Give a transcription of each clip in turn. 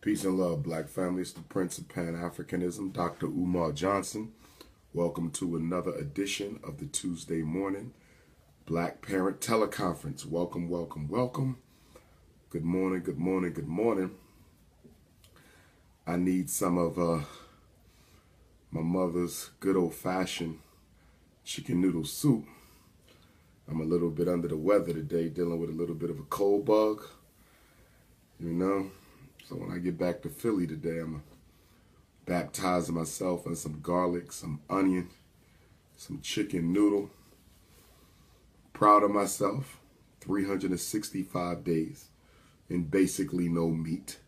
Peace and love, black families. The Prince of Pan-Africanism, Dr. Umar Johnson. Welcome to another edition of the Tuesday morning Black Parent Teleconference. Welcome, welcome, welcome. Good morning, good morning, good morning. I need some of my mother's good old-fashioned chicken noodle soup. I'm a little bit under the weather today, dealing with a little bit of a cold bug, you know. So when I get back to Philly today, I'm going to baptize myself in some garlic, some onion, some chicken noodle. Proud of myself, 365 days and basically no meat,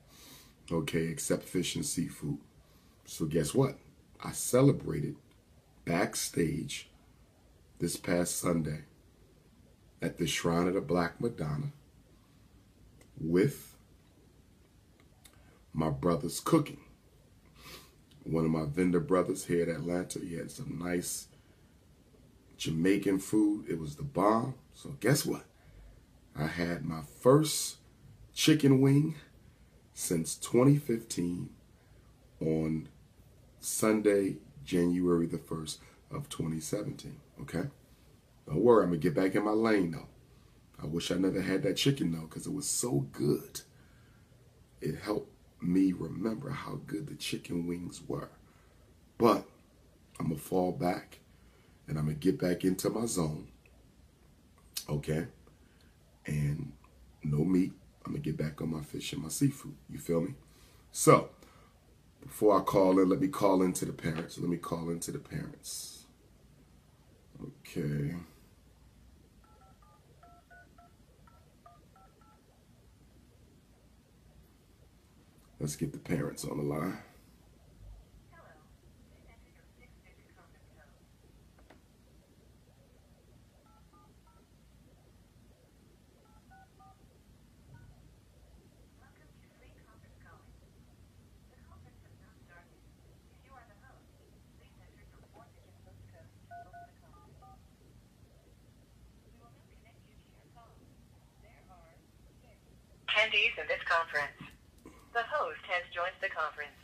okay, except fish and seafood. So guess what? I celebrated backstage this past Sunday at the Shrine of the Black Madonna with my brother's cooking. One of my vendor brothers here in Atlanta, he had some nice Jamaican food. It was the bomb. So guess what? I had my first chicken wing since 2015 on Sunday, January the 1st of 2017, okay? Don't worry, I'm going to get back in my lane, though. I wish I never had that chicken, though, because it was so good. It helped me remember how good the chicken wings were. But I'm going to fall back, and I'm going to get back into my zone, okay? And no meat. I'm going to get back on my fish and my seafood. You feel me? So, before I call in, let me call into the parents. Let me call into the parents. Okay. Let's get the parents on the line. Attendees in this conference. The host has joined the conference.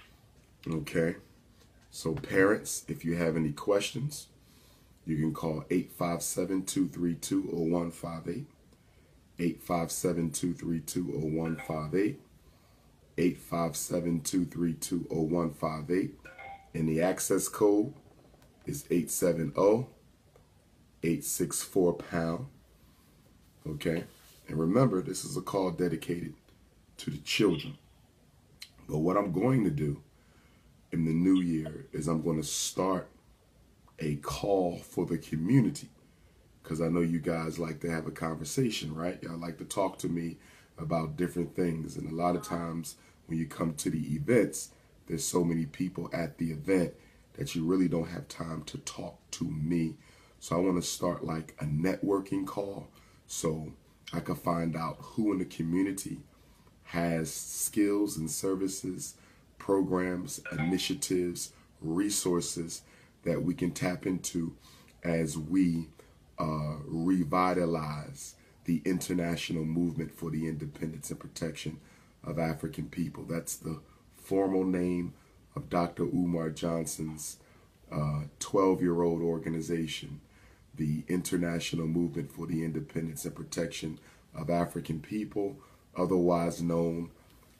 Okay. So parents, if you have any questions, you can call 857-232-0158. 857-232-0158. 857-232-0158. And the access code is 870-864-POUND. Okay. And remember, this is a call dedicated to the children. But what I'm going to do in the new year is I'm going to start a call for the community, because I know you guys like to have a conversation, right? Y'all like to talk to me about different things. And a lot of times when you come to the events, there's so many people at the event that you really don't have time to talk to me. So I want to start like a networking call so I can find out who in the community has skills and services, programs, initiatives, resources that we can tap into as we revitalize the international movement for the independence and protection of African people. That's the formal name of Dr. Umar Johnson's 12-year-old organization, the International Movement for the Independence and Protection of African People, otherwise known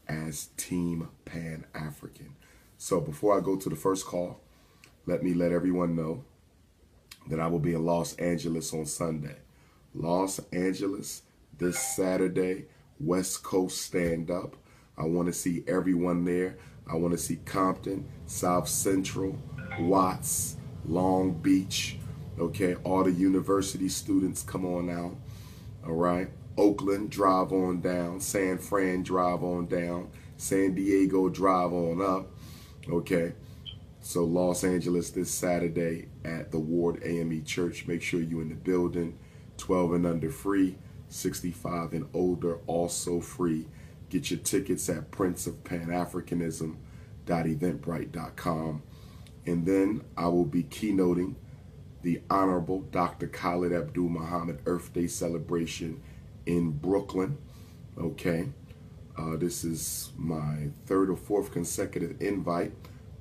as Team Pan-African. So before I go to the first call, let me let everyone know that I will be in Los Angeles on Sunday. Los Angeles this Saturday, West Coast Stand Up. I want to see everyone there. I want to see Compton, South Central, Watts, Long Beach. Okay, all the university students, come on out. All right. Oakland, drive on down. San Fran, drive on down. San Diego, drive on up. Okay. So Los Angeles this Saturday at the Ward AME Church. Make sure you're in the building. 12 and under free. 65 and older also free. Get your tickets at princeofpanafricanism.eventbrite.com. And then I will be keynoting the Honorable Dr. Khalid Abdul Muhammad Earth Day celebration in Brooklyn, okay? This is my third or fourth consecutive invite,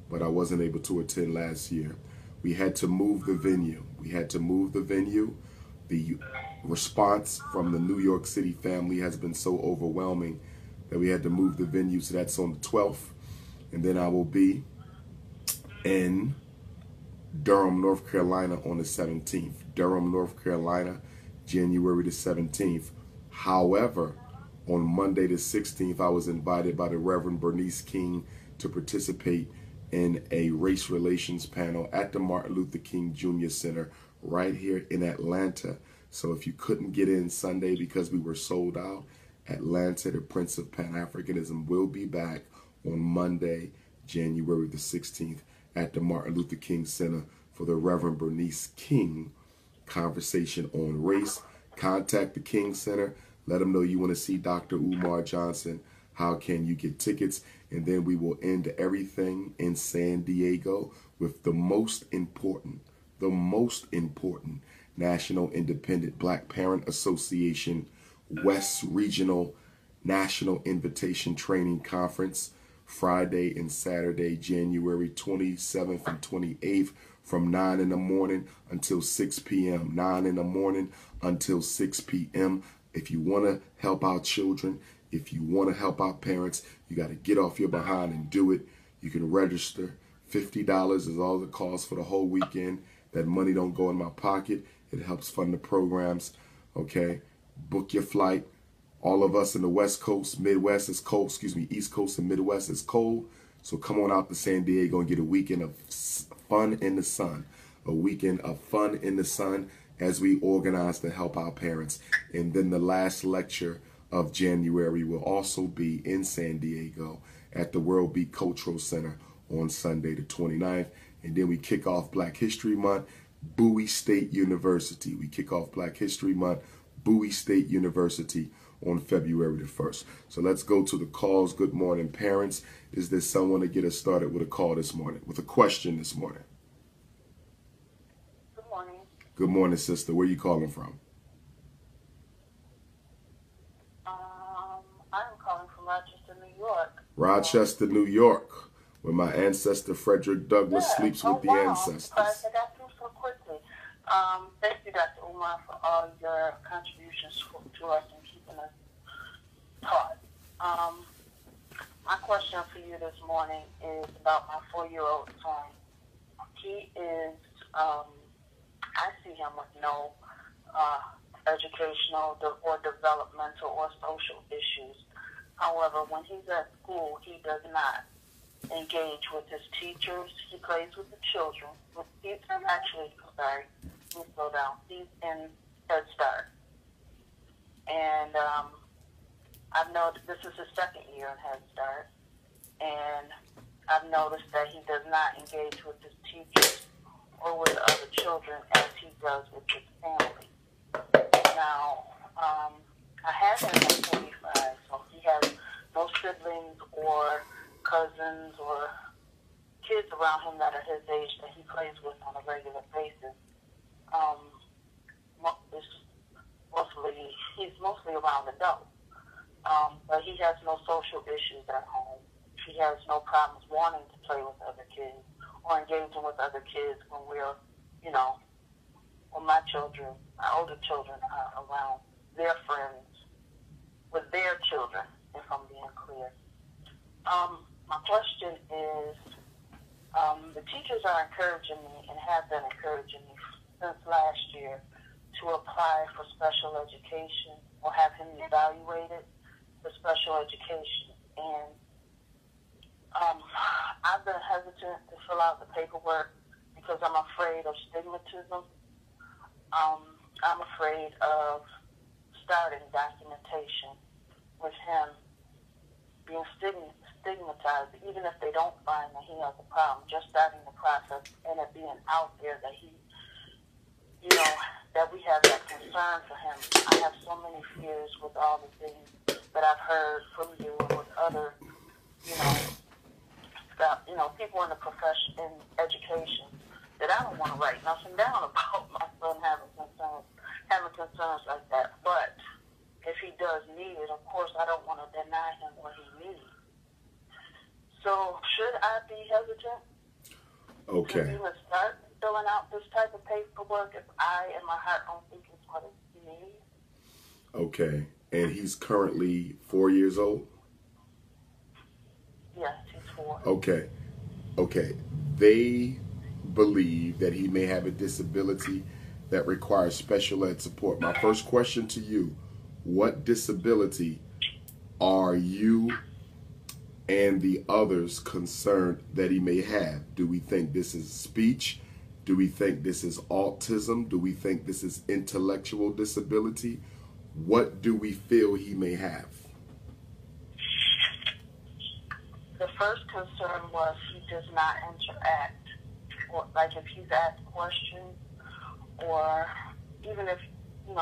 but I wasn't able to attend last year. We had to move the venue. The response from the New York City family has been so overwhelming that we had to move the venue. So that's on the 12th. And then I will be in Durham, North Carolina on the 17th. Durham, North Carolina, January the 17th. However, on Monday the 16th, I was invited by the Reverend Bernice King to participate in a race relations panel at the Martin Luther King Jr. Center right here in Atlanta. So if you couldn't get in Sunday because we were sold out, Atlanta, the Prince of Pan-Africanism, will be back on Monday, January the 16th at the Martin Luther King Center for the Reverend Bernice King Conversation on Race. Contact the King Center. Let them know you want to see Dr. Umar Johnson. How can you get tickets? And then we will end everything in San Diego with the most important National Independent Black Parent Association West Regional National Invitation Training Conference, Friday and Saturday, January 27th and 28th, from 9 in the morning until 6 p.m. 9 in the morning until 6 p.m. If you want to help our children, if you want to help our parents, you got to get off your behind and do it. You can register. $50 is all the cost for the whole weekend. That money don't go in my pocket. It helps fund the programs. Okay, book your flight. All of us in the West Coast, Midwest is cold. East Coast and Midwest is cold. So come on out to San Diego and get a weekend of fun in the sun. A weekend of fun in the sun as we organize to help our parents. And then the last lecture of January will also be in San Diego at the World Beat Cultural Center on Sunday the 29th. And then we kick off Black History Month, Bowie State University. We kick off Black History Month, Bowie State University on February the 1st. So let's go to the calls. Good morning, parents. Is there someone to get us started with a call this morning, with a question this morning? Good morning. Good morning, sister. Where are you calling from? I'm calling from Rochester, New York. Rochester, New York, where my ancestor Frederick Douglass sleeps with the ancestors. I got through so quickly. Thank you, Dr. Umar, for all your contributions to us and keeping us taught. My question for you this morning is about my 4-year-old son. He is, I see him with no educational or developmental or social issues. However, when he's at school, he does not engage with his teachers. He plays with the children. He's in Head Start. And I've noticed this is his second year in Head Start. And I've noticed that he does not engage with his teachers or with other children as he does with his family. Now, I have him at 45, so he has no siblings or cousins or kids around him that are his age that he plays with on a regular basis. He's mostly around adults, but he has no social issues at home. He has no problems wanting to play with other kids or engaging with other kids when when my children, my older children, are around their friends with their children, if I'm being clear. My question is, the teachers are encouraging me and have been encouraging me since last year to apply for special education or have him evaluated for special education. And I've been hesitant to fill out the paperwork because I'm afraid of stigmatism. I'm afraid of starting documentation with him being stigmatized, even if they don't find that he has a problem, just starting the process and it being out there that he, that we have that concern for him. I have so many fears with all the things that I've heard from you and with other, people in the profession, in education, that I don't want to write nothing down about my son having concerns like that. But if he does need it, of course, I don't want to deny him what Okay. Can you start filling out this type of paperwork if I, in my heart, don't think it's what it needs? Okay. And he's currently 4 years old? Yes, he's 4. Okay. Okay. They believe that he may have a disability that requires special ed support. My first question to you, what disability are you and the others concerned that he may have? Do we think this is speech? Do we think this is autism? Do we think this is intellectual disability? What do we feel he may have? The first concern was he does not interact, or like if he's asked questions, or even if, in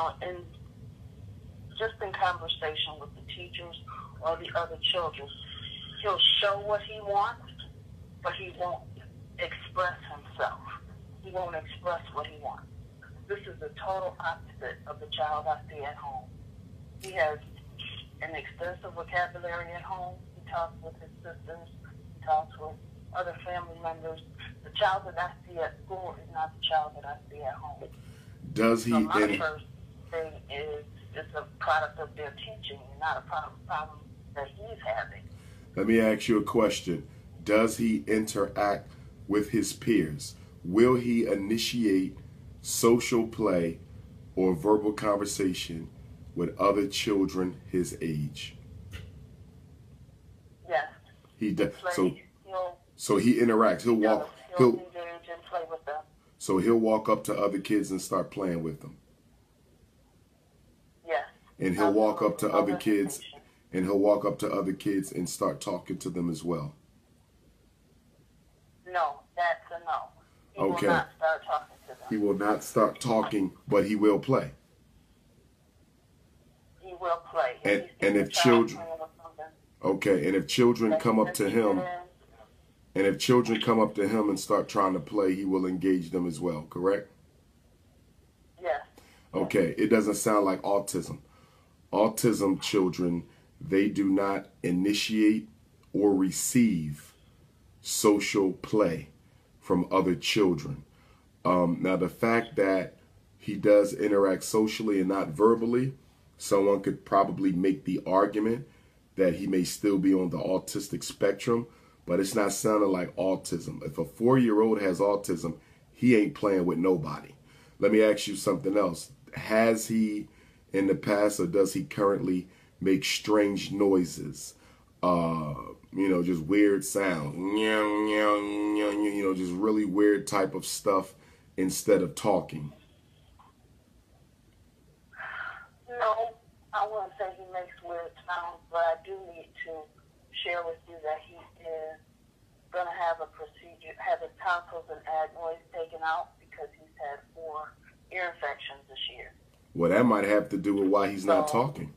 conversation with the teachers or the other children, he'll show what he wants, but he won't express himself. He won't express what he wants. This is the total opposite of the child I see at home. He has an extensive vocabulary at home. He talks with his sisters. He talks with other family members. The child that I see at school is not the child that I see at home. Does he? So my first thing is it's a product of their teaching, not a problem that he's having. Let me ask you a question. Does he interact with his peers? Will he initiate social play or verbal conversation with other children his age? Yes. He does. Play, So he interacts. He'll walk. He'll engage and play with them. So he'll walk up to other kids and start playing with them. Yes. And he'll walk up to other kids. And he'll walk up to other kids and start talking to them as well. No, that's a no. He Okay. will not start talking to them. He will not start talking, but he will play. He will play. And if children, okay, and if children come up to him, and start trying to play, he will engage them as well, correct? Yes. Okay, it doesn't sound like autism. Autism children, they do not initiate or receive social play from other children. Now, the fact that he does interact socially and not verbally, someone could probably make the argument that he may still be on the autistic spectrum, but it's not sounding like autism. If a 4-year-old has autism, he ain't playing with nobody. Let me ask you something else. Has he in the past, or does he currently make strange noises? Just weird sounds. Just really weird type of stuff instead of talking. No, I wouldn't say he makes weird sounds, but I do need to share with you that he is going to have a procedure, have his tonsils and adenoids taken out because he's had 4 ear infections this year. Well, that might have to do with why he's not talking.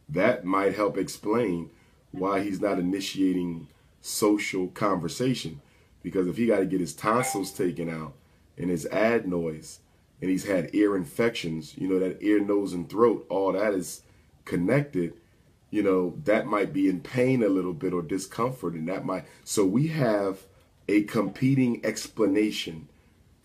That might help explain why he's not initiating social conversation. Because if he got to get his tonsils taken out and his adenoids, and he's had ear infections, that ear, nose, and throat, all that is connected, that might be in pain a little bit or discomfort, and that might. So we have a competing explanation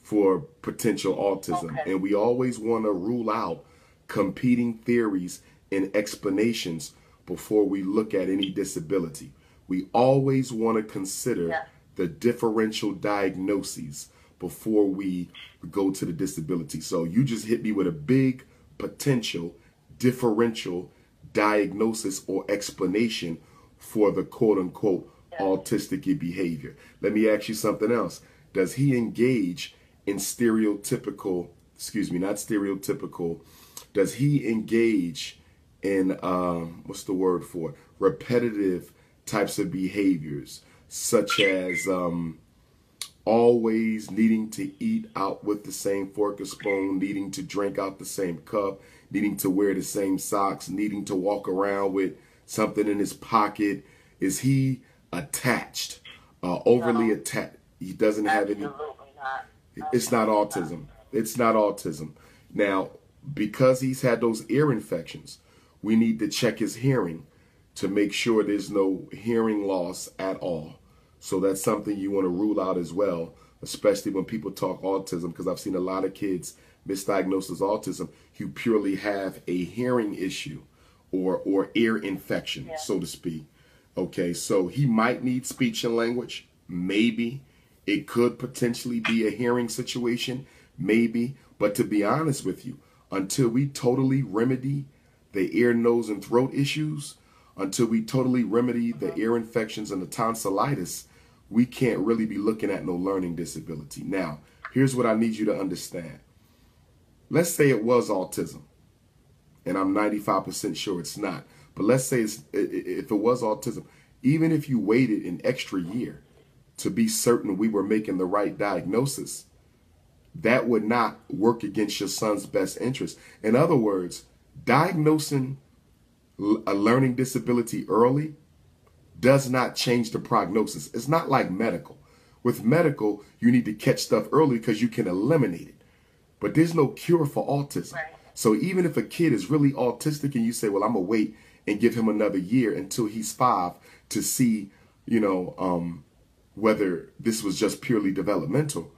for potential autism, and we always want to rule out competing theories and explanations before we look at any disability. We always want to consider the differential diagnoses before we go to the disability. So you just hit me with a big potential differential diagnosis or explanation for the quote-unquote autistic behavior. Let me ask you something else. Does he engage in does he engage in, repetitive types of behaviors, such as always needing to eat out with the same fork or spoon, needing to drink out the same cup, needing to wear the same socks, needing to walk around with something in his pocket? Is he attached, overly attached? He doesn't have any. It's not autism. It's not autism. Now, because he's had those ear infections, we need to check his hearing to make sure there's no hearing loss at all. So that's something you want to rule out as well especially when people talk autism, because I've seen a lot of kids misdiagnosed as autism who purely have a hearing issue or ear infection, so to speak. Okay, so he might need speech and language, maybe. It could potentially be a hearing situation, maybe. But to be honest with you, until we totally remedy the ear, nose, and throat issues, until we totally remedy the ear infections and the tonsillitis, we can't really be looking at no learning disability. Now, here's what I need you to understand. Let's say it was autism, and I'm 95% sure it's not. But let's say if it was autism, even if you waited an extra year to be certain we were making the right diagnosis, that would not work against your son's best interest. In other words, diagnosing a learning disability early does not change the prognosis. It's not like medical. With medical, you need to catch stuff early because you can eliminate it. But there's no cure for autism. Right. So even if a kid is really autistic and you say, well, I'm going to wait and give him another year until he's 5 to see, whether this was just purely developmental.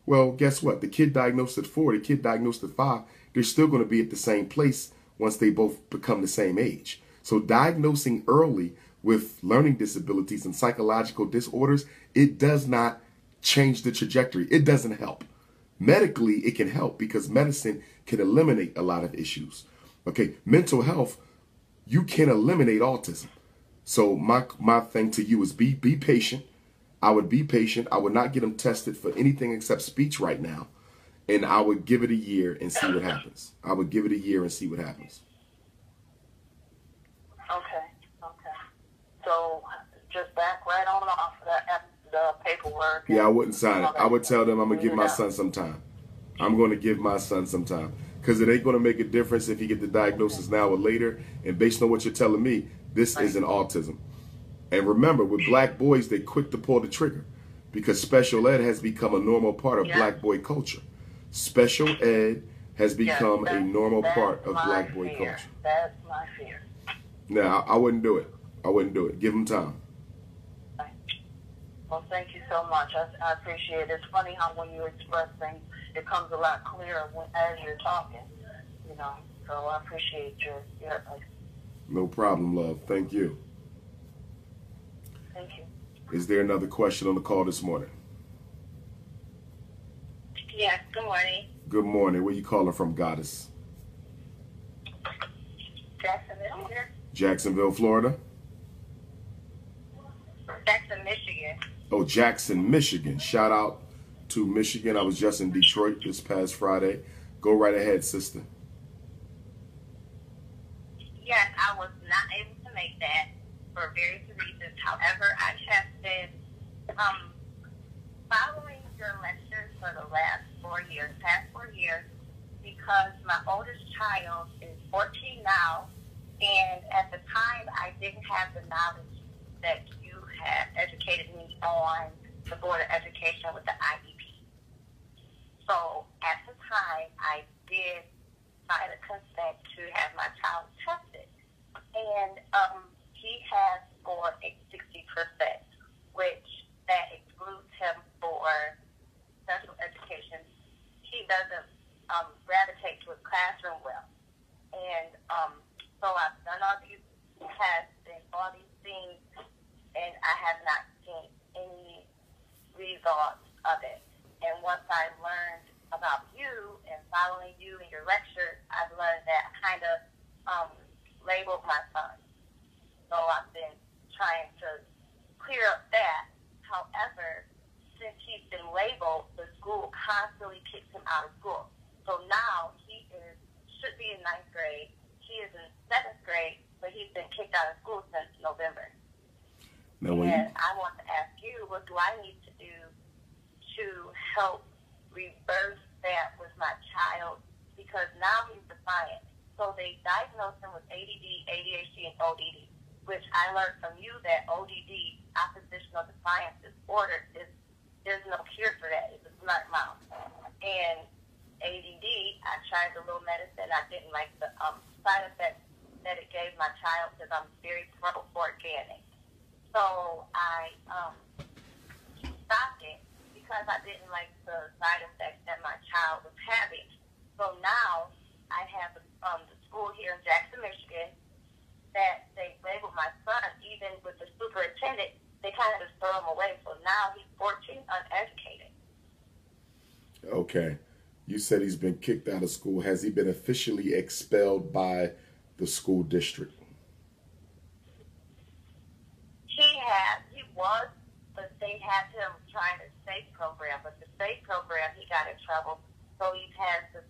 Well, guess what? The kid diagnosed at 4, the kid diagnosed at 5, they're still going to be at the same place once they both become the same age. So diagnosing early with learning disabilities and psychological disorders, it does not change the trajectory. It doesn't help. Medically, it can help because medicine can eliminate a lot of issues. Okay, mental health, you can eliminate autism. So my thing to you is be patient. I would be patient. I would not get them tested for anything except speech right now. And I would give it a year and see what happens. I would give it a year and see what happens. Okay. So just back right on off the paperwork. Yeah, I wouldn't sign it. I would tell them I'm going to give my son some time. I'm going to give my son some time. Because it ain't going to make a difference if he get the diagnosis now or later. And based on what you're telling me, this isn't autism. And remember, with black boys, they're quick to pull the trigger because special ed has become a normal part of black boy culture. Special ed has become a normal part of black boy culture. That's my fear. Now, I wouldn't do it. I wouldn't do it. Give him time. Well, thank you so much. I appreciate it. It's funny how when you express things, it comes a lot clearer as you're talking, So I appreciate your advice. No problem, love. Thank you. Thank you. Is there another question on the call this morning? Yes, good morning. Good morning. Where you calling from, Goddess? Jacksonville here. Jacksonville, Florida? Jackson, Michigan. Oh, Jackson, Michigan. Shout out to Michigan. I was just in Detroit this past Friday. Go right ahead, sister. Yes, I was not able to make that for various reasons. However, I have been following your lectures for the past 4 years, because my oldest child is 14 now, and at the time I didn't have the knowledge that you have educated me on the Board of Education with the IEP. So at the time, I did sign a consent to have my child tested, and he has scored a 60%, which that excludes him for special education. He doesn't gravitate to his classroom well, and so I've done all these tests and all these things, and I have not seen any results of it. And once I learned about you and following you in your lecture, I've learned that I kind of labeled my son. So I've been trying to clear up that. However, since he's been labeled, the school constantly kicks him out of school. So now he should be in 9th grade. He is in 7th grade, but he's been kicked out of school since November. And I want to ask you, what do I need to do to help reverse that with my child? Because now he's defiant. So they diagnosed him with ADD, ADHD, and ODD, which I learned from you that ODD, oppositional defiance disorder, there's no cure for that. It's a smart mouth. And ADD, I tried the little medicine. I didn't like the side effects that it gave my child because I'm very pro-organic. So I stopped it because because I didn't like the side effects that my child was having. So now I have the school here in Jackson, Michigan, that they labeled my son, even with the superintendent, they kind of just throw him away. So now he's 14, uneducated. Okay. You said he's been kicked out of school. Has he been officially expelled by the school district? He was, but they had him trying the SAFE program. But the SAFE program, he got in trouble. So he has to,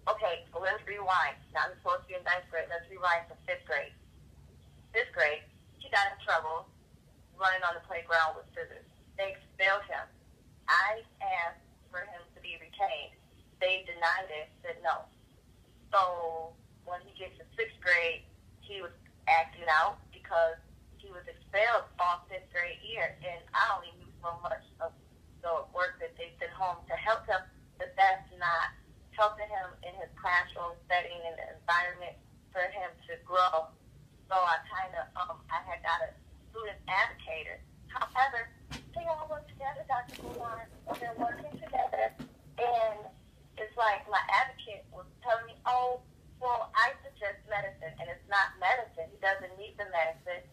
okay, so let's rewind. Now he's supposed to be in 9th grade. Let's rewind to 5th grade. 5th grade, he got in trouble running on the playground with scissors. They expelled him. I asked for him to be retained. They denied it, said no. So when he gets to 6th grade, he was acting out because he was expelled all 5th grade year. And I only knew so much of the work that they sent home to help him, but that's not helping him in his classroom setting and the environment for him to grow. So I kind of, I had got a student advocator. However, they all work together, Dr. Umar. They're working together. And it's like my advocate was telling me, oh, well, I suggest medicine. And it's not medicine. He doesn't need the medicine.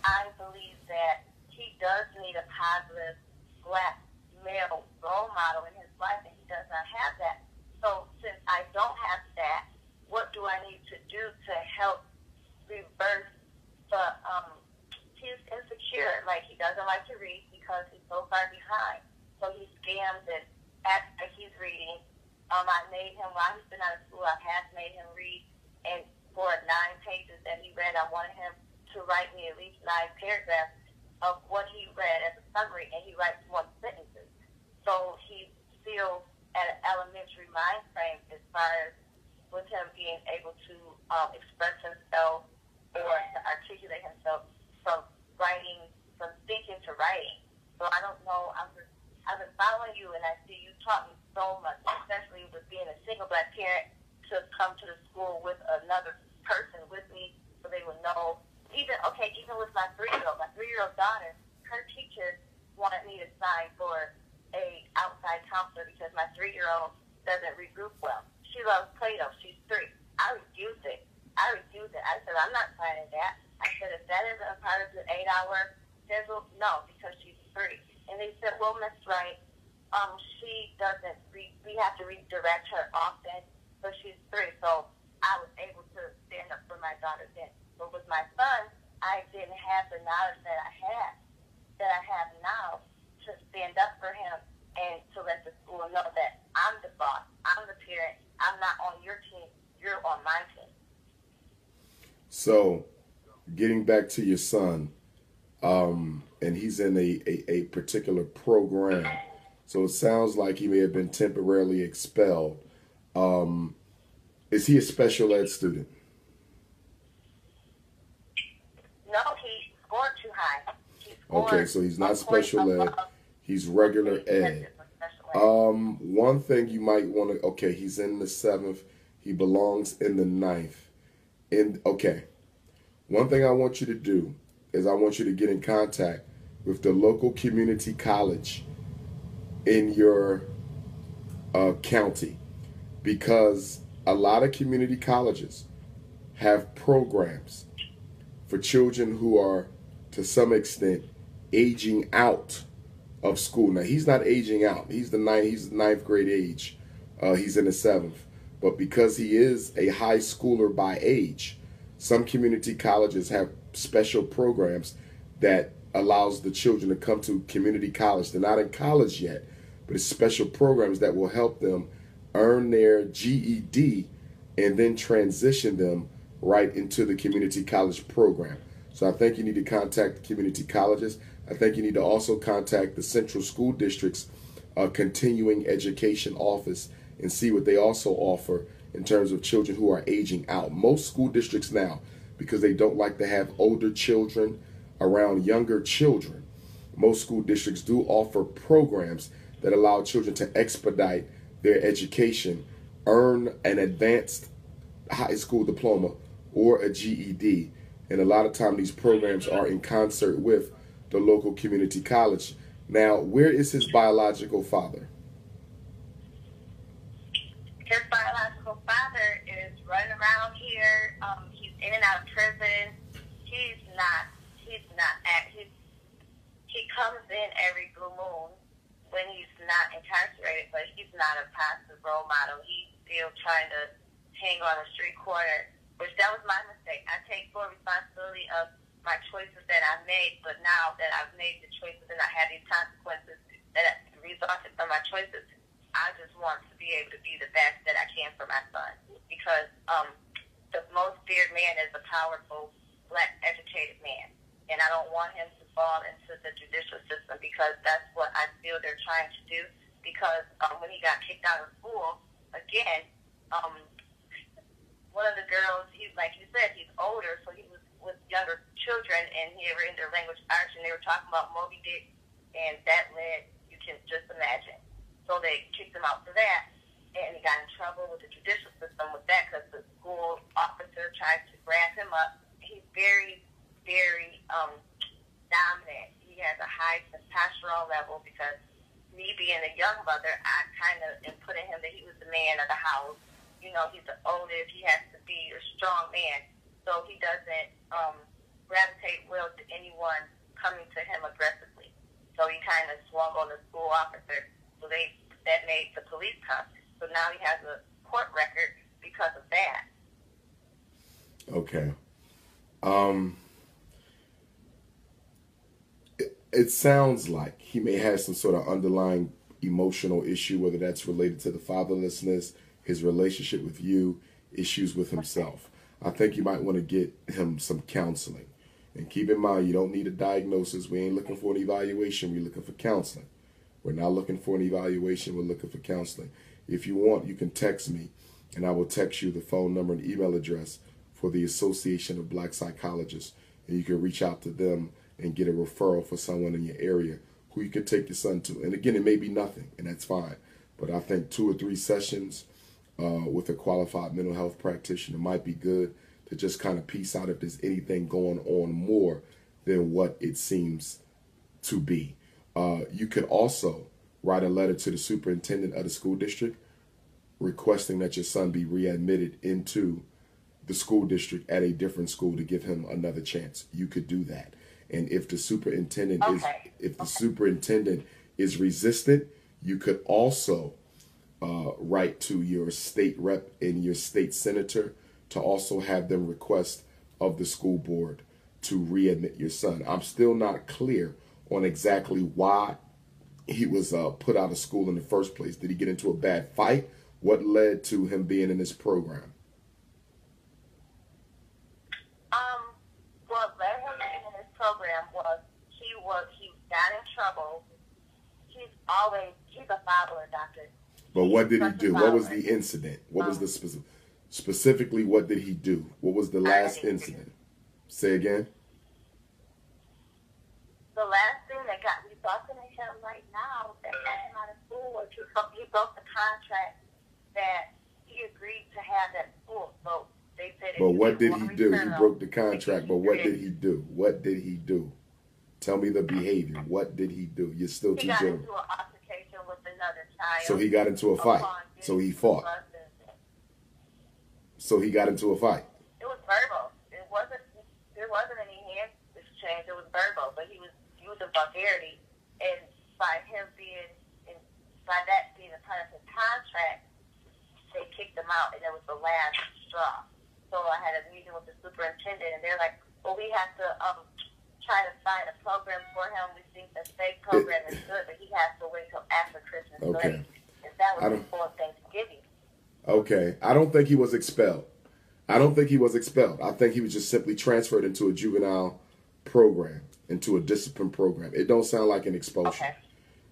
I believe that he does need a positive black male role model in his life, and he does not have that. So since I don't have that, what do I need to do to help reverse the, he's insecure, like he doesn't like to read because he's so far behind. So he scams and acts like he's reading. I made him, while he's been out of school, I have made him read, and for 9 pages that he read, I wanted him to write me at least 9 paragraphs of what he read as a summary, and he writes 1 sentences. So he's still at an elementary mind frame as far as with him being able to express himself or to articulate himself from writing, from thinking to writing. So I don't know, I've been following you, and I see you taught me so much, especially with being a single black parent, to come to the school with another person with me so they would know. Even with my 3-year-old daughter, her teacher wanted me to sign for a outside counselor because my 3-year-old doesn't read group well. She loves Play-Doh. She's 3. I refused it. I said, I'm not signing that. I said, if that isn't a part of the 8-hour schedule, no, because she's 3. And they said, well, Miss Wright, she doesn't read. We have to redirect her often, but she's 3. So I was able to stand up for my daughter then. But with my son, I didn't have the knowledge that I have now to stand up for him and to let the school know that I'm the boss, I'm the parent, I'm not on your team, you're on my team. So, getting back to your son, and he's in a particular program, so it sounds like he may have been temporarily expelled. Is he a special ed student? No, he scored too high. Okay, so he's not special ed. He's regular ed. One thing you might want to, okay, he's in the 7th. He belongs in the 9th. Okay, one thing I want you to do is I want you to get in contact with the local community college in your county, because a lot of community colleges have programs for children who are, to some extent, aging out of school. Now, he's not aging out. He's the 9th grade age. He's in the 7th. But because he is a high schooler by age, some community colleges have special programs that allows the children to come to community college. They're not in college yet, but it's special programs that will help them earn their GED and then transition them right into the community college program. So I think you need to contact the community colleges. I think you need to also contact the Central School District's continuing education office and see what they also offer in terms of children who are aging out. Most school districts now, because they don't like to have older children around younger children, most school districts do offer programs that allow children to expedite their education, earn an advanced high school diploma or a GED. And a lot of time these programs are in concert with the local community college. Now, where is his biological father? His biological father is running around here. He's in and out of prison. He comes in every blue moon when he's not incarcerated, but he's not a positive role model. He's still trying to hang on a street corner, which that was my mistake. I take full responsibility of my choices that I made, but now that I've made the choices and I have these consequences that resulted from my choices, I just want to be able to be the best that I can for my son, because the most feared man is a powerful, black, educated man. And I don't want him to fall into the judicial system, because that's what I feel they're trying to do. Because when he got kicked out of school, again, one of the girls, like you said, he's older, so he was with younger children, and he were in their language arts, and they were talking about Moby Dick, and that led, you can just imagine. So they kicked him out for that, and he got in trouble with the judicial system with that, because the school officer tried to grab him up. He's very, very dominant. He has a high testosterone level, because me being a young mother, I kind of input in him that he was the man of the house. You know, he's the oldest. He has to be a strong man. So he doesn't gravitate well to anyone coming to him aggressively. So he kind of swung on the school officer. So that made the police come. So now he has a court record because of that. Okay. It sounds like he may have some sort of underlying emotional issue, whether that's related to the fatherlessness, his relationship with you, issues with himself. I think you might want to get him some counseling. And keep in mind, you don't need a diagnosis. We ain't looking for an evaluation. We're looking for counseling. We're not looking for an evaluation. We're looking for counseling. If you want, you can text me, and I will text you the phone number and email address for the Association of Black Psychologists, and you can reach out to them and get a referral for someone in your area who you can take your son to. And again, it may be nothing, and that's fine. But I think 2 or 3 sessions with a qualified mental health practitioner might be good to just kind of piece out if there's anything going on more than what it seems to be. You could also write a letter to the superintendent of the school district requesting that your son be readmitted into the school district at a different school to give him another chance. You could do that. And if the superintendent superintendent is resistant, you could also write to your state rep and your state senator to also have them request of the school board to readmit your son. I'm still not clear on exactly why he was put out of school in the first place. Did he get into a bad fight? What led to him being in this program? What led him in this program was he got in trouble. He's a follower, doctor. But what did he do? What was the incident? What was the specifically? What did he do? What was the last incident? Say again. The last thing that got me talking to him right now that got him out of school was he broke the contract that he agreed to have at school. So they said. But what did he do? He broke the contract. But what did he do? What did he do? Tell me the behavior. What did he do? You're still too general. He got into an altercation with another child. So he got into a fight. So he fought. So he got into a fight. It was verbal. There wasn't any hand exchange. It was verbal, but he was using vulgarity, and by that being a part of his contract, they kicked him out, and it was the last straw. So I had a meeting with the superintendent, and they're like, "Well, we have to try to find a program for him. We think the state program is good, but he has to wait till after Christmas break." And that was before Thanksgiving. Okay. I don't think he was expelled. I think he was just simply transferred into a juvenile program, into a discipline program. It don't sound like an expulsion.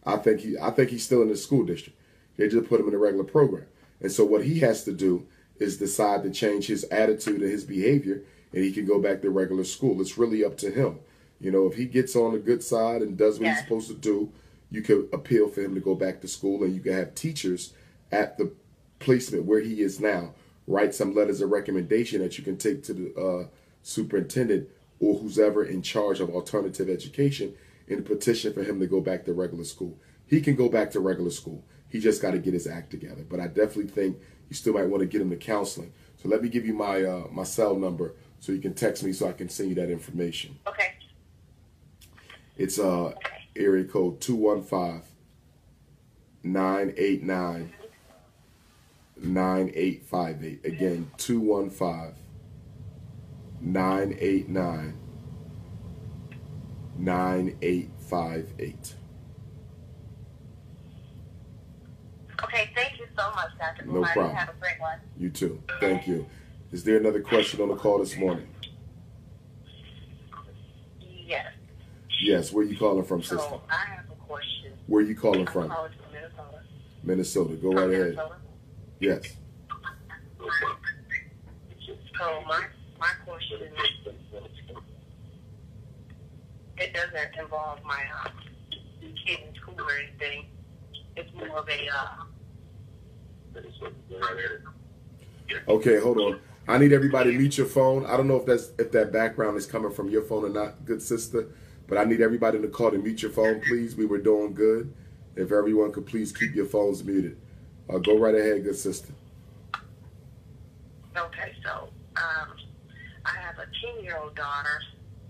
Okay. I think he's still in the school district. They just put him in a regular program. And so what he has to do is decide to change his attitude and his behavior, and he can go back to regular school. It's really up to him. You know, if he gets on the good side and does what he's supposed to do, you can appeal for him to go back to school, and you can have teachers at the placement where he is now write some letters of recommendation that you can take to the superintendent or who's ever in charge of alternative education in the petition for him to go back to regular school. He can go back to regular school. He just got to get his act together. But I definitely think you still might want to get him to counseling. So let me give you my my cell number so you can text me so I can send you that information. Okay. It's area code 215-989-9858. Again, 215-989-9858. Okay, thank you so much, Dr. No Umar. problem. Have a great one. You too. Thank you. Is there another question on the call this morning? Yes. Yes. Where you calling from, sister? So I have a question. Where you calling I'm from? calling from Minnesota. Minnesota. Go right ahead. Minnesota. Yes. So my question is, it doesn't involve my kid in school or anything. It's more of a Okay, hold on. I need everybody to mute your phone. I don't know if that background is coming from your phone or not, good sister, but I need everybody in the call to mute your phone, please. We were doing good. If everyone could please keep your phones muted. Go right ahead, good sister. Okay, so I have a 10-year-old daughter,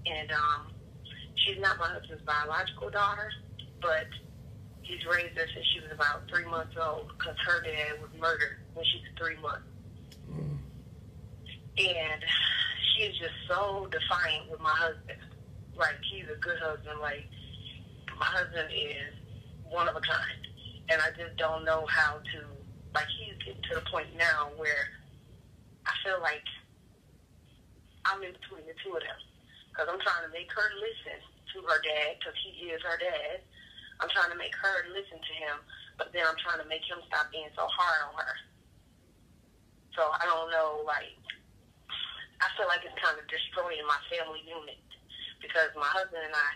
and she's not my husband's biological daughter, but he's raised her since she was about 3 months old because her dad was murdered when she was 3 months. And she's just so defiant with my husband. Like, he's a good husband. Like, my husband is one of a kind. And I just don't know how to, like, he's getting to the point now where I feel like I'm in between the two of them. Because I'm trying to make her listen to her dad, because he is her dad. I'm trying to make her listen to him, but then I'm trying to make him stop being so hard on her. So I don't know, like, I feel like it's kind of destroying my family unit, because my husband and I,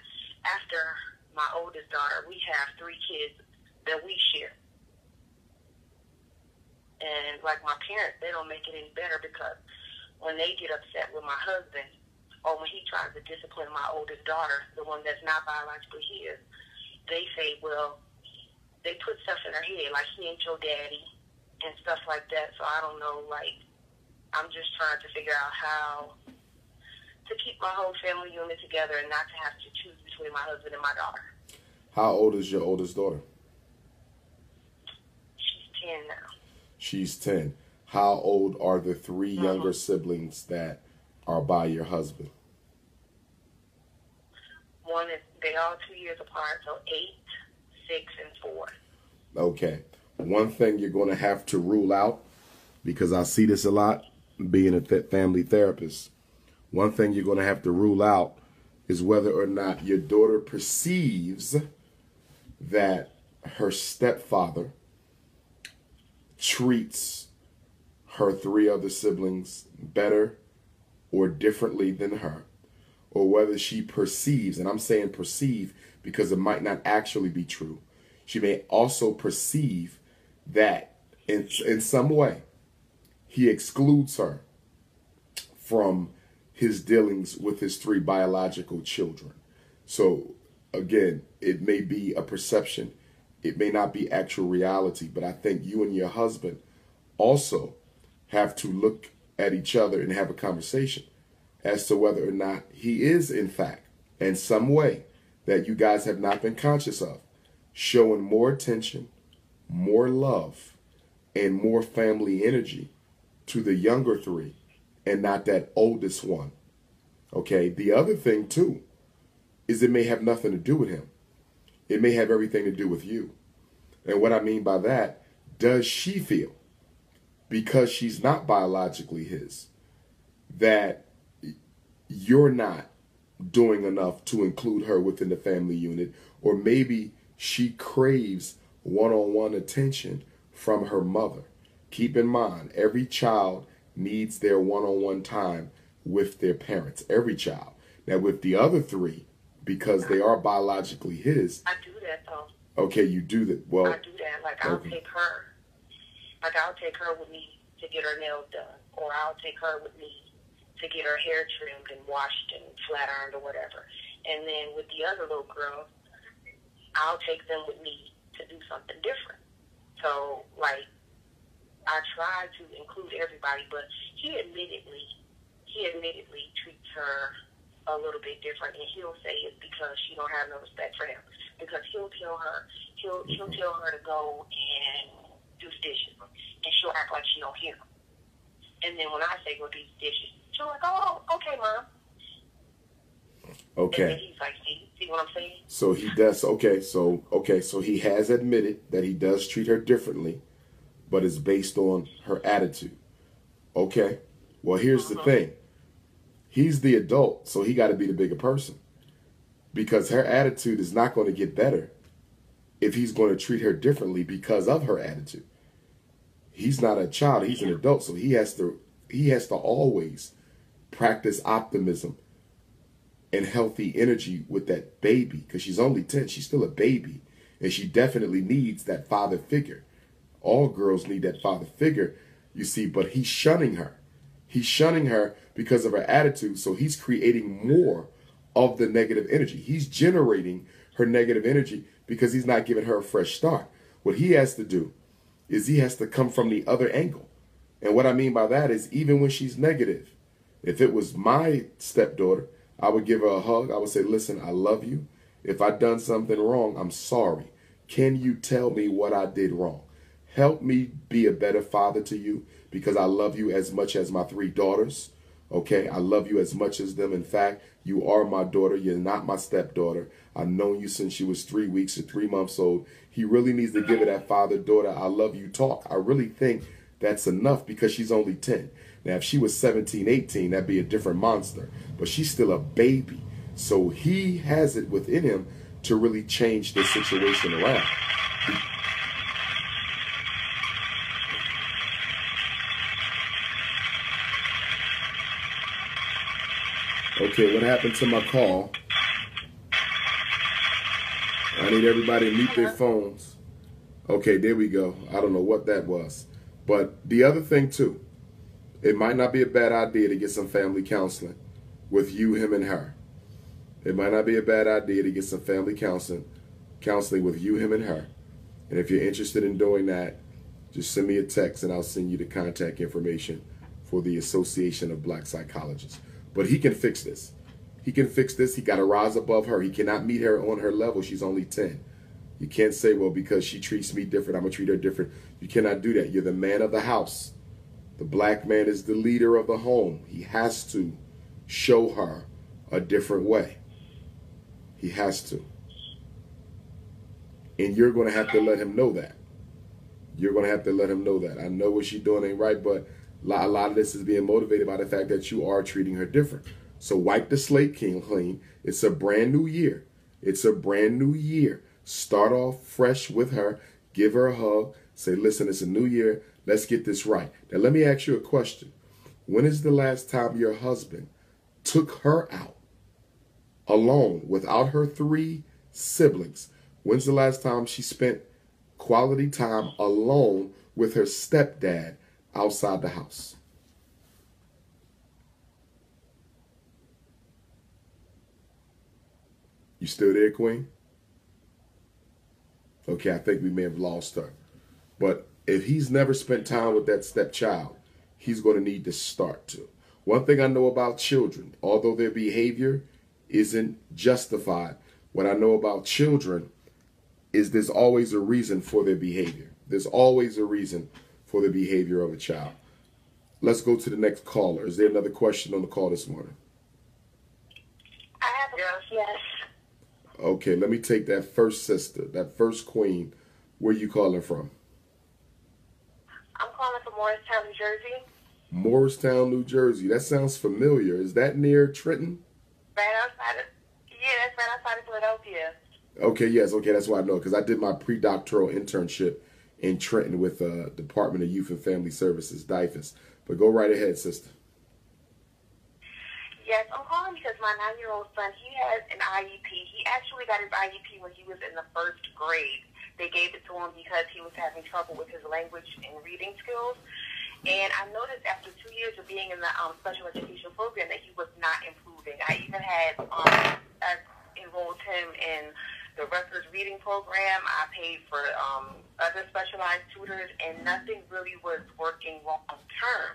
after my oldest daughter, we have 3 kids that we share. And like my parents, they don't make it any better, because when they get upset with my husband, or when he tries to discipline my oldest daughter, the one that's not biologically his, they say, well, they put stuff in her head, like he ain't your daddy, and stuff like that. So I don't know, like, I'm just trying to figure out how to keep my whole family unit together and not to have to choose between my husband and my daughter. How old is your oldest daughter? She's 10 now. She's 10. How old are the 3 younger siblings that are by your husband? One is, they all 2 years apart, so 8, 6, and 4. Okay. One thing you're going to have to rule out, because I see this a lot, being a family therapist, one thing you're going to have to rule out is whether or not your daughter perceives that her stepfather treats her 3 other siblings better or differently than her, or whether she perceives, and I'm saying perceive because it might not actually be true. She may also perceive that in some way he excludes her from his dealings with his 3 biological children. So again, it may be a perception. It may not be actual reality, but I think you and your husband also have to look at each other and have a conversation as to whether or not he is, in fact, in some way that you guys have not been conscious of, showing more attention, more love, and more family energy to the younger 3 and not that oldest one. Okay, the other thing too is it may have nothing to do with him. It may have everything to do with you. And what I mean by that, does she feel, because she's not biologically his, that you're not doing enough to include her within the family unit, or maybe she craves one-on-one attention from her mother? Keep in mind, every child needs their one-on-one time with their parents, every child. Now with the other 3, because they are biologically his. I do that though. Okay, you do that. Well, I do that. Like, I'll take her. Like, I'll take her with me to get her nails done, or I'll take her with me to get her hair trimmed and washed and flat ironed or whatever. And then with the other little girls, I'll take them with me to do something different. So, like, I try to include everybody, but he admittedly treats her a little bit different, and he'll say it's because she don't have no respect for him. Because he'll tell her to go and do dishes, and she'll act like she don't hear him. And then when I say go do dishes, she'll like, oh, okay, Mom. Okay. And then he's like, see what I'm saying? So he does. Okay. So he has admitted that he does treat her differently, but it's based on her attitude. Okay. Well, here's the thing. He's the adult, so he got to be the bigger person, because her attitude is not going to get better if he's going to treat her differently because of her attitude. He's not a child, he's an adult, so he has to always practice optimism and healthy energy with that baby, because she's only 10, she's still a baby, and she definitely needs that father figure. All girls need that father figure, you see, but he's shunning her. He's shunning her because of her attitude, so he's creating more of the negative energy. He's generating her negative energy because he's not giving her a fresh start. What he has to do is he has to come from the other angle. And what I mean by that is, even when she's negative, if it was my stepdaughter, I would give her a hug. I would say, listen, I love you. If I've done something wrong, I'm sorry. Can you tell me what I did wrong? Help me be a better father to you, because I love you as much as my 3 daughters. Okay, I love you as much as them. In fact, you are my daughter. You're not my stepdaughter. I've known you since she was 3 weeks or 3 months old. He really needs to give her that father-daughter, I love you talk. I really think that's enough, because she's only 10. Now, if she was 17, 18, that'd be a different monster. But she's still a baby. So he has it within him to really change this situation around. Okay, what happened to my call? I need everybody to mute their phones. Okay, there we go. I don't know what that was. But the other thing, too, it might not be a bad idea to get some family counseling with you, him, and her. It might not be a bad idea to get some family counseling with you, him, and her. And if you're interested in doing that, just send me a text and I'll send you the contact information for the Association of Black Psychologists. But he can fix this. He can fix this. He got to rise above her. He cannot meet her on her level. She's only 10. You can't say, well, because she treats me different, I'm going to treat her different. You cannot do that. You're the man of the house. The black man is the leader of the home. He has to show her a different way. He has to. And you're going to have to let him know that. You're going to have to let him know that. I know what she's doing ain't right, but a lot of this is being motivated by the fact that you are treating her different. So wipe the slate clean. It's a brand new year. It's a brand new year. Start off fresh with her. Give her a hug. Say, listen, it's a new year. Let's get this right. Now, let me ask you a question. When is the last time your husband took her out alone without her 3 siblings? When's the last time she spent quality time alone with her stepdad outside the house? You still there, Queen? Okay, I think we may have lost her. But if he's never spent time with that stepchild, he's going to need to start to. One thing I know about children, although their behavior isn't justified, what I know about children is there's always a reason for their behavior. There's always a reason for the behavior of a child. Let's go to the next caller. Is there another question on the call this morning? I have yes. Okay, let me take that first sister, that first queen. Where you calling from? I'm calling from Morristown, New Jersey. Morristown, New Jersey. That sounds familiar. Is that near Trenton? Right outside of, that's right outside of Philadelphia. Okay, yes, okay, that's why I know, because I did my pre-doctoral internship in Trenton with Department of Youth and Family Services, DYFS. But go right ahead, sister. Yes, I'm calling because my 9-year-old son, he has an IEP. He actually got his IEP when he was in the 1st grade. They gave it to him because he was having trouble with his language and reading skills. And I noticed after 2 years of being in the special education program that he was not improving. I even had a reading program. I paid for other specialized tutors, and nothing really was working long term.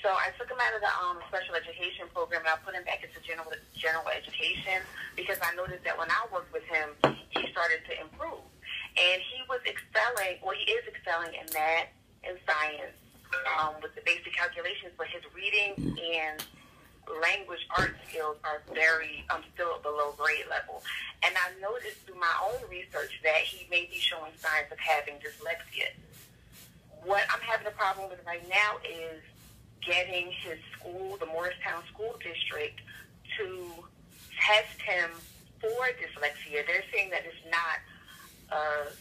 So I took him out of the special education program, and I put him back into general education, because I noticed that when I worked with him, he started to improve. And he was excelling, well, he is excelling in math and science with the basic calculations, but his reading and language art skills are still below grade level. And I noticed through my own research that he may be showing signs of having dyslexia. What I'm having a problem with right now is getting his school, the Morristown School District, to test him for dyslexia. They're saying that it's not a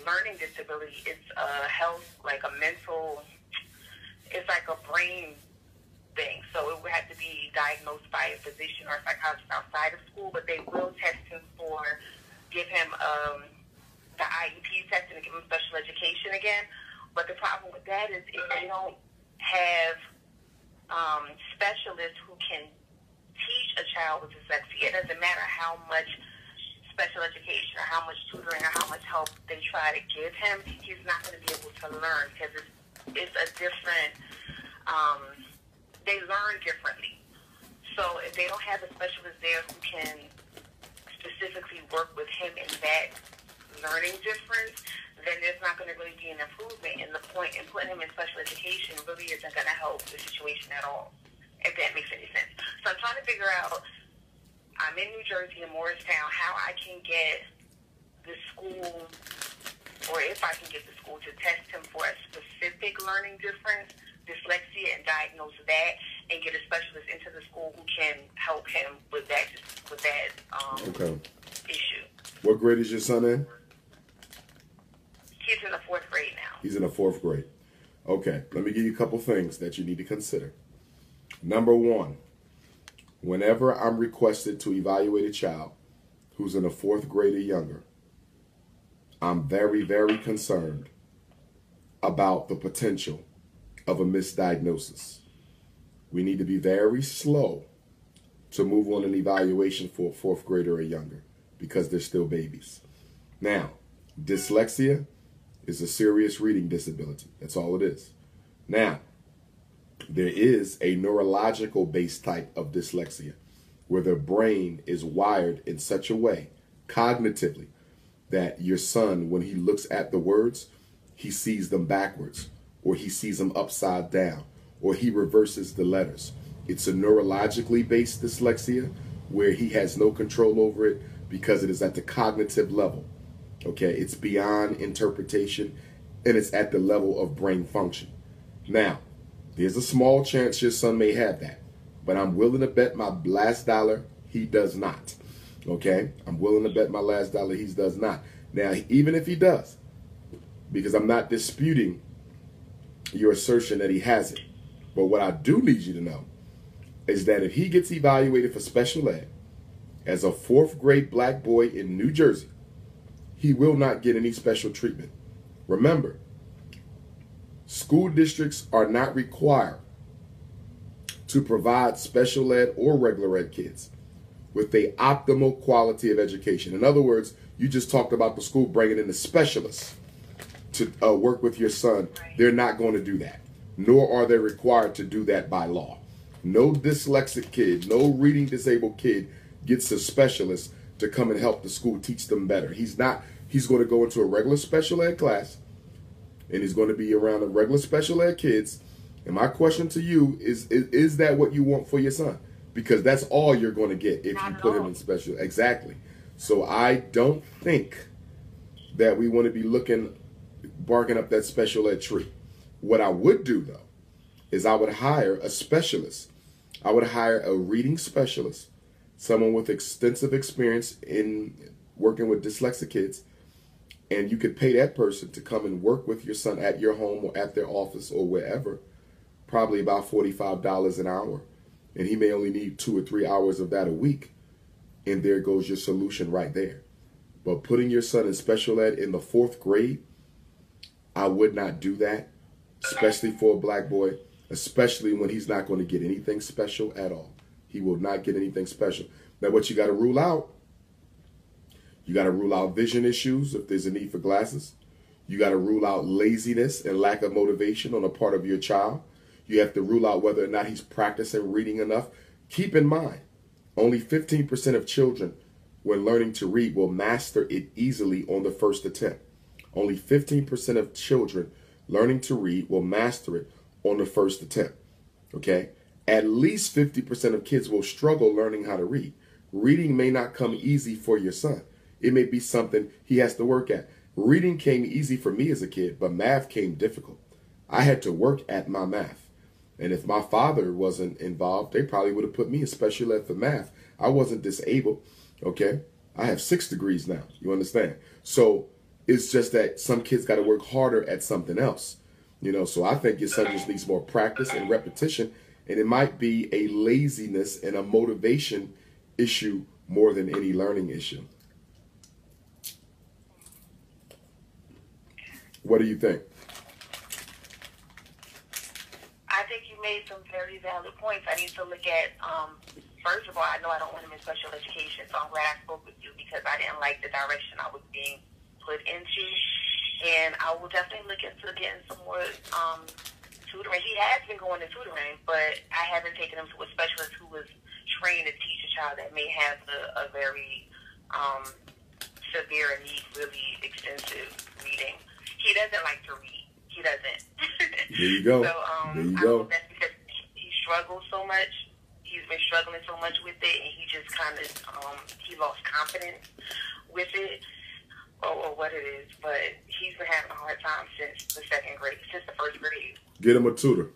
learning disability, it's a health, like a mental, it's like a brain thing. So it would have to be diagnosed by a physician or a psychologist outside of school, but they will test him give him the IEP test and give him special education again. But the problem with that is if they don't have specialists who can teach a child with dyslexia, it doesn't matter how much special education or how much tutoring or how much help they try to give him, he's not going to be able to learn, because it's a different, they learn differently. So if they don't have a specialist there who can specifically work with him in that learning difference, then there's not going to really be an improvement. And the point in putting him in special education really isn't going to help the situation at all, if that makes any sense. So I'm trying to figure out, I'm in New Jersey, in Morristown, how I can get the school, or if I can get the school to test him for a specific learning difference, dyslexia, and diagnose that, and get a specialist into the school who can help him with that issue. What grade is your son in? He's in the 4th grade now. He's in the 4th grade. Okay, let me give you a couple things that you need to consider. Number one, whenever I'm requested to evaluate a child who's in the 4th grade or younger, I'm very, very concerned about the potential of a misdiagnosis. We need to be very slow to move on an evaluation for a 4th grader or younger, because they're still babies. Now, dyslexia is a serious reading disability. That's all it is. Now, there is a neurological based type of dyslexia where the brain is wired in such a way, cognitively, that your son, when he looks at the words, he sees them backwards, or he sees them upside down, or he reverses the letters. It's a neurologically based dyslexia where he has no control over it because it is at the cognitive level. Okay, it's beyond interpretation, and it's at the level of brain function. Now, there's a small chance your son may have that, but I'm willing to bet my last dollar he does not. Okay, I'm willing to bet my last dollar he does not. Now, even if he does, because I'm not disputing your assertion that he has it, but what I do need you to know is that if he gets evaluated for special ed as a 4th grade black boy in New Jersey, he will not get any special treatment. Remember, school districts are not required to provide special ed or regular ed kids with the optimal quality of education. In other words, you just talked about the school bringing in the specialists to work with your son. They're not going to do that, nor are they required to do that by law. No dyslexic kid, no reading disabled kid gets a specialist to come and help the school teach them better. He's going to go into a regular special ed class, and he's going to be around the regular special ed kids. And my question to you is that what you want for your son? Because that's all you're going to get if you put him in special. Exactly. So I don't think that we want to be barking up that special ed tree. What I would do, though, is I would hire a specialist. I would hire a reading specialist, someone with extensive experience in working with dyslexic kids, and you could pay that person to come and work with your son at your home or at their office or wherever, probably about $45 an hour. And he may only need 2 or 3 hours of that a week. And there goes your solution right there. But putting your son in special ed in the 4th grade, I would not do that, especially for a black boy, especially when he's not going to get anything special at all. He will not get anything special. Now, what you got to rule out, You got to rule out vision issues if there's a need for glasses. You got to rule out laziness and lack of motivation on the part of your child. You have to rule out whether or not he's practicing reading enough. Keep in mind, only 15% of children, when learning to read, will master it easily on the first attempt. Only 15% of children learning to read will master it on the first attempt. Okay? At least 50% of kids will struggle learning how to read. Reading may not come easy for your son. It may be something he has to work at. Reading came easy for me as a kid, but math came difficult. I had to work at my math. And if my father wasn't involved, they probably would have put me in special ed for math. I wasn't disabled, okay? I have 6 degrees now, you understand? So it's just that some kids got to work harder at something else, you know? So I think your son just needs more practice and repetition, and it might be a laziness and a motivation issue more than any learning issue. What do you think? I think you made some very valid points. I need to look at, first of all, I know I don't want him in special education, so I'm glad I spoke with you because I didn't like the direction I was being put into. And I will definitely look into getting some more tutoring. He has been going to tutoring, but I haven't taken him to a specialist who was trained to teach a child that may have a very severe and need really extensive reading. He doesn't like to read. He doesn't. There you go. So there you I go. hope that's because he struggles so much. He's been struggling so much with it, and he just kind of he lost confidence with it, or what it is. But he's been having a hard time since the first grade. Get him a tutor.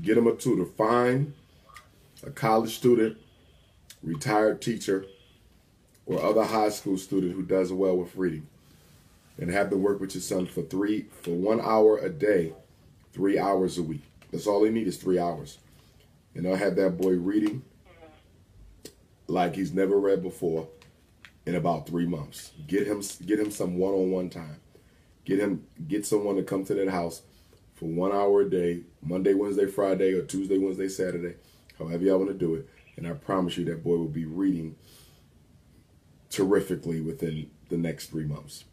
Get him a tutor. Find a college student, retired teacher, or other high school student who does well with reading, and have them work with your son for 1 hour a day, 3 hours a week. That's all he needs is 3 hours. And I'll have that boy reading like he's never read before in about 3 months. Get him some one-on-one time. Get someone to come to that house for 1 hour a day, Monday, Wednesday, Friday, or Tuesday, Wednesday, Saturday, however y'all want to do it. And I promise you that boy will be reading terrifically within the next 3 months.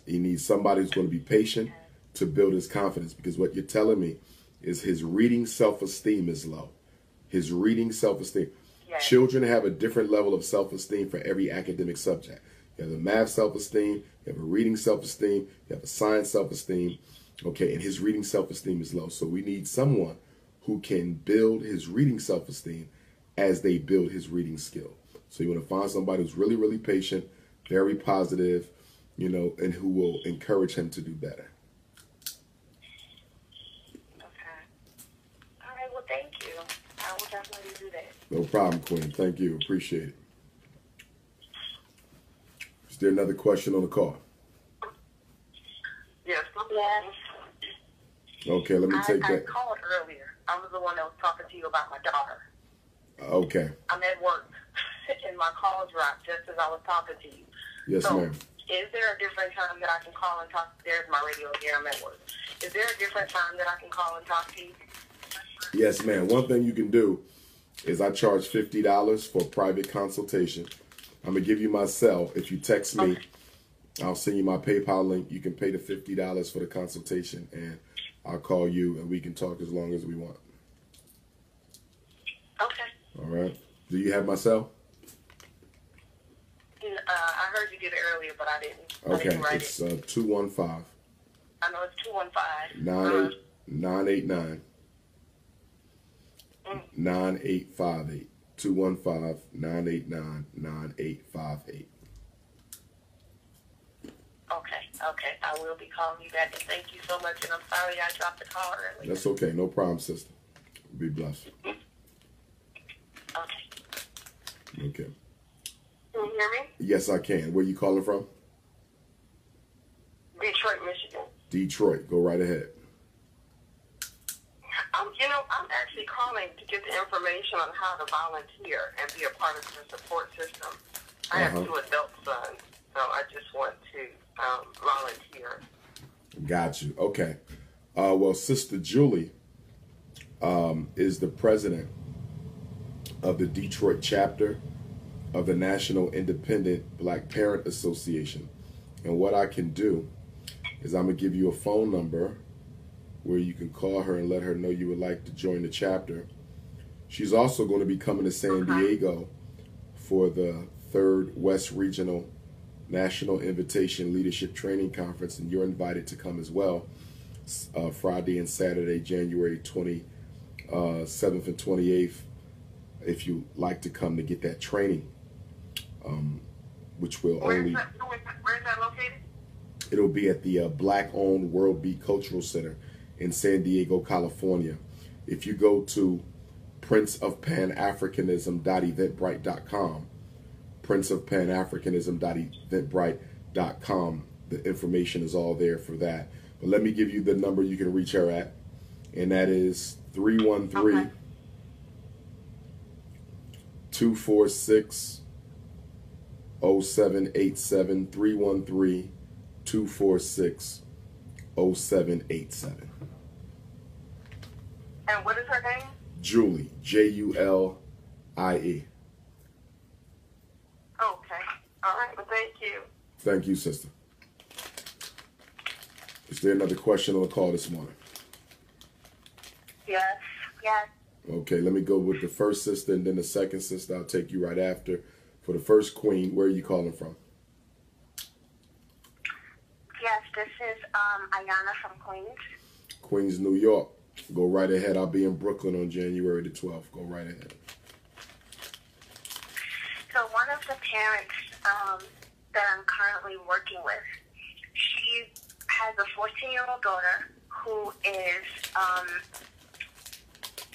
He needs somebody who's going to be patient to build his confidence, because what you're telling me is his reading self-esteem is low. His reading self-esteem. Yes. Children have a different level of self-esteem for every academic subject. You have a math self-esteem, you have a reading self-esteem, you have a science self-esteem, okay, and his reading self-esteem is low. So we need someone who can build his reading self-esteem as they build his reading skill. So you want to find somebody who's really, really patient, very positive, you know, and who will encourage him to do better. Okay. All right. Well, thank you. I will definitely do that. No problem, Queen. Thank you. Appreciate it. Is there another question on the call? Yes. Okay, let me take I that. called earlier. I was the one that was talking to you about my daughter. Okay. I'm at work, and my call dropped just as I was talking to you. Yes, so, ma'am. is there a different time that I can call and talk? There's my radio here. I'm at work. Is there a different time that I can call and talk to you? Yes, ma'am. One thing you can do is I charge $50 for private consultation. I'm going to give you my cell. If you text me, okay, I'll send you my PayPal link. You can pay the $50 for the consultation, and I'll call you, and we can talk as long as we want. Okay. All right. Do you have my cell? I heard you did it earlier, but I didn't. Okay. I didn't write It's it. 215. I know it's 215. 989 9858. 215-989-9858. Okay. I will be calling you back, and thank you so much. And I'm sorry I dropped the call earlier. That's okay. No problem, sister. Be blessed. Okay. Okay. Can you hear me? Yes, I can. Where you calling from? Detroit, Michigan. Detroit. Go right ahead. I'm actually calling to get the information on how to volunteer and be a part of the support system. I have 2 adult sons, so I just want to volunteer. Got you. Okay. Well, Sister Julie is the president of the Detroit chapter of the National Independent Black Parent Association. And what I can do is I'm going to give you a phone number where you can call her and let her know you would like to join the chapter. She's also going to be coming to San Diego for the 3rd West Regional National Invitation Leadership Training Conference, and you're invited to come as well. Friday and Saturday, January 27th and 28th, if you like to come to get that training, which will Where's that located? It'll be at the Black-owned World Beat Cultural Center in San Diego, California. If you go to princeofpanafricanism.eventbrite.com, princeofpanafricanism.eventbrite.com, the information is all there for that. But let me give you the number you can reach her at, and that is 313 246 0787, 313 246 0787. And what is her name? Julie, Julie. Okay. All right. Well, thank you. Thank you, sister. Is there another question on the call this morning? Yes. Yes. Okay, let me go with the first sister and then the second sister. I'll take you right after. For the first queen, where are you calling from? Yes, this is Ayana from Queens. Queens, New York. Go right ahead. I'll be in Brooklyn on January the 12th. Go right ahead. So one of the parents that I'm currently working with, she has a 14-year-old daughter who is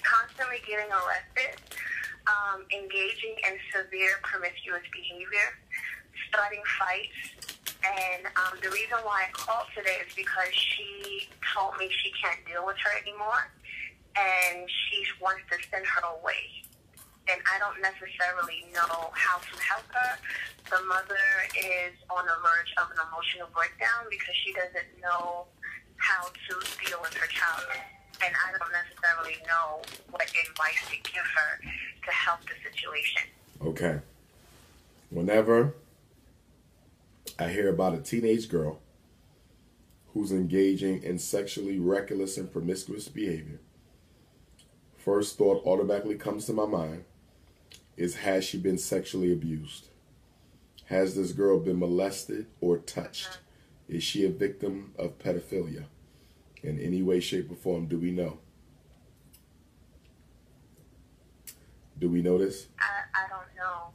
constantly getting arrested, engaging in severe promiscuous behavior, starting fights. And the reason why I called today is because she told me she can't deal with her anymore, and she wants to send her away. And I don't necessarily know how to help her. The mother is on the verge of an emotional breakdown because she doesn't know how to deal with her child. And I don't necessarily know what advice to give her to help the situation. Okay. Whenever I hear about a teenage girl who's engaging in sexually reckless and promiscuous behavior, first thought automatically comes to my mind is, has she been sexually abused? Has this girl been molested or touched? Is she a victim of pedophilia? In any way, shape, or form, do we know? Do we know this? I don't know.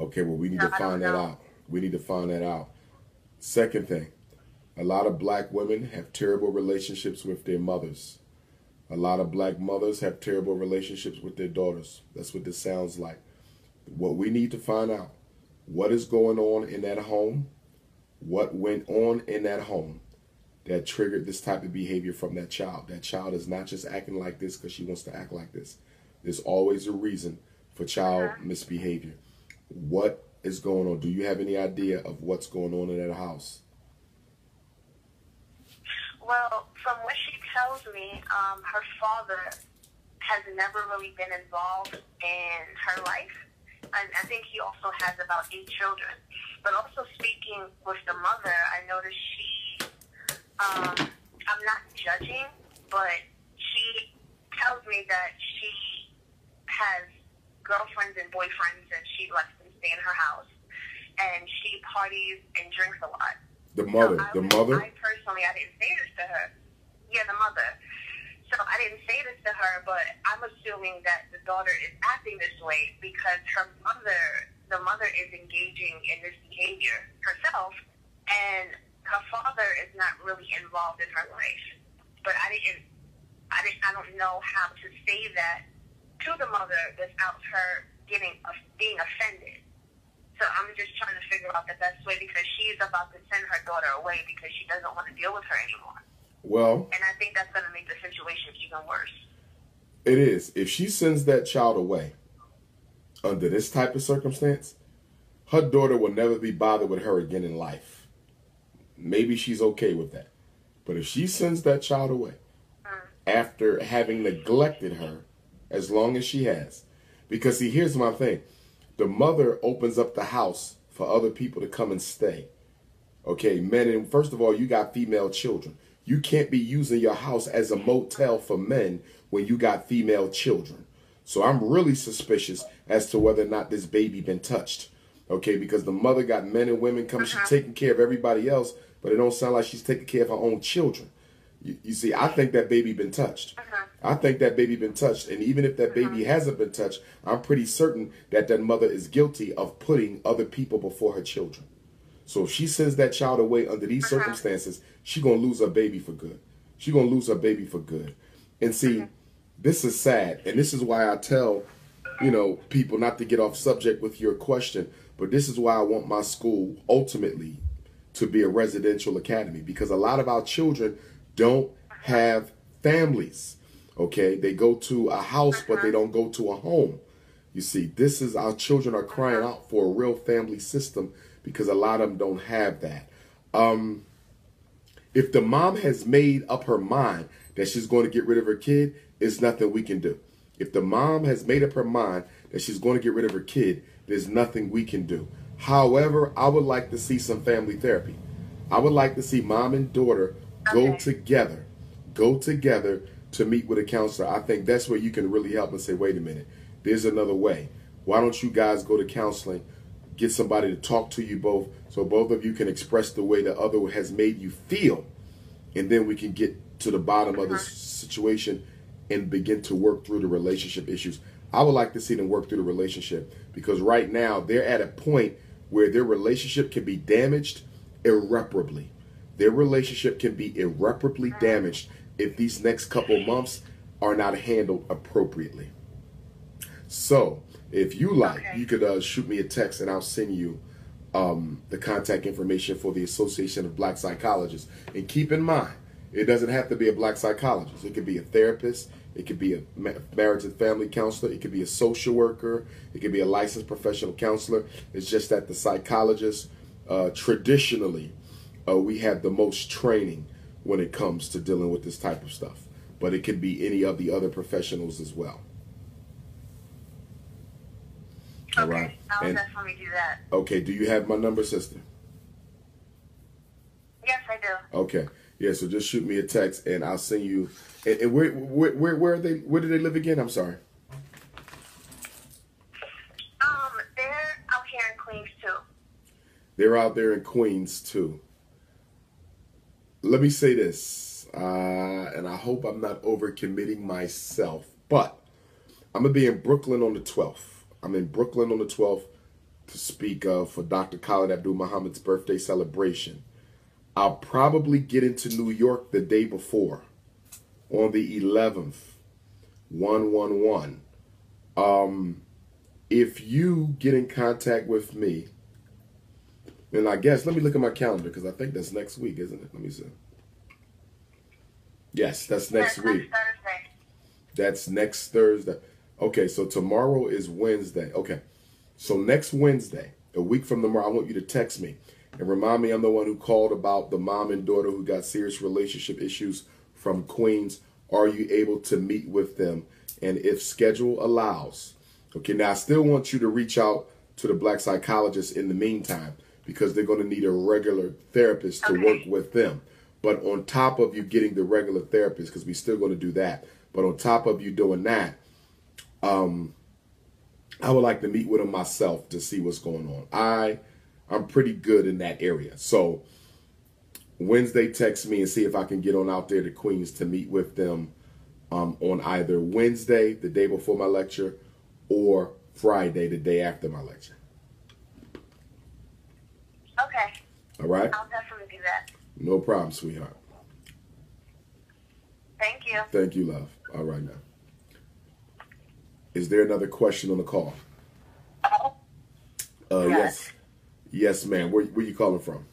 Okay, well, we need to find that out. We need to find that out. Second thing, a lot of black women have terrible relationships with their mothers. A lot of black mothers have terrible relationships with their daughters. That's what this sounds like. What we need to find out, what is going on in that home, what went on in that home that triggered this type of behavior from that child. That child is not just acting like this because she wants to act like this. There's always a reason for child misbehavior. What is going on? Do you have any idea of what's going on in that house? Well, from what she tells me, her father has never really been involved in her life. And I think he also has about 8 children. But also speaking with the mother, I noticed she, I'm not judging, but she tells me that she has girlfriends and boyfriends and she lets them stay in her house. And she parties and drinks a lot. The mother, so I personally, I didn't say this to her. Yeah, the mother. So I didn't say this to her, but I'm assuming that the daughter is acting this way because the mother is engaging in this behavior herself, and her father is not really involved in her life. But I don't know how to say that to the mother without her being offended. So I'm just trying to figure out the best way because she's about to send her daughter away because she doesn't want to deal with her anymore. Well, and I think that's going to make the situation even worse. It is. If she sends that child away under this type of circumstance, her daughter will never be bothered with her again in life. Maybe she's okay with that. But if she sends that child away after having neglected her as long as she has, because see, here's my thing. the mother opens up the house for other people to come and stay. Okay, men, and first of all, you got female children. You can't be using your house as a motel for men when you got female children. So I'm really suspicious as to whether or not this baby been touched. Okay, because the mother got men and women coming, she's taking care of everybody else, but it don't sound like she's taking care of her own children. You see, I think that baby been touched. I think that baby been touched. And even if that baby hasn't been touched, I'm pretty certain that that mother is guilty of putting other people before her children. So if she sends that child away under these circumstances, she going to lose her baby for good. She going to lose her baby for good. And see, this is sad. And this is why I tell, you know, people not to get off subject with your question, but this is why I want my school ultimately to be a residential academy, because a lot of our children don't have families. Okay, they go to a house, but they don't go to a home. You see, this is, our children are crying out for a real family system because a lot of them don't have that. If the mom has made up her mind that she's going to get rid of her kid, there's nothing we can do. If the mom has made up her mind that she's going to get rid of her kid, there's nothing we can do. However, I would like to see some family therapy. I would like to see mom and daughter go together to meet with a counselor. I think that's where you can really help and say, wait a minute, there's another way. Why don't you guys go to counseling, get somebody to talk to you both, so both of you can express the way the other has made you feel, and then we can get to the bottom of the situation and begin to work through the relationship issues. I would like to see them work through the relationship, because right now they're at a point where their relationship can be damaged irreparably. Their relationship can be irreparably damaged if these next couple months are not handled appropriately. So if you like, you could shoot me a text and I'll send you the contact information for the Association of Black Psychologists. And keep in mind, it doesn't have to be a black psychologist. It could be a therapist. It could be a marriage and family counselor. It could be a social worker. It could be a licensed professional counselor. It's just that the psychologists, traditionally, we have the most training when it comes to dealing with this type of stuff. But it could be any of the other professionals as well. Okay, all right. I'll definitely do that. Okay, do you have my number, sister? Yes, I do. Okay. Yeah, so just shoot me a text and I'll send you. And where are they? Where do they live again? I'm sorry. They're out here in Queens too. They're out there in Queens too. Let me say this, and I hope I'm not overcommitting myself, but I'm gonna be in Brooklyn on the 12th. I'm in Brooklyn on the 12th to speak for Dr. Khalid Abdul Muhammad's birthday celebration. I'll probably get into New York the day before, on the 11th, 111. If you get in contact with me, and I guess, let me look at my calendar, because I think that's next week, isn't it? Let me see. Yes, that's next week. Thursday. That's next Thursday. Okay, so tomorrow is Wednesday. Okay, so next Wednesday, a week from tomorrow, I want you to text me and remind me I'm the one who called about the mom and daughter who got serious relationship issues from Queens. Are you able to meet with them? And if schedule allows. Okay, now I still want you to reach out to the black psychologists in the meantime, because they're going to need a regular therapist to work with them. But on top of you getting the regular therapist, because we're still going to do that, but on top of you doing that, I would like to meet with them myself to see what's going on. I'm pretty good in that area. So Wednesday, text me and see if I can get on out there to Queens to meet with them on either Wednesday, the day before my lecture, or Friday, the day after my lecture. Okay. All right? I'll definitely do that. No problem, sweetheart. Thank you. Thank you, love. All right now. Is there another question on the call? Yes. Yes, ma'am. Where you calling from?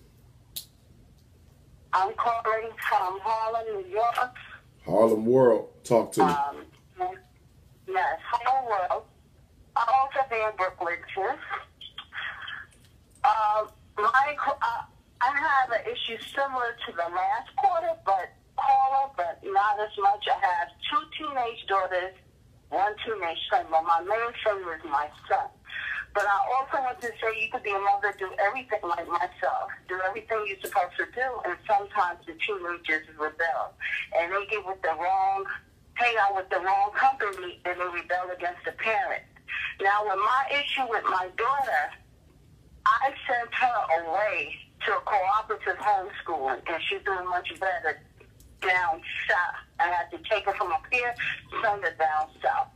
I'm calling from Harlem, New York. Harlem World. Talk to me. Yes, Harlem World. I also be in Brooklyn, too. I have an issue similar to the last caller, but not as much. I have 2 teenage daughters, 1 teenage son, but my main son is my son. But I also want to say you could be a mother, do everything like myself, do everything you're supposed to do, and sometimes the teenagers rebel. And they get with the wrong, hang out with the wrong company, and they rebel against the parent. Now, with my issue with my daughter, I sent her away to a cooperative homeschooling, and she's doing much better down south. I had to take her from up here, send her down south.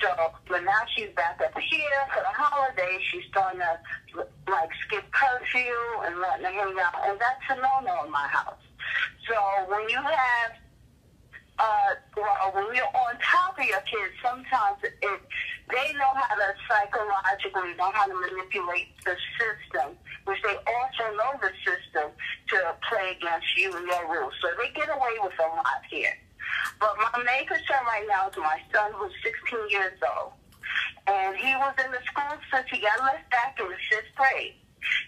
So, but now she's back up here for the holidays. She's starting to, like, skip curfew and letting her hang out. And that's a no-no in my house. So when you have, when you're on top of your kids, sometimes they know how to psychologically know how to manipulate the system, which they also know the system to play against you and your rules. So they get away with a lot here. But my main concern right now is my son, who's 16 years old. And he was in the school since he got left back in the 6th grade.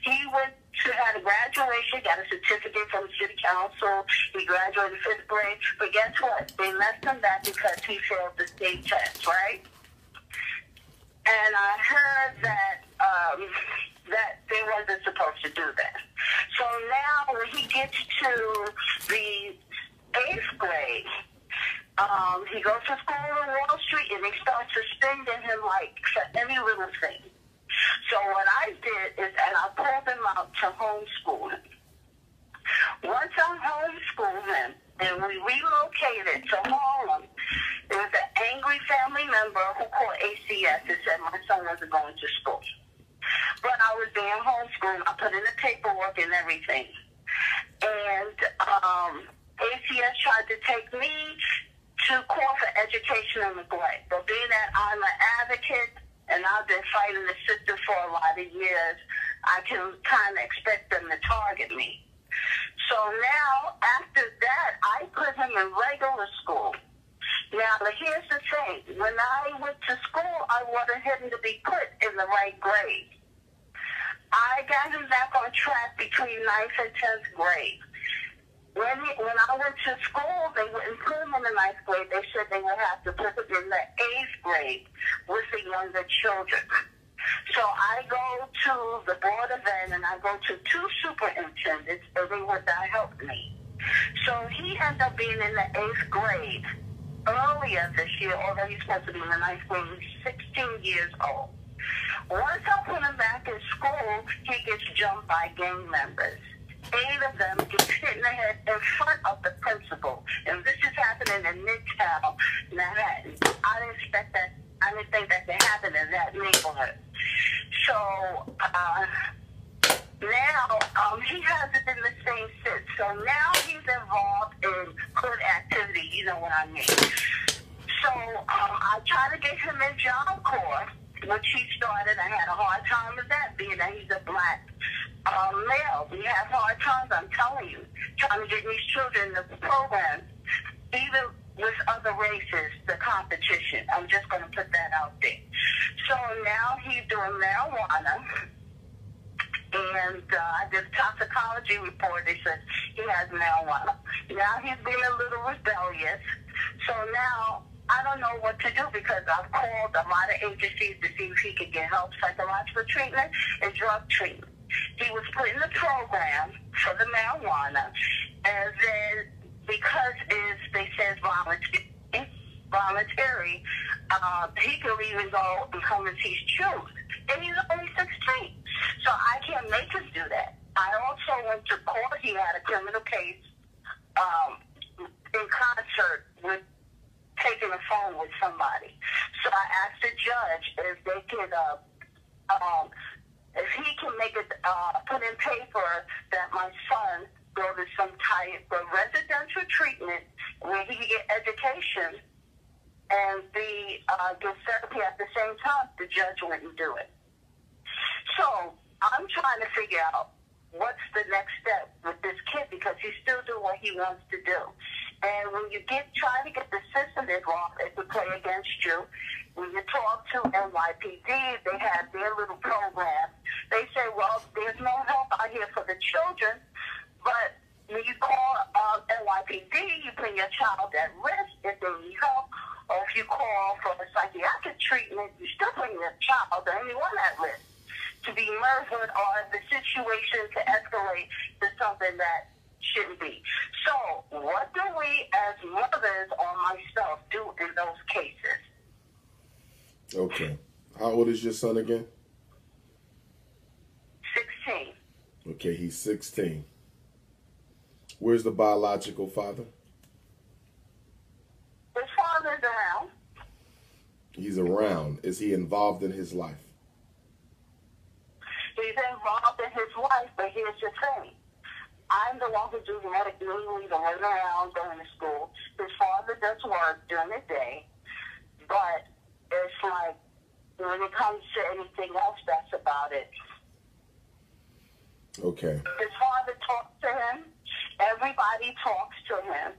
He went to had a graduation, got a certificate from the city council. He graduated 5th grade. But guess what? They left him back because he failed the state test, right? And I heard that that they wasn't supposed to do that. So now when he gets to the 8th grade, he goes to school on Wall Street, and they start suspending him like for any little thing. So what I did is, and I pulled him out to homeschool him. Once I homeschooled him, and we relocated to Harlem, there was an angry family member who called ACS and said my son wasn't going to school. But I was being homeschooled. I put in the paperwork and everything. And ACS tried to take me to court for educational neglect. But being that I'm an advocate and I've been fighting the system for a lot of years, I can kind of expect them to target me. So now, after that, I put him in regular school. Now, here's the thing. When I went to school, I wanted him to be put in the right grade. I got him back on track between 9th and 10th grade. When I went to school, they wouldn't put him in the 9th grade. They said they would have to put him in the 8th grade with the younger children. So I go to the Board of Ed, and I go to 2 superintendents, and they would not help me. So he ended up being in the 8th grade earlier this year, although he's supposed to be in the 9th grade. He's 16 years old. Once I put him back in school, he gets jumped by gang members. 8 of them get hit in the head in front of the principal. And this is happening in Midtown, Manhattan. I didn't expect that. I didn't think that could happen in that neighborhood. So now he hasn't been the same since. So now he's involved in good activity. You know what I mean? So I tried to get him in Job Corps, which he started. I had a hard time with that, being that he's a black male. We have hard times, I'm telling you, trying to get these children in the program, even with other races, the competition. I'm just going to put that out there. So now he's doing marijuana, and I did a toxicology report. They said he has marijuana. Now he's being a little rebellious. So now I don't know what to do, because I've called a lot of agencies to see if he could get help, psychological treatment and drug treatment. He was put in the program for the marijuana, and then because they said voluntary, he could even go and come and teach truth. And he's only 16, so I can't make him do that. I also went to court. He had a criminal case in concert with taking a phone with somebody. So I asked the judge if they could, if he can make it, put in paper that my son go to some type of residential treatment where he can get education and get therapy at the same time. The judge wouldn't do it. So I'm trying to figure out what's the next step with this kid, because he's still doing what he wants to do. And when you try to get the system involved, it could play against you. When you talk to NYPD, they have their little program. They say, well, there's no help out here for the children, but when you call NYPD, you put your child at risk if they need help, or if if you call for a psychiatric treatment, you still bring your child or anyone at risk to be murdered or the situation to escalate to something that shouldn't be. So what do we as mothers or myself do in those cases? Okay. How old is your son again? 16. Okay, he's 16. Where's the biological father? His father's around. He's around. Is he involved in his life? He's involved in his life, but here's the thing. I'm the one who do the medical leave and wait around going to school. His father does work during the day, but it's like when it comes to anything else, that's about it. Okay. His father talks to him. Everybody talks to him.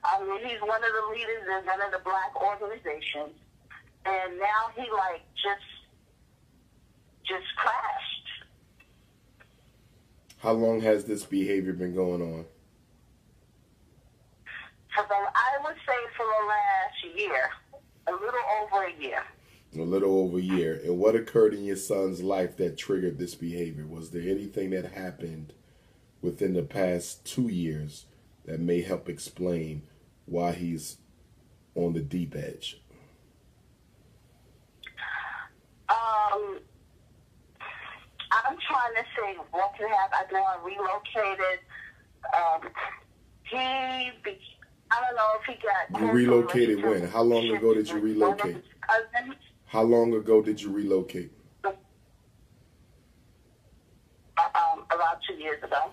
I mean, he's one of the leaders in one of the black organizations, and now he like just crashed. How long has this behavior been going on? I would say for the last year, a little over a year. A little over a year. And what occurred in your son's life that triggered this behavior? Was there anything that happened within the past 2 years that may help explain why he's on the deep edge? I'm trying to say what can happen. I know I relocated. I don't know if he got... You relocated when? How long ago did you relocate? How long ago did you relocate? About 2 years ago.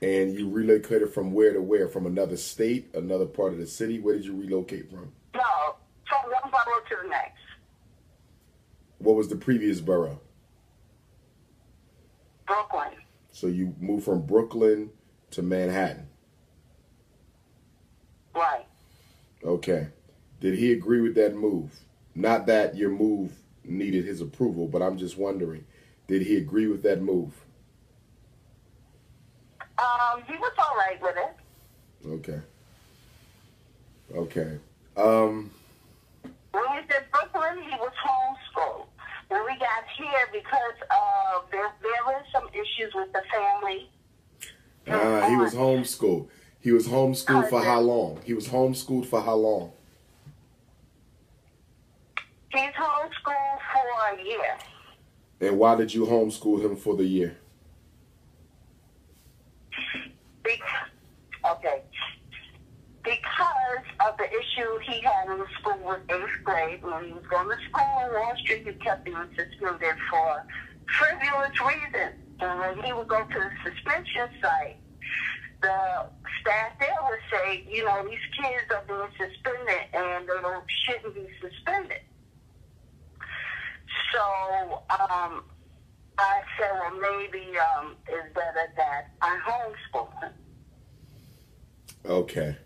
And you relocated from where to where? From another state, another part of the city? Where did you relocate from? No, from one borough to the next. What was the previous borough? Brooklyn. So you moved from Brooklyn to Manhattan. Right. Okay. Did he agree with that move? Not that your move needed his approval, but I'm just wondering, did he agree with that move? He was all right with it. Okay. Okay. When we was in Brooklyn, he was homeschooled. When we got here, because there were some issues with the family. He was homeschooled. He was homeschooled for how long? He was homeschooled for how long? He's homeschooled for a year. And why did you homeschool him for the year? Because of the issue he had in school with 8th grade. When he was going to school in Wall Street, he kept being suspended for frivolous reasons. And when he would go to the suspension site, the staff there would say, you know, these kids are being suspended and they shouldn't be suspended. So I said, well, maybe it's better that I homeschool him. Okay.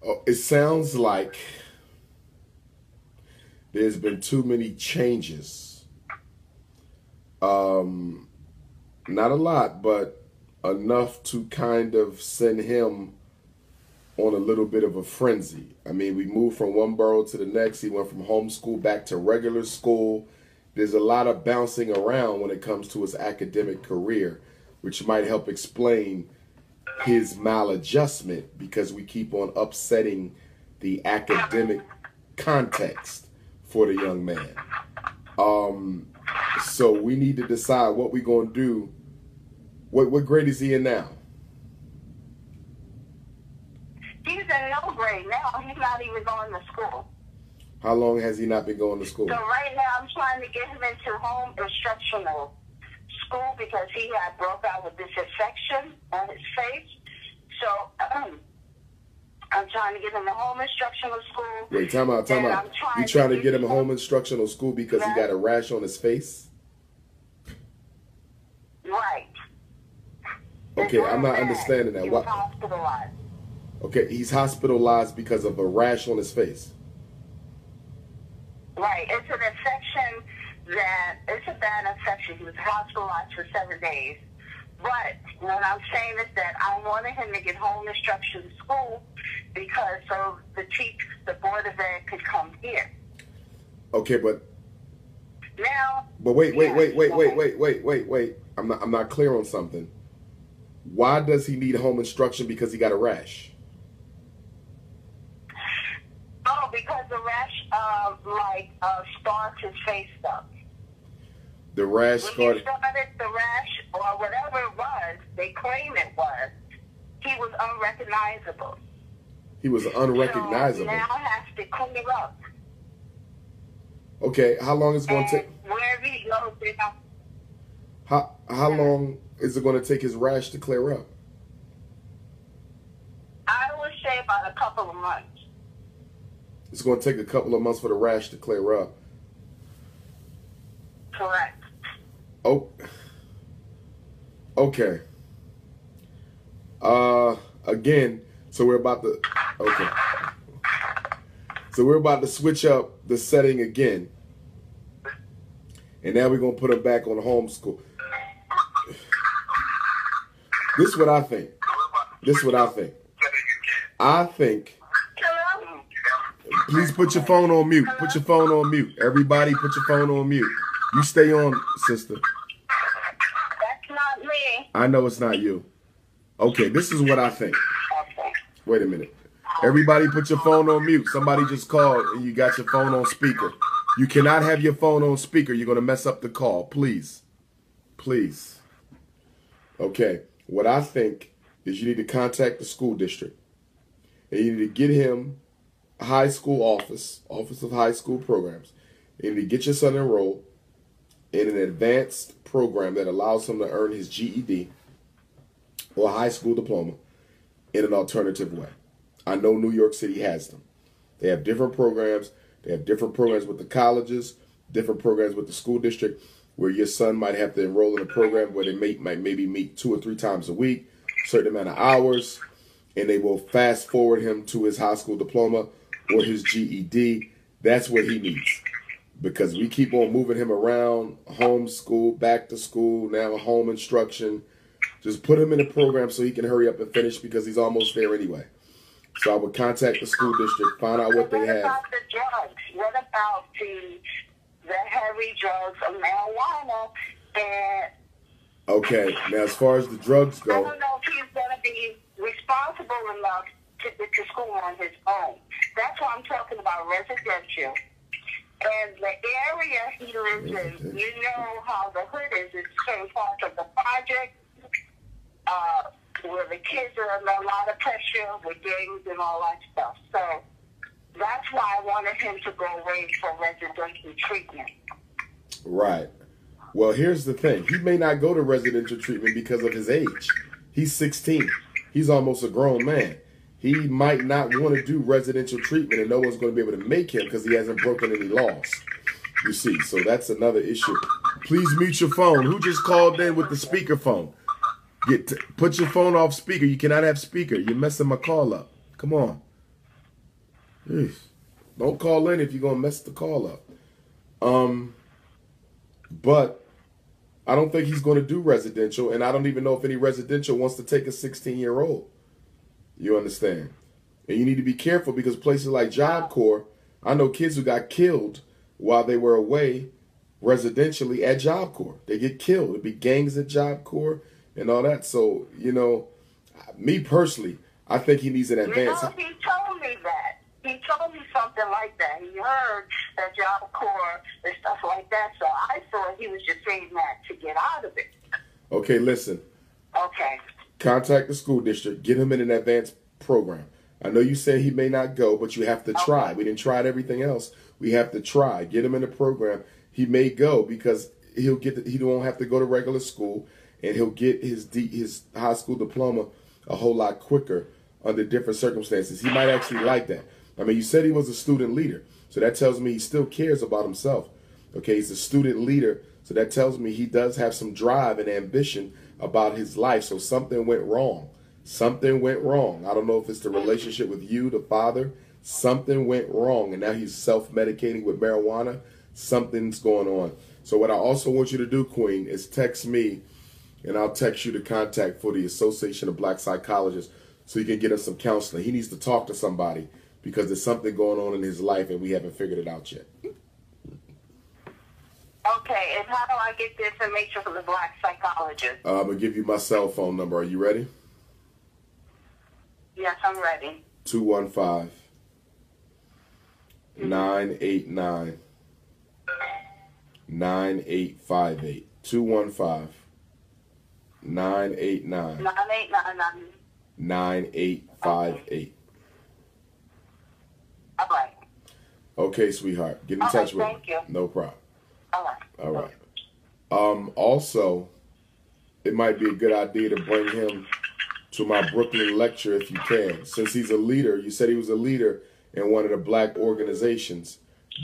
Oh, it sounds like there's been too many changes. Not a lot, but enough to kind of send him on a little bit of a frenzy. I mean, we moved from one borough to the next. He went from homeschool back to regular school. There's a lot of bouncing around when it comes to his academic career, which might help explain his maladjustment, because we keep on upsetting the academic context for the young man. So we need to decide what we're going to do. What grade is he in now? He's in no grade now. He's not even going to school. How long has he not been going to school? So right now I'm trying to get him into home instructional school because he had broke out with this infection on his face. So I'm trying to get him to home instructional school. Wait, time out. You trying to get him a home instructional school because he got a rash on his face? Right. Okay, I'm not understanding that. He was hospitalized. Okay, he's hospitalized because of a rash on his face. Right. It's an infection it's a bad infection. He was hospitalized for 7 days. But what I'm saying is that I wanted him to get home instruction in school because so the Board of Ed could come here. Okay, but now. But wait. I'm not clear on something. Why does he need home instruction? Because he got a rash. Oh, because the rash, scarred his face up. The rash scarred. When he started the rash, or whatever it was, they claim it was, he was unrecognizable. He was unrecognizable. So now has to clean up. Okay, how long is it going to take? Wherever he goes, they don't. How long is it going to take his rash to clear up? I would say about a couple of months. It's going to take a couple of months for the rash to clear up. Correct. Oh. Okay. Again, so we're about to. Okay. So we're about to switch up the setting again. And now we're going to put him back on homeschool. This is what I think. I think. Please put your phone on mute. Put your phone on mute. Everybody put your phone on mute. You stay on, sister. That's not me. I know it's not you. Okay, this is what I think. Wait a minute. Everybody put your phone on mute. Somebody just called and you got your phone on speaker. You cannot have your phone on speaker. You're going to mess up the call. Please. Please. Okay. What I think is you need to contact the school district. And you need to get him high school office of high school programs. You need to get your son enrolled in an advanced program that allows him to earn his GED or high school diploma in an alternative way. I know New York City has them. They have different programs. They have different programs with the colleges, different programs with the school district, where your son might have to enroll in a program where they might maybe meet 2 or 3 times a week, a certain amount of hours, and they will fast forward him to his high school diploma or his GED. That's what he needs. Because we keep on moving him around, homeschool, back to school, now home instruction. Just put him in a program so he can hurry up and finish because he's almost there anyway. So I would contact the school district, find out what they have. What about the drugs? What about the heavy drugs of marijuana? And okay, now as far as the drugs go, I don't know if he's going to be responsible enough to get to school on his own. That's why I'm talking about residential. And the area he lives in, you know how the hood is. It's certain parts of the project where the kids are under a lot of pressure with gangs and all that stuff. So that's why I wanted him to go away for residential treatment. Right. Well, here's the thing. He may not go to residential treatment because of his age. He's 16. He's almost a grown man. He might not want to do residential treatment and no one's going to be able to make him because he hasn't broken any laws. You see, so that's another issue. Please mute your phone. Who just called in with the speakerphone? Put your phone off speaker. You cannot have speaker. You're messing my call up. Come on. Jeez. Don't call in if you're going to mess the call up. But I don't think he's going to do residential, and I don't even know if any residential wants to take a 16-year-old. You understand? And you need to be careful because places like Job Corps, I know kids who got killed while they were away residentially at Job Corps. They get killed. It'd be gangs at Job Corps and all that. So, you know, me personally, I think he needs an advance. You know, he told me that. He told me something like that. He heard that Job Corps and stuff like that. So I thought he was just saying that to get out of it. Okay, listen. Okay. Contact the school district. Get him in an advanced program. I know you said he may not go, but you have to try. We didn't try everything else. We have to try. Get him in a program. He may go because he won't have to go to regular school, and he'll get his high school diploma a whole lot quicker under different circumstances. He might actually like that. I mean, you said he was a student leader, so that tells me he still cares about himself. Okay, he's a student leader, so that tells me he does have some drive and ambition about his life. So something went wrong. Something went wrong. I don't know if it's the relationship with you, the father. Something went wrong, and now he's self-medicating with marijuana. Something's going on. So what I also want you to do, Queen, is text me and I'll text you the contact for the Association of Black Psychologists so you can get him some counseling. He needs to talk to somebody because there's something going on in his life and we haven't figured it out yet. Okay, and how do I get the information from the black psychologist? I'm going to give you my cell phone number. Are you ready? Yes, I'm ready. 215-989-9858. 215-989. 9899. 9858. All right. Okay, sweetheart. Get in touch with me. Thank you. No problem. All right. All right. Also, it might be a good idea to bring him to my Brooklyn lecture if you can. Since he's a leader, you said he was a leader in one of the black organizations.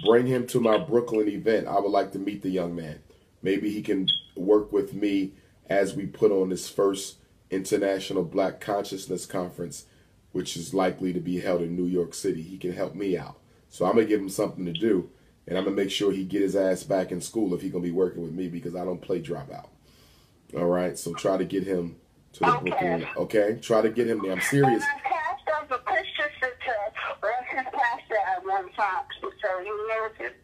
Bring him to my Brooklyn event. I would like to meet the young man. Maybe he can work with me as we put on this first International Black Consciousness Conference, which is likely to be held in New York City. He can help me out. So I'm going to give him something to do, and I'm going to make sure he get his ass back in school if he's going to be working with me because I don't play dropout. All right? So try to get him to the Brooklyn. Okay? Try to get him there. I'm serious. The Christian Center was his pastor at one time, so you know it.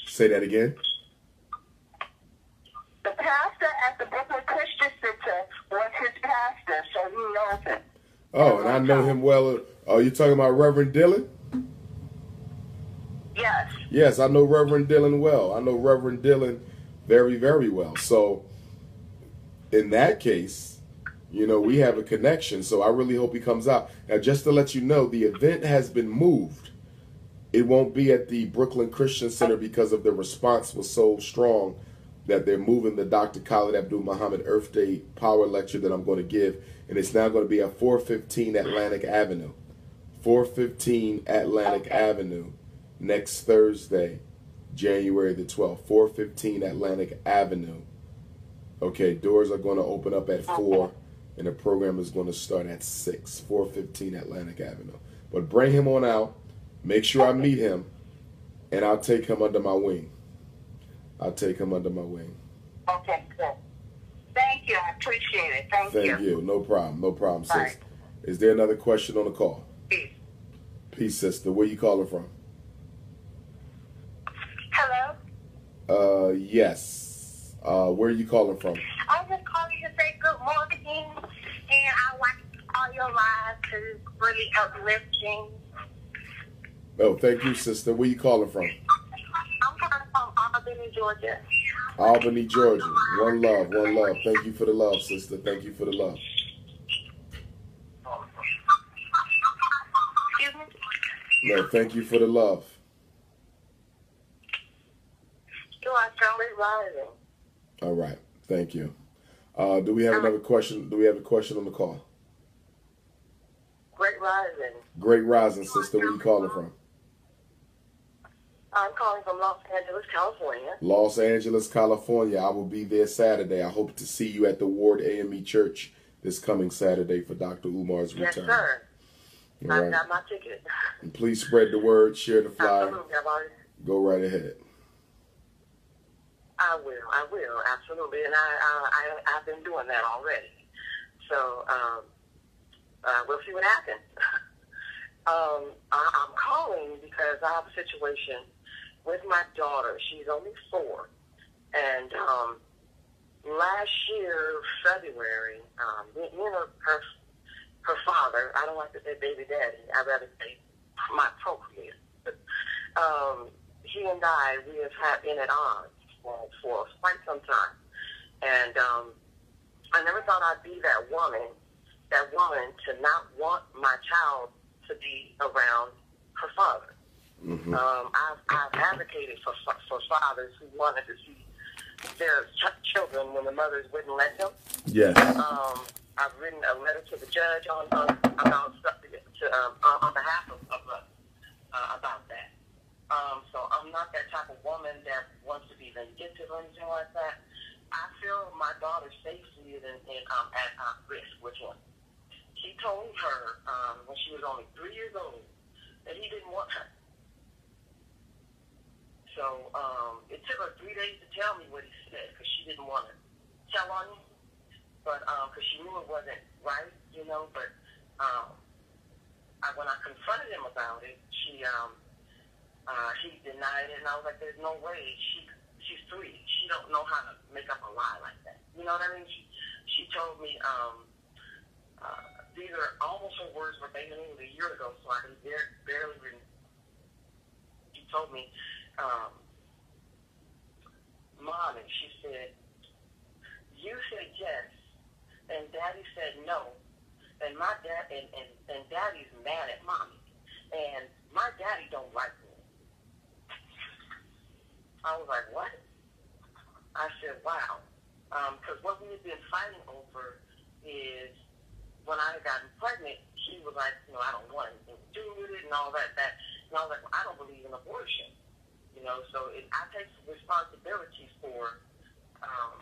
Say that again. The pastor at the Brooklyn Christian Center was his pastor, so you know it. Oh, and I know him well. Oh, you talking about Reverend Dillon? Yes. Yes, I know Reverend Dillon well. I know Reverend Dillon very, very well. So in that case, you know, we have a connection. So I really hope he comes out. Now, just to let you know, the event has been moved. It won't be at the Brooklyn Christian Center because of the response was so strong that they're moving the Dr. Khalid Abdul Muhammad Earth Day Power Lecture that I'm going to give. And it's now going to be at 415 Atlantic Avenue. 415 Atlantic Avenue. Next Thursday, January the 12th, 415 Atlantic Avenue. Okay, doors are going to open up at 4, and the program is going to start at 6, 415 Atlantic Avenue. But bring him on out. Make sure I meet him, and I'll take him under my wing. I'll take him under my wing. Okay, good. Thank you. I appreciate it. Thank you. Thank you. No problem. No problem, sis. Right. Is there another question on the call? Peace. Peace, sister. Where you calling from? Hello? Yes. Where are you calling from? I'm just calling to say good morning, and I watch all your lives because it's really uplifting. Oh, thank you, sister. Where you calling from? I'm coming from Albany, Georgia. Albany, Georgia. One love, one love. Thank you for the love, sister. Thank you for the love. Excuse me? No, thank you for the love. You are strongly rising. All right. Thank you. Do we have another question? Do we have a question on the call? Great rising. Great rising, sister. Where you calling from? I'm calling from Los Angeles, California. Los Angeles, California. I will be there Saturday. I hope to see you at the Ward AME Church this coming Saturday for Dr. Umar's return. Yes, sir. All I've right. got my ticket. And please spread the word, share the flyer. Absolutely. I've already... Go right ahead. I will, absolutely. And I've been doing that already. So we'll see what happens. I'm calling because I have a situation with my daughter. She's only 4. And last year, February, me and her father, I don't like to say baby daddy, I'd rather say my procreator. He and I, we have been at odds for quite some time. And I never thought I'd be that woman to not want my child to be around her father. Mm-hmm. I've advocated for fathers who wanted to see their children when the mothers wouldn't let them. Yes. I've written a letter to the judge on behalf of us about that. So I'm not that type of woman that wants to be vindictive or anything like that. I feel my daughter's safety is at risk with him. He told her when she was only 3 years old that he didn't want her. So it took her 3 days to tell me what he said because she didn't want to tell on him. but because she knew it wasn't right, you know. But when I confronted him about it, he denied it, and I was like, "There's no way. She's 3. She don't know how to make up a lie like that." You know what I mean? She told me these are almost her words verbatim. It was a year ago, so I can barely read. She told me, "Mommy," she said, "you said yes, and Daddy said no, and my dad and Daddy's mad at Mommy, and my daddy don't like me." I was like, "What?" I said, "Wow," because what we had been fighting over is when I had gotten pregnant, he was like, "You know, I don't want anything to do with it," and all that. And I was like, "Well, I don't believe in abortion, you know." So I take responsibility for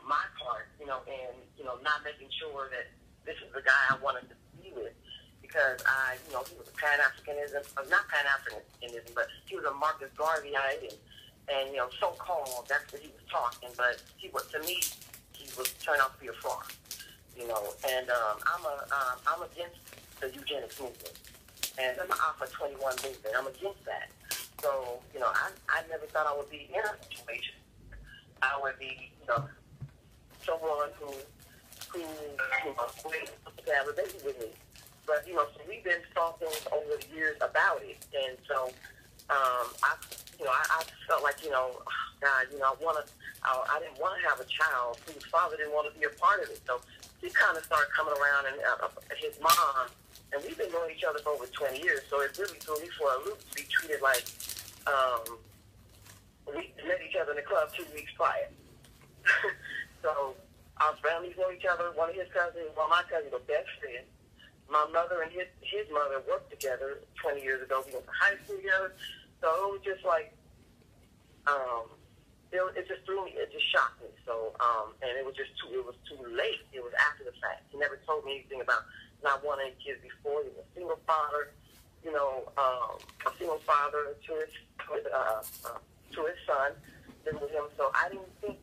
my part, you know, and, you know, not making sure that this is the guy I wanted to be with, because you know, he was a not Pan-Africanism, but he was a Marcus Garveyite, and you know, so-called, that's what he was talking, but to me, he was turned out to be a fraud, you know, and I'm against the eugenics movement, and I'm an Alpha 21 movement. I'm against that. So, you know, I never thought I would be in a situation. I would be, you know, someone who you know, to have a baby with me. But, you know, so we've been talking over the years about it. And so, I felt like, you know, God, you know, I didn't want to have a child whose father didn't want to be a part of it. So he kind of started coming around, and his mom, and we've been knowing each other for over 20 years. So it really threw me for a loop to be treated like we met each other in the club 2 weeks prior. So our families know each other. One of his cousins, my cousins are best friends. My mother and his mother worked together 20 years ago. We went to high school together. So it was just like, it just threw me. It just shocked me. So, and it was too late. It was after the fact. He never told me anything about not wanting kids before. He was a single father, you know, a single father to his son, living with him. So I didn't think,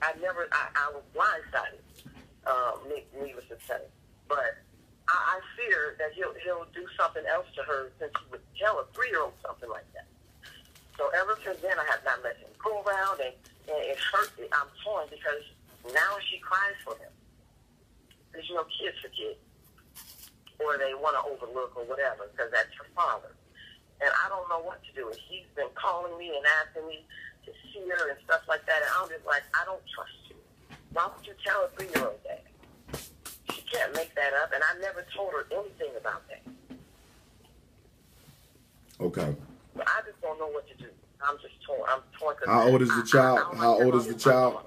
I was blindsided, needless to say. But I fear that he'll do something else to her, since he would tell a 3-year-old something like that. So ever since then, I have not let him go around, and it hurts me. I'm torn, because now she cries for him. Because, you know, kids forget, or they want to overlook or whatever, because that's her father. And I don't know what to do. And he's been calling me and asking me to see her and stuff like that, and I'm just like, I don't trust you. Why would you tell a 3-year-old that? She can't make that up, and I never told her anything about that. Okay. But I just don't know what to do. I'm just torn. I'm torn. How old is the child? How old is the child?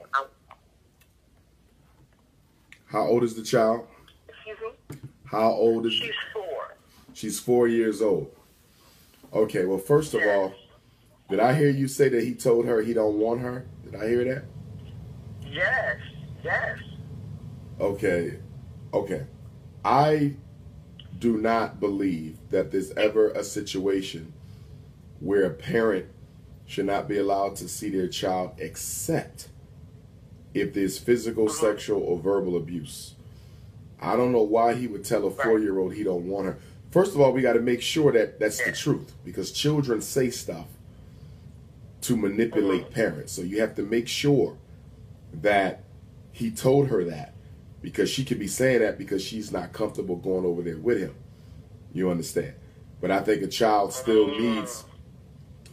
How old is the child? Excuse me? How old is She's 4. She's 4 years old. Okay, well, first of all, did I hear you say that he told her he don't want her? Did I hear that? Yes, yes. Okay. I do not believe that there's ever a situation where a parent should not be allowed to see their child, except if there's physical, sexual, or verbal abuse. I don't know why he would tell a 4-year-old he don't want her. First of all, we got to make sure that that's the truth, because children say stuff to manipulate parents. So you have to make sure that he told her that, because she could be saying that because she's not comfortable going over there with him. You understand? But I think a child still needs,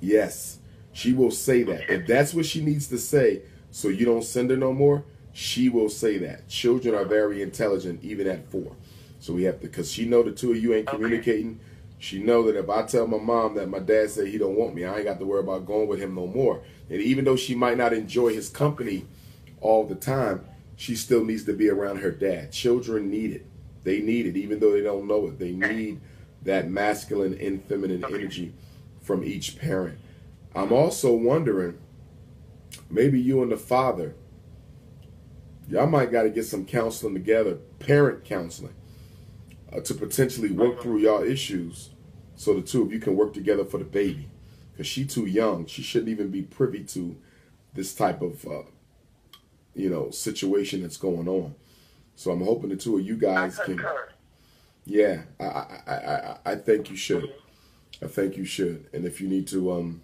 yes, she will say that. If that's what she needs to say, so you don't send her no more, she will say that. Children are very intelligent, even at 4. So we have to, because she know the two of you ain't communicating. She know that if I tell my mom that my dad said he don't want me, I ain't got to worry about going with him no more. And even though she might not enjoy his company all the time, she still needs to be around her dad. Children need it. They need it, even though they don't know it. They need that masculine and feminine energy from each parent. I'm also wondering, maybe you and the father, y'all might got to get some counseling together, parent counseling, to potentially work through y'all issues, so the two of you can work together for the baby. Because she's too young. She shouldn't even be privy to this type of, situation that's going on. So I'm hoping the two of you guys I can. concur. Yeah, I think you should. I think you should. And if you need to,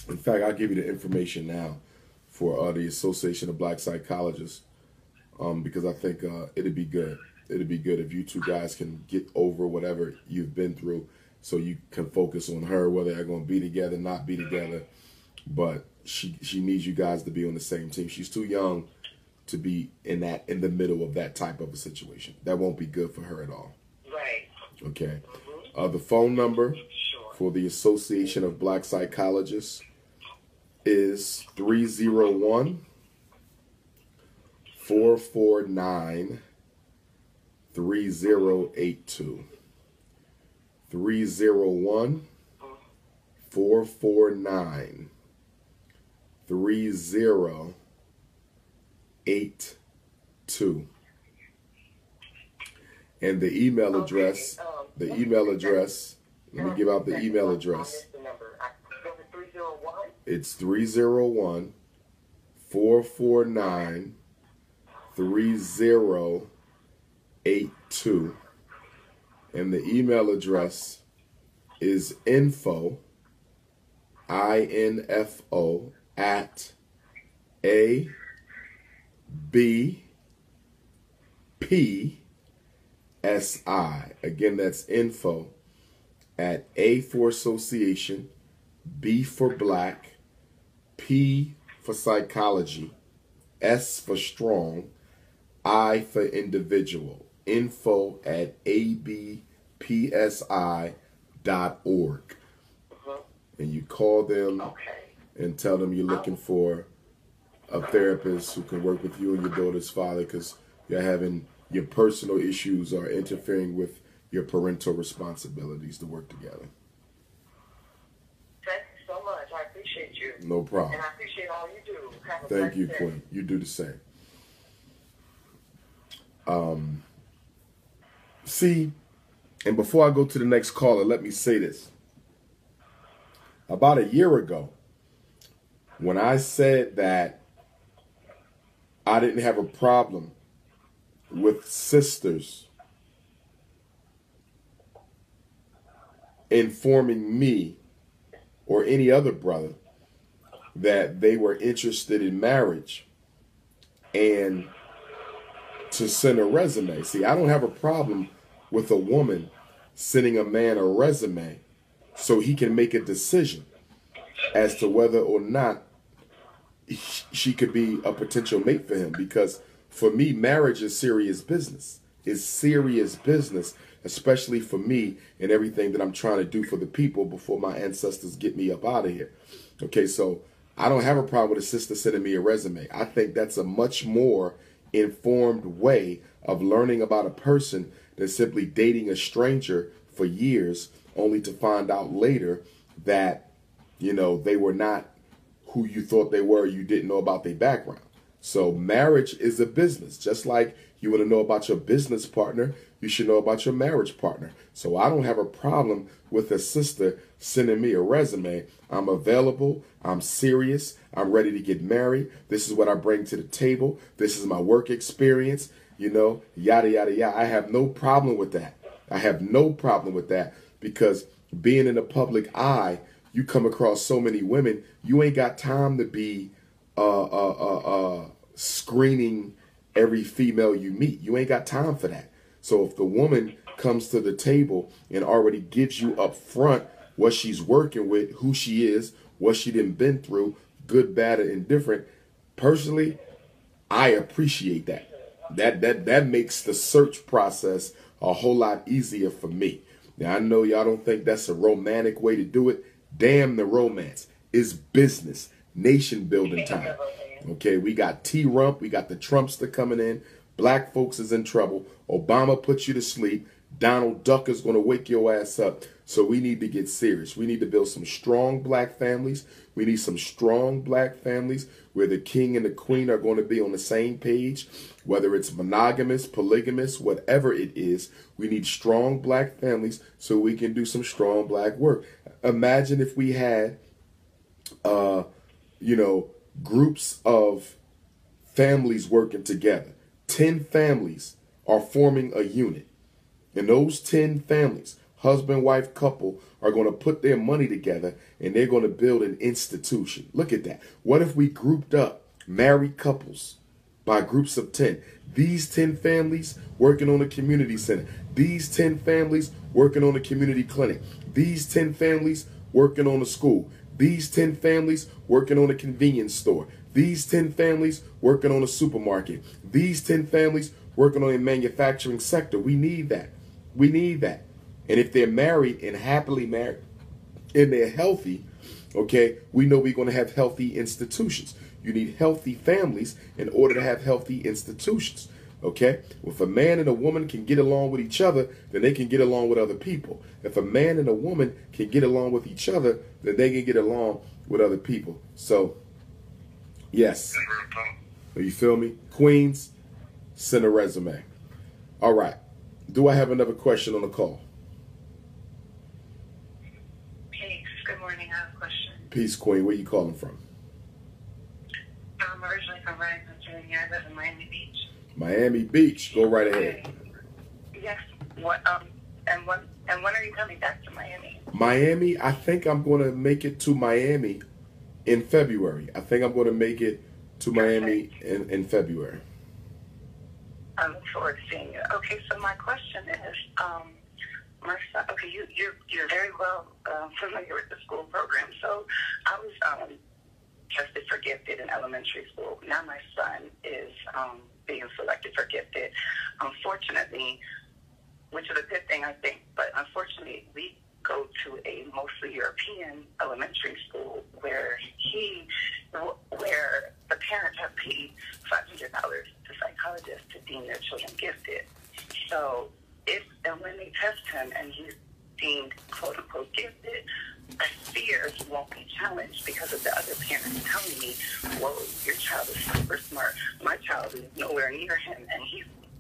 in fact, I'll give you the information now for the Association of Black Psychologists, because I think it'd be good. It'd be good if you two guys can get over whatever you've been through, so you can focus on her, whether they're going to be together, not be together. But she needs you guys to be on the same team. She's too young to be in the middle of that type of a situation. That won't be good for her at all. Right. Okay. The phone number for the Association of Black Psychologists is 301-449-3082. 301-449-3082. And the email address, let me give out the email address. It's 301-449-3082. And the email address is info, I-N-F-O, at A-B-P-S-I. Again, that's info at A for association, B for black, P for psychology, S for strong, I for individual. Info at abpsi.org. And you call them and tell them you're looking for a therapist who can work with you and your daughter's father, because you're having your personal issues are interfering with your parental responsibilities to work together. Thank you so much. I appreciate you. No problem. And I appreciate all you do. Have a Thank you, blessed Queen. You do the same. See, and before I go to the next caller, let me say this. About a year ago, when I said that I didn't have a problem with sisters informing me or any other brother that they were interested in marriage and to send a resume. See, I don't have a problem with a woman sending a man a resume so he can make a decision as to whether or not she could be a potential mate for him. Because for me, marriage is serious business. It's serious business, especially for me and everything that I'm trying to do for the people before my ancestors get me up out of here. Okay, so I don't have a problem with a sister sending me a resume. I think that's a much more informed way of learning about a person than simply dating a stranger for years only to find out later that, you know, they were not who you thought they were. You didn't know about their background. So marriage is a business. Just like you want to know about your business partner, you should know about your marriage partner. So I don't have a problem with a sister sending me a resume. I'm available. I'm serious. I'm ready to get married. This is what I bring to the table. This is my work experience, you know, yada, yada, yada. I have no problem with that. I have no problem with that, because being in the public eye, you come across so many women, you ain't got time to be screening every female you meet. You ain't got time for that. So if the woman comes to the table and already gives you up front what she's working with, who she is, what she done been through, good, bad, or indifferent, personally, I appreciate that. That makes the search process a whole lot easier for me. Now, I know y'all don't think that's a romantic way to do it. Damn the romance. It's business. Nation building time. Okay, we got T-Rump. We got the Trumpster coming in. Black folks is in trouble. Obama put you to sleep. Donald Duck is going to wake your ass up. So we need to get serious. We need to build some strong black families. We need some strong black families where the king and the queen are going to be on the same page, whether it's monogamous, polygamous, whatever it is. We need strong black families so we can do some strong black work. Imagine if we had, groups of families working together, 10 families are forming a unit. And those 10 families, husband, wife, couple, are going to put their money together and they're going to build an institution. Look at that. What if we grouped up married couples by groups of 10? These 10 families working on a community center. These 10 families working on a community clinic. These 10 families working on a school. These 10 families working on a convenience store. These 10 families working on a supermarket. These 10 families working on a manufacturing sector. We need that. We need that. And if they're married and happily married and they're healthy, okay, we know we're going to have healthy institutions. You need healthy families in order to have healthy institutions. Okay? If a man and a woman can get along with each other, then they can get along with other people. If a man and a woman can get along with each other, then they can get along with other people. So, yes. You feel me? Queens, send a resume. All right. Do I have another question on the call? Peace. Good morning. I have a question. Peace, Queen. Where you calling from? I'm originally from Raleigh, Virginia. I live in Miami Beach. Miami Beach. Go right ahead. Yes. What? And when are you coming back to Miami? Miami, I think I'm going to make it to Miami in February. I think I'm going to make it to Miami in February. I look forward to seeing you. Okay, so my question is, my son, okay, you're very well familiar with the school program. So I was tested for gifted in elementary school. Now my son is being selected for gifted. Unfortunately, which is a good thing, I think, but unfortunately, we go to a mostly European elementary school where the parents have paid $500 to psychologists to deem their children gifted. So if and when they test him and he's deemed quote unquote gifted, I fear he won't be challenged because of the other parents telling me, "Whoa, your child is super smart. My child is nowhere near him,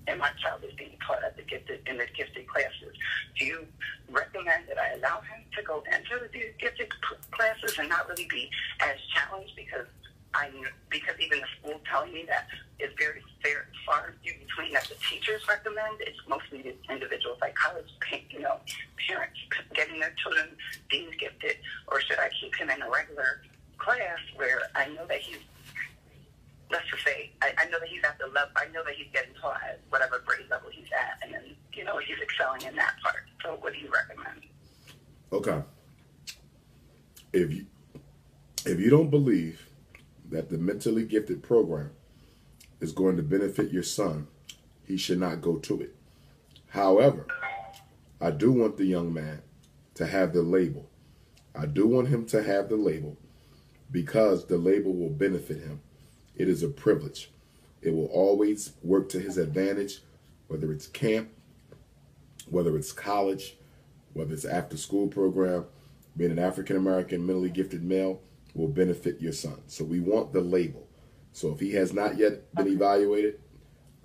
and my child is being taught in the gifted classes." Do you recommend that I allow him to go into the gifted classes and not really be as challenged because even the school telling me that it's very far between that the teachers recommend, it's mostly the individual psychologists, parents getting their children deemed gifted, or should I keep him in a regular class where I know that he's, let's just say, I know that he's at the level, I know that he's getting taught at whatever grade level he's at, and then, he's excelling in that part. So what do you recommend? Okay. If you don't believe that the mentally gifted program is going to benefit your son, he should not go to it. However, I do want the young man to have the label. I do want him to have the label because the label will benefit him. It is a privilege. It will always work to his advantage, whether it's camp, whether it's college, whether it's after school program. Being an African-American mentally gifted male will benefit your son. So we want the label. So if he has not yet been evaluated,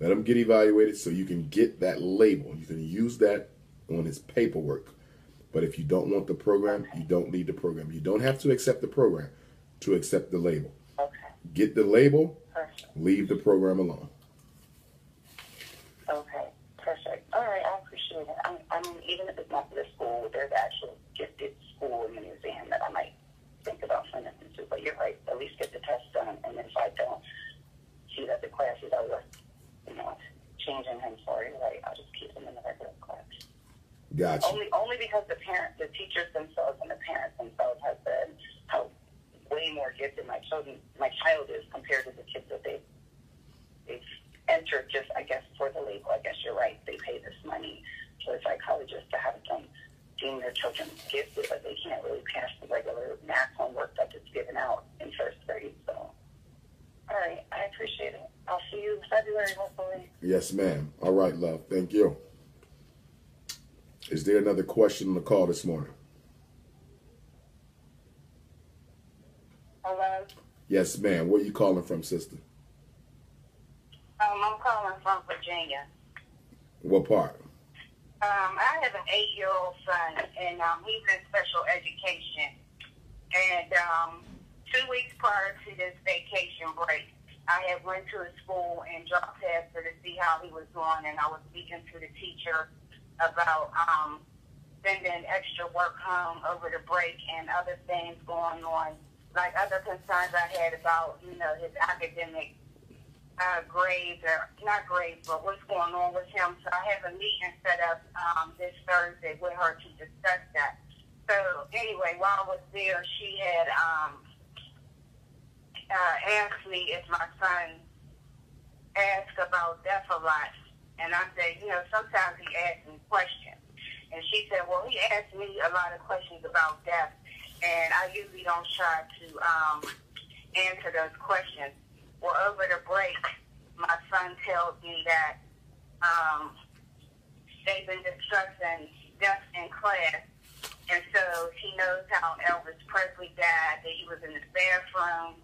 let him get evaluated so you can get that label. You can use that on his paperwork. But if you don't want the program, you don't need the program. You don't have to accept the program to accept the label. Okay. Get the label, Perfect. leave the program alone. Okay, perfect. All right, I appreciate it. I mean, even if it's not for the school, there's actual gifted school in the museum that I might think about sending him to. But you're right, at least get the test done. And if I don't see that the classes are worth, changing him for, you're right, I'll just keep him in the regular class. Gotcha. Only because the teachers themselves and the parents themselves have said how way more gifted my child is compared to the kids that they've entered just, I guess, for the label. I guess you're right. They pay this money to a psychologist to have them deem their children gifted, but they can't really pass the regular math homework that gets given out in first grade. So, all right, I appreciate it. I'll see you in February, hopefully. Yes, ma'am. All right, love. Thank you. Is there another question on the call this morning? Hello? Yes, ma'am. Where you calling from, sister? I'm calling from Virginia. What part? I have an 8-year-old son, and he's in special education. And 2 weeks prior to this vacation break, I had went to his school and dropped Pastor to see how he was doing, and I was speaking to the teacher about sending extra work home over the break and other things going on, like other concerns I had about, you know, his academic grades, or not grades, but what's going on with him. So I have a meeting set up this Thursday with her to discuss that. So anyway, while I was there, she had asked me if my son asked about death a lot. And I said, you know, sometimes he asks me questions. And she said, well, he asked me a lot of questions about death, and I usually don't try to answer those questions. Well, over the break, my son tells me that they've been discussing death in class, and so he knows how Elvis Presley died, that he was in the bathroom,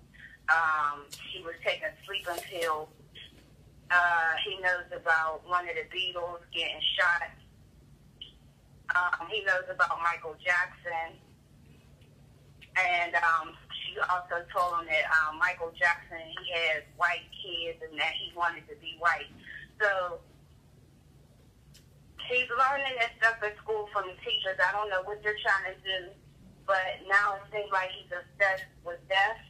he was taking sleeping pills. He knows about one of the Beatles getting shot. He knows about Michael Jackson. And she also told him that Michael Jackson, he had white kids and that he wanted to be white. So he's learning that stuff at school from the teachers. I don't know what they're trying to do, but now it seems like he's obsessed with death.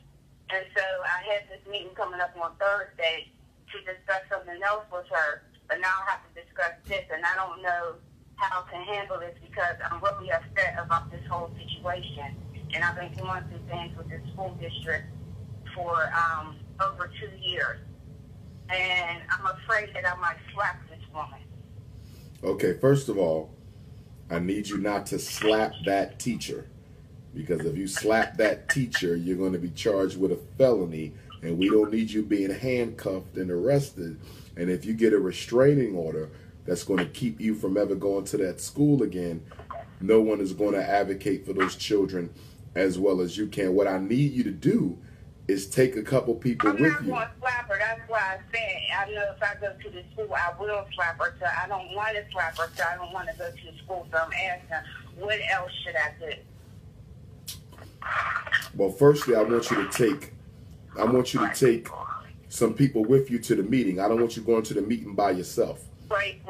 And so I had this meeting coming up on Thursday to discuss something else with her, but now I have to discuss this, and I don't know how to handle this because I'm really upset about this whole situation. And I've been going through things with the school district for over 2 years. And I'm afraid that I might slap this woman. Okay, first of all, I need you not to slap that teacher. Because if you slap that teacher, you're going to be charged with a felony. And we don't need you being handcuffed and arrested. And if you get a restraining order that's going to keep you from ever going to that school again, no one is going to advocate for those children as well as you can. What I need you to do is take a couple people with you. I'm not going to slap her. That's why I said, I know if I go to the school, I will slap her. So I don't want to slap her, so I don't want to go to the school. So I'm asking, what else should I do? Well, firstly, I want you to take some people with you to the meeting. I don't want you going to the meeting by yourself. Wait.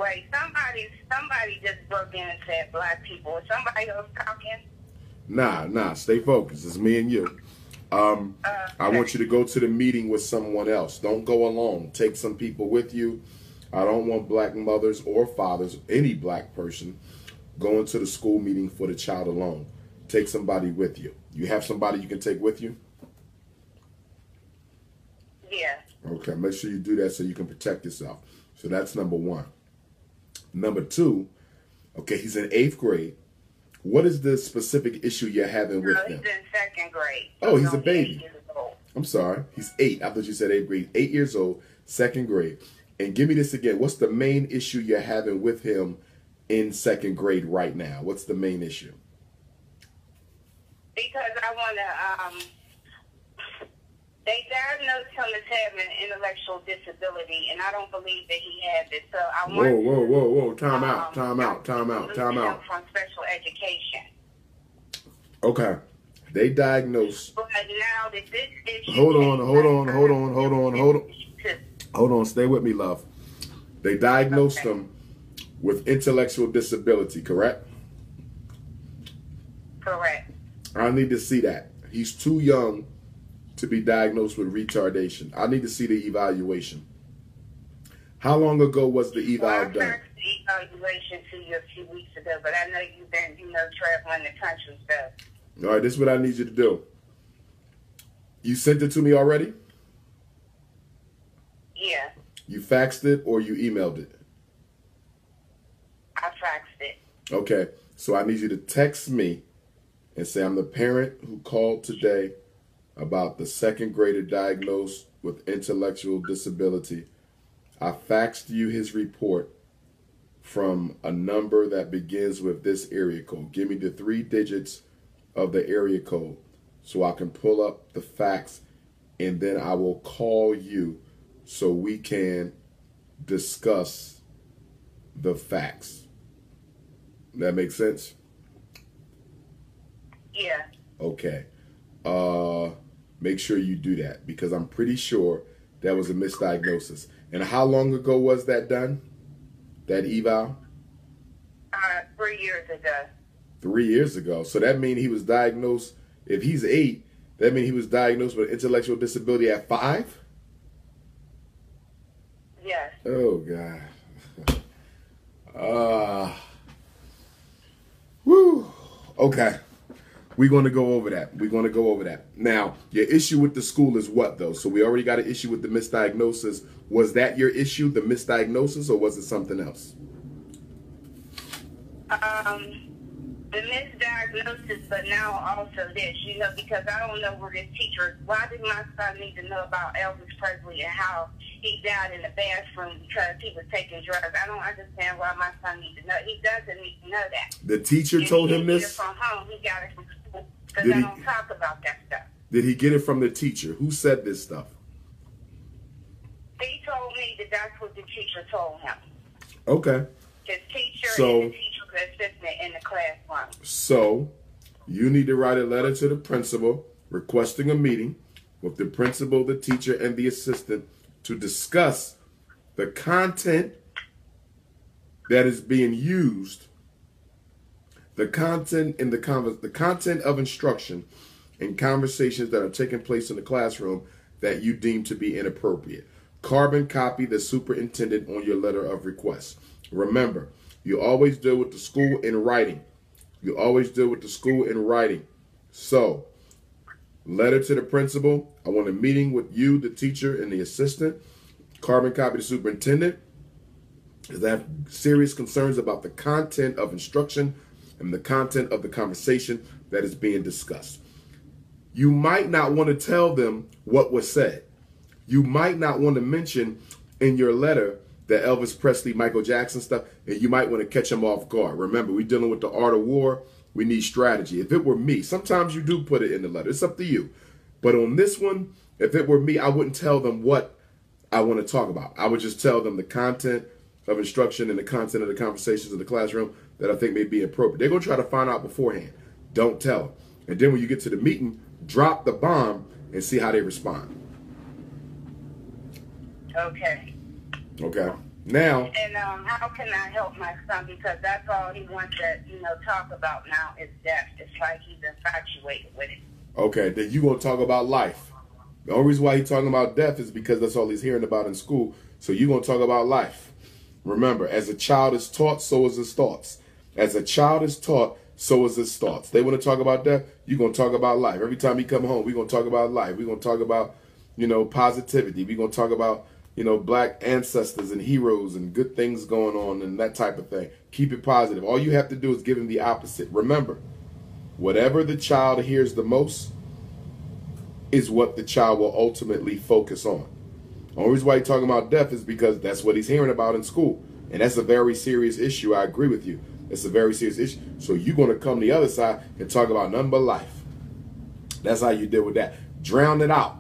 Somebody just broke in and said black people. Is somebody else talking? Nah. Stay focused. It's me and you. I want you to go to the meeting with someone else. Don't go alone. Take some people with you. I don't want black mothers or fathers, any black person, going to the school meeting for the child alone. Take somebody with you. You have somebody you can take with you? Yeah. Okay, make sure you do that so you can protect yourself. So that's number one. Number two, okay, he's in 8th grade. What is the specific issue you're having with him? He's in 2nd grade. Oh, he's a baby. I'm sorry. He's 8. I thought you said 8th grade. 8 years old, 2nd grade. And give me this again. What's the main issue you're having with him in 2nd grade right now? What's the main issue? Because I want to, they diagnosed him as having an intellectual disability, and I don't believe that he has it. So I want Whoa. Time out. From special education. Okay. They diagnosed. But now that this issue. Hold on. Stay with me, love. They diagnosed him with intellectual disability, correct? Correct. I need to see that. He's too young to be diagnosed with retardation. I need to see the evaluation. How long ago was the eval done? I faxed the evaluation to you a few weeks ago, but I know you've been, traveling the country stuff. All right, this is what I need you to do. You sent it to me already? Yeah. You faxed it or you emailed it? I faxed it. Okay, so I need you to text me and say, I'm the parent who called today about the 2nd grader diagnosed with intellectual disability. I faxed you his report from a number that begins with this area code. Give me the 3 digits of the area code so I can pull up the fax, and then I will call you so we can discuss the fax. That makes sense? Yeah. Okay. Make sure you do that because I'm pretty sure That was a misdiagnosis. And how long ago was that done? That eval? 3 years ago. 3 years ago. So that means he was diagnosed, if he's 8, that means he was diagnosed with intellectual disability at 5? Yes. Oh, God. Woo. Okay. We're going to go over that. Now, your issue with the school is what, though? So we already got an issue with the misdiagnosis. Was that your issue, the misdiagnosis, or was it something else? The misdiagnosis, but now also this, because I don't know where this teacher, why did my son need to know about Elvis Presley and how he died in the bathroom because he was taking drugs? I don't understand why my son needs to know. He doesn't need to know that. The teacher told him this? He didn't get it from home. He got it from school because I don't talk about that stuff. Did he get it from the teacher? Who said this stuff? He told me that that's what the teacher told him. Okay. His teacher and the teacher assistant in the classroom. So, you need to write a letter to the principal requesting a meeting with the principal, the teacher, and the assistant to discuss the content that is being used, the content of instruction and conversations that are taking place in the classroom that you deem to be inappropriate. Carbon copy the superintendent on your letter of request. Remember, you always deal with the school in writing. So, letter to the principal. I want a meeting with you, the teacher, and the assistant. Carbon copy the superintendent. Because I have serious concerns about the content of instruction and the content of the conversation that is being discussed. You might not want to tell them what was said. You might not want to mention in your letter the Elvis Presley, Michael Jackson stuff, and you might want to catch them off guard. Remember, we're dealing with the art of war. We need strategy. If it were me, sometimes you do put it in the letter. It's up to you. But on this one, if it were me, I wouldn't tell them what I want to talk about. I would just tell them the content of instruction and the content of the conversations in the classroom that I think may be appropriate. They're going to try to find out beforehand. Don't tell them. And then when you get to the meeting, drop the bomb and see how they respond. Okay. Okay. Now. And how can I help my son? Because that's all he wants to, talk about now is death. It's like he's infatuated with it. Okay, then you're going to talk about life. The only reason why he's talking about death is because that's all he's hearing about in school. So you're going to talk about life. Remember, as a child is taught, so is his thoughts. As a child is taught, so is his thoughts. They want to talk about death, you're going to talk about life. Every time he come home, we're going to talk about life. We're going to talk about, positivity. We're going to talk about, black ancestors and heroes and good things going on and that type of thing. Keep it positive. All you have to do is give him the opposite. Remember, whatever the child hears the most is what the child will ultimately focus on. The only reason why he's talking about death is because that's what he's hearing about in school. And that's a very serious issue. I agree with you. It's a very serious issue. So you're going to come the other side and talk about nothing but life. That's how you deal with that. Drown it out.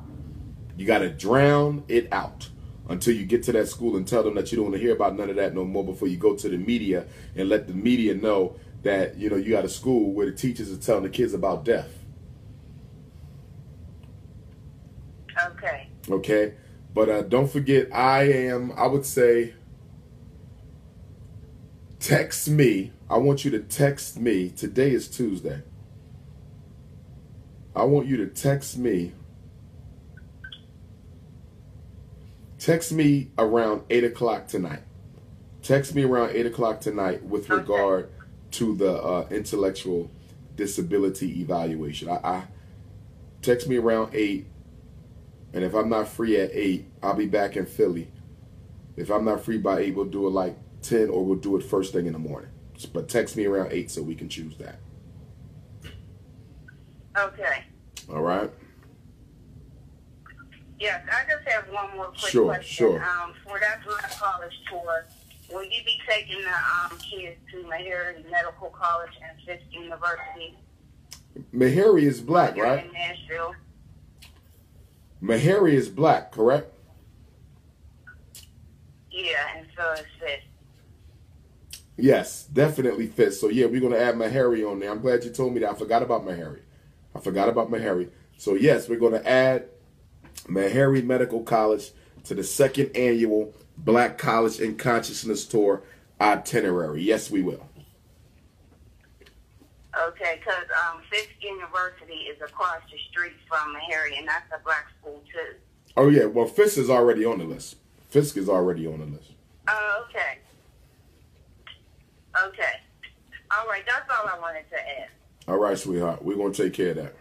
You got to drown it out until you get to that school and tell them that you don't want to hear about none of that no more before you go to the media and let the media know that, you got a school where the teachers are telling the kids about death. Okay. Okay. But don't forget, I would say, text me. I want you to text me. Today is Tuesday. I want you to text me. Text me around 8 o'clock tonight. Text me around 8 o'clock tonight with regard to the intellectual disability evaluation. I text me around 8. And if I'm not free at 8, I'll be back in Philly. If I'm not free by 8, we'll do it like 10 or we'll do it first thing in the morning. But text me around 8 so we can choose that. Okay. All right? Yes, I just have one more quick question. Sure. For that college tour, will you be taking the kids to Meharry Medical College and Fisk University? Meharry is black, right? In Nashville. Meharry is black, correct? Yeah, and so is Fisk. Yes, definitely Fisk. So, yeah, we're going to add Meharry on there. I'm glad you told me that. I forgot about Meharry. So, yes, we're going to add Meharry Medical College to the 2nd annual Black College and Consciousness Tour itinerary. Yes, we will. Okay, because Fisk University is across the street from Harry, and that's a black school too. Oh yeah, well Fisk is already on the list. Fisk is already on the list. Oh, okay. Okay. All right, that's all I wanted to ask. All right, sweetheart. We're going to take care of that.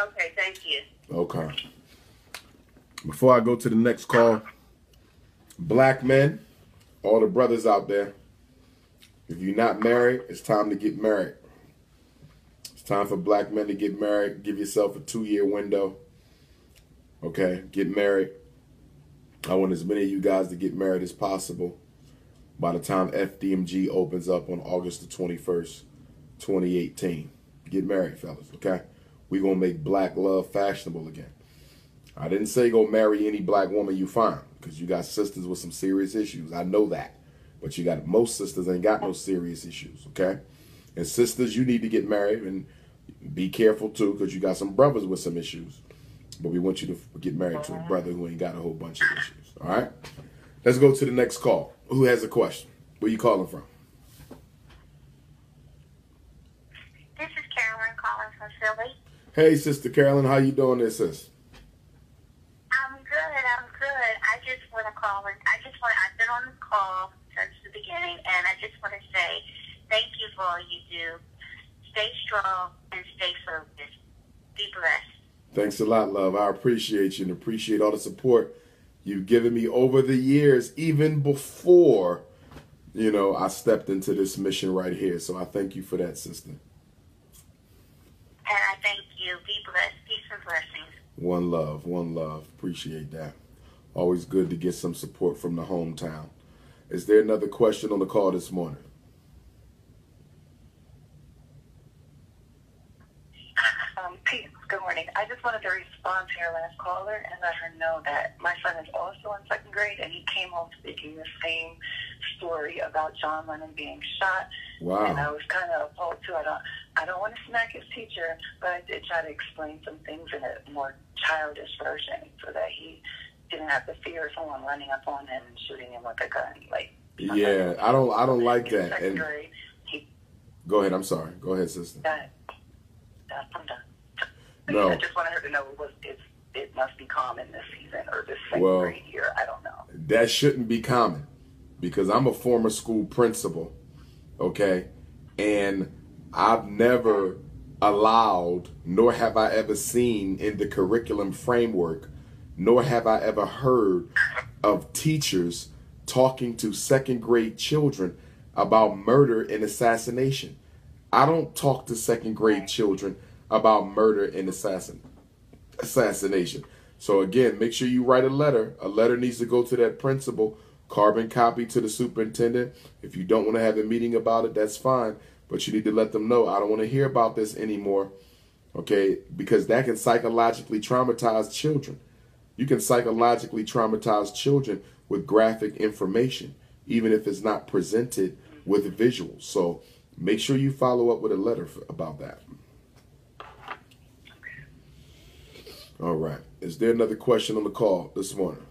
Okay, thank you. Okay. Before I go to the next call, black men, all the brothers out there, if you're not married, it's time to get married. It's time for black men to get married. Give yourself a 2-year window. Okay, get married. I want as many of you guys to get married as possible by the time FDMG opens up on August the 21st, 2018. Get married, fellas, okay? We're going to make black love fashionable again. I didn't say go marry any black woman you find, because you got sisters with some serious issues. I know that. But you got, most sisters ain't got no serious issues, okay? And sisters, you need to get married, and be careful too, because you got some brothers with some issues. But we want you to get married to a brother who ain't got a whole bunch of issues, all right? Let's go to the next call. Who has a question? Where you calling from? This is Carolyn calling from Philly. Hey, Sister Carolyn, how you doing this, sis? I'm good. I just want to call and I've been on this call since the beginning, and I just want to say thank you for all you do. Stay strong and stay focused. Be blessed. Thanks a lot, love. I appreciate you and appreciate all the support you've given me over the years, even before, you know, I stepped into this mission right here. So I thank you for that, sister. And I thank you. Be blessed. Peace and blessings. One love, one love. Appreciate that. Always good to get some support from the hometown. Is there another question on the call this morning? Pete, good morning. I just wanted to respond to your last caller and let her know that my son is also in 2nd grade, and he came home speaking the same story about John Lennon being shot. Wow. And I was kind of appalled too. I don't want to smack his teacher, but I did try to explain some things in a more childish version so that he didn't have the fear of someone running up on him and shooting him with a gun. Like, yeah, I don't like that. In 2nd grade, go ahead. I'm sorry. Go ahead, sister. I'm done. No. I just wanted her to know it must be common this season or this 2nd grade year. I don't know. That shouldn't be common, because I'm a former school principal, okay? And I've never allowed, nor have I ever seen in the curriculum framework, nor have I ever heard of teachers talking to 2nd grade children about murder and assassination. I don't talk to 2nd grade children about murder and assassination. So again, make sure you write a letter. A letter needs to go to that principal, carbon copy to the superintendent. If you don't want to have a meeting about it, that's fine. But you need to let them know, I don't want to hear about this anymore. Okay? Because that can psychologically traumatize children. You can psychologically traumatize children with graphic information, even if it's not presented with visuals. So make sure you follow up with a letter about that. All right. Is there another question on the call this morning?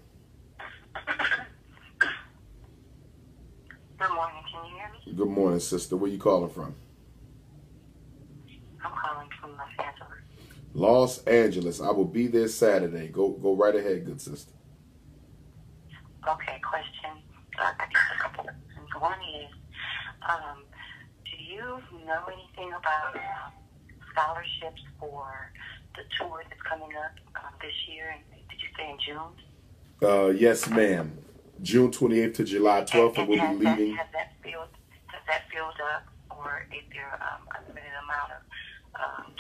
Good morning. Can you hear me? Good morning, sister. Where you calling from? I'm calling from Los Angeles. Los Angeles. I will be there Saturday. Go right ahead, good sister. Okay, question. I guess a couple of things. One is, do you know anything about scholarships for the tour that's coming up this year? Did you say in June? Yes, ma'am. June 28th to July 12th, and we'll be leaving. Has that filled up, or is there a limited amount of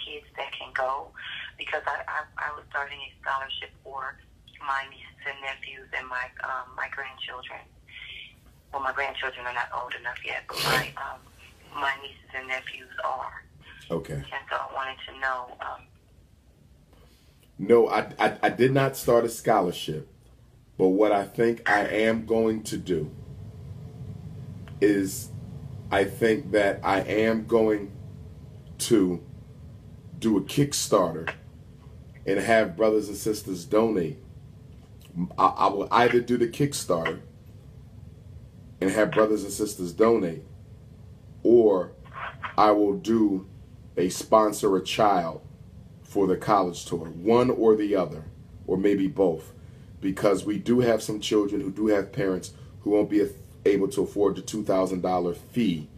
kids that can go? Because I was starting a scholarship for my nieces and nephews and my grandchildren. Well, my grandchildren are not old enough yet, but my nieces and nephews are. Okay. And so I wanted to know. No, I did not start a scholarship, but what I think I am going to do is I think that I am going to do a Kickstarter and have brothers and sisters donate I will either do the Kickstarter and have brothers and sisters donate, or I will do a sponsor a child for the college tour, one or the other, or maybe both, because we do have some children who do have parents who won't be able to afford the $2,000 fee,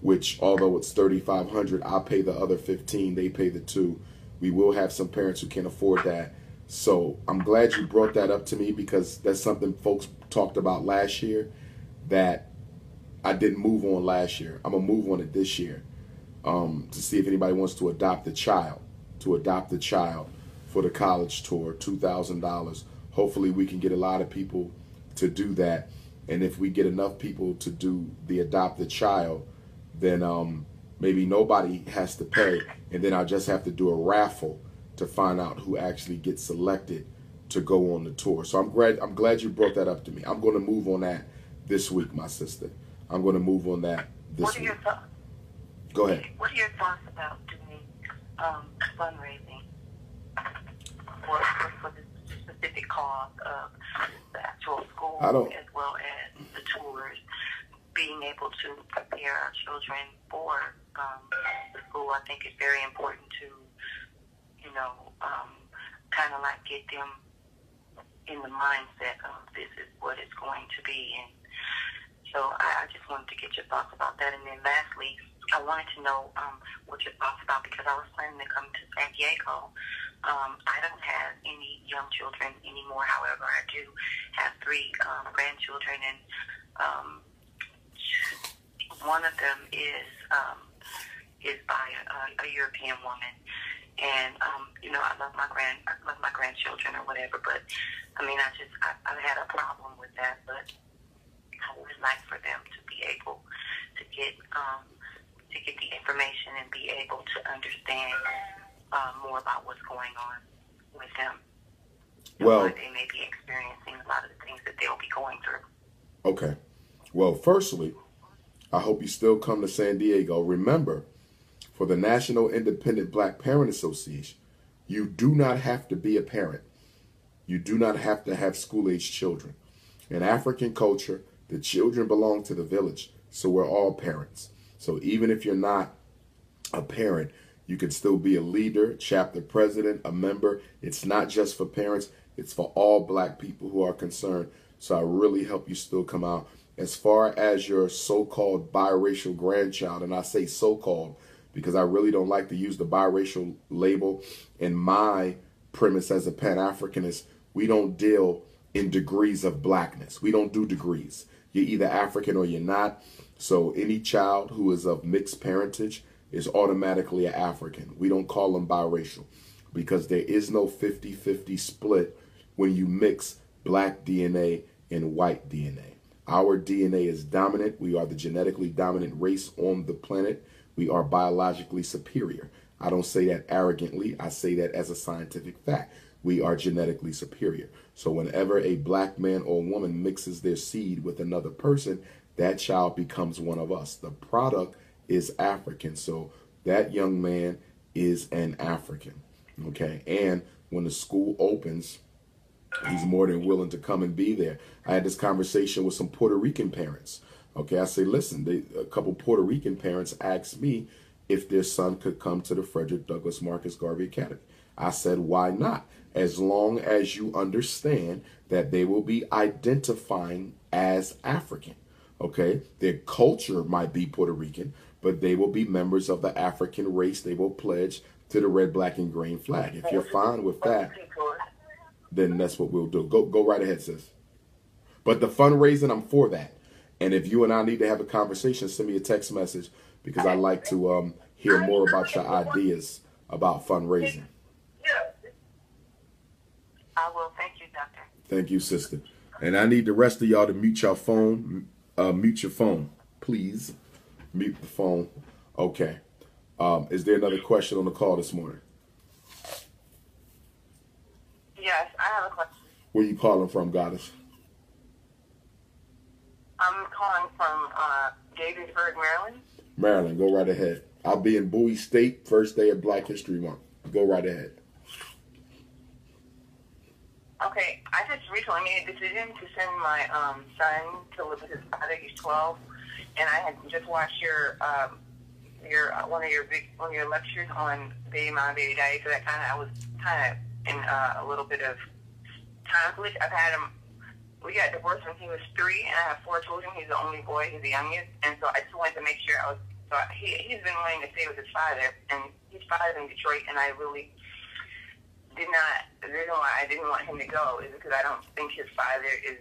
which, although it's $3,500, I'll pay the other $1,500, they pay the $2,000. We will have some parents who can't afford that. So I'm glad you brought that up to me, because that's something folks talked about last year that I didn't move on last year. I'm going to move on it this year, to see if anybody wants to adopt a child, for the college tour, $2,000. Hopefully we can get a lot of people to do that. And if we get enough people to do the adopt a child, then maybe nobody has to pay, and then I'll just have to do a raffle to find out who actually gets selected to go on the tour. So I'm glad you brought that up to me. I'm going to move on that this week, my sister. I'm going to move on that this week. Go ahead. What are your thoughts about doing fundraising for the specific cause of the actual school, as well as the tours, being able to prepare our children for the school? I think it's very important to, kind of like get them in the mindset of this is what it's going to be. And so I just wanted to get your thoughts about that. And then lastly, I wanted to know what your thoughts about, because I was planning to come to San Diego. I don't have any young children anymore. However, I do have 3 grandchildren, and one of them is by a European woman. And I love my grandchildren or whatever, but I mean, I've had a problem with that, but I would like for them to be able to get the information and be able to understand more about what's going on with them. Well, they may be experiencing a lot of the things that they'll be going through. Okay. Well, firstly, I hope you still come to San Diego. Remember, for the National Independent Black Parent Association, you do not have to be a parent. You do not have to have school-age children. In African culture, the children belong to the village, so we're all parents. So even if you're not a parent, you can still be a leader, chapter president, a member. It's not just for parents. It's for all black people who are concerned. So I really hope you still come out. As far as your so-called biracial grandchild, and I say so-called because I really don't like to use the biracial label. And my premise as a Pan-Africanist, we don't deal in degrees of blackness. We don't do degrees. You're either African or you're not. So any child who is of mixed parentage is automatically an African. We don't call them biracial because there is no 50-50 split when you mix black DNA and white DNA. Our DNA is dominant. We are the genetically dominant race on the planet. We are biologically superior. I don't say that arrogantly. I say that as a scientific fact. We are genetically superior. So whenever a black man or woman mixes their seed with another person, that child becomes one of us. The product is African. So that young man is an African. Okay. And when the school opens, he's more than willing to come and be there. I had this conversation with some Puerto Rican parents. Okay, I say, listen, a couple Puerto Rican parents asked me if their son could come to the Frederick Douglass Marcus Garvey Academy. I said, why not? As long as you understand that they will be identifying as African. Okay, their culture might be Puerto Rican, but they will be members of the African race. They will pledge to the red, black, and green flag. If you're fine with that, then that's what we'll do. Go right ahead, sis. But the fundraising, I'm for that. And if you and I need to have a conversation, send me a text message because I'd like to hear more about your ideas about fundraising. I will. Thank you, Doctor. Thank you, sister. And I need the rest of y'all to mute your phone. Mute your phone, please. Mute the phone. Okay. Is there another question on the call this morning? Yes, I have a question. Where you calling from, Goddess? I'm calling from Gaithersburg, Maryland. Maryland, go right ahead. I'll be in Bowie State, first day of Black History Month. Go right ahead. Okay, I just recently made a decision to send my son to live with his father. He's 12, and I had just watched your one of your lectures on baby mom, baby daddy. So that I was kind of in a little bit of conflict. We got divorced when he was 3, and I have 4 children. He's the only boy. He's the youngest, and so I just wanted to make sure he's been wanting to stay with his father, and his father's in Detroit, and I really did not. The reason why I didn't want him to go is because I don't think his father is,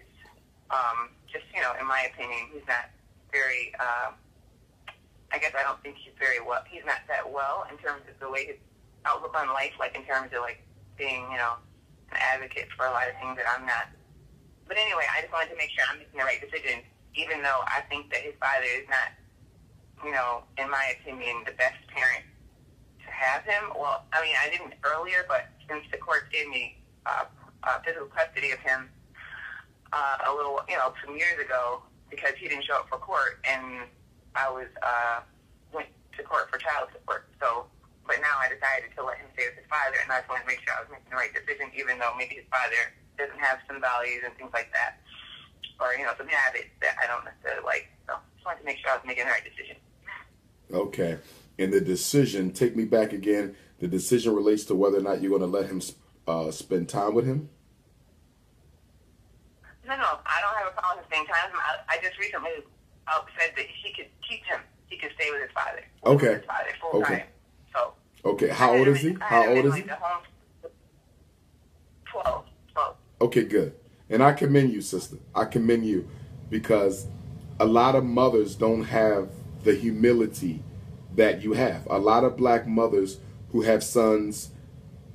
just, in my opinion, he's not very, I guess I don't think he's very well. He's not that well in terms of the way his outlook on life, like in terms of like being, an advocate for a lot of things that I'm not. But anyway, I just wanted to make sure I'm making the right decision, even though I think that his father is not, in my opinion, the best parent to have him. Well, I mean, I didn't earlier, but since the court gave me physical custody of him a little, some years ago, because he didn't show up for court, and I went to court for child support. So, but now I decided to let him stay with his father, and I just wanted to make sure I was making the right decision, even though maybe his father doesn't have some values and things like that, or some habits that I don't necessarily like. So, just wanted to make sure I was making the right decision. Okay. And the decision, take me back again, the decision relates to whether or not you're going to let him spend time with him? No, I don't have a problem with spending time with him. I just recently said that he could keep him. He could stay with his father. Okay. With his father full time. So. Okay. How old is he? How old is he? 12. Okay, good. And I commend you, sister. I commend you, because a lot of mothers don't have the humility that you have. A lot of black mothers who have sons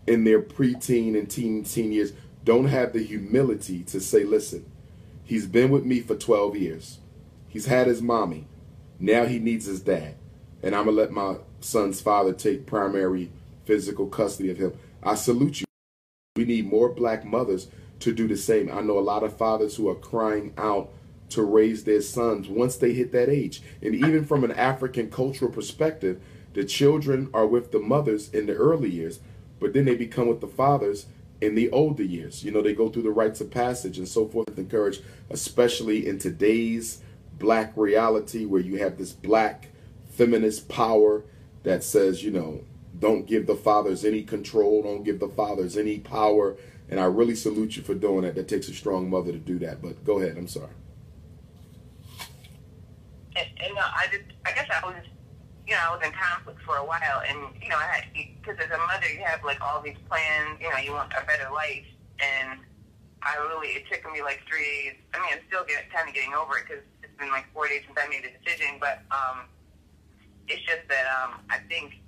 in their preteen and teen years don't have the humility to say, listen, he's been with me for 12 years. He's had his mommy. Now he needs his dad. And I'm going to let my son's father take primary physical custody of him. I salute you. We need more black mothers to do the same. I know a lot of fathers who are crying out to raise their sons once they hit that age. And even from an African cultural perspective, the children are with the mothers in the early years, but then they become with the fathers in the older years. They go through the rites of passage and so forth. Encourage, especially in today's black reality, where you have this black feminist power that says, don't give the fathers any control, don't give the fathers any power. And I really salute you for doing that. That takes a strong mother to do that. But go ahead. I'm sorry. And I guess I was, I was in conflict for a while, and because as a mother, you have like all these plans. You want a better life, and it took me like 3 days. I mean, I'm still kind of getting over it, because it's been like 4 days since I made the decision. But it's just that I think,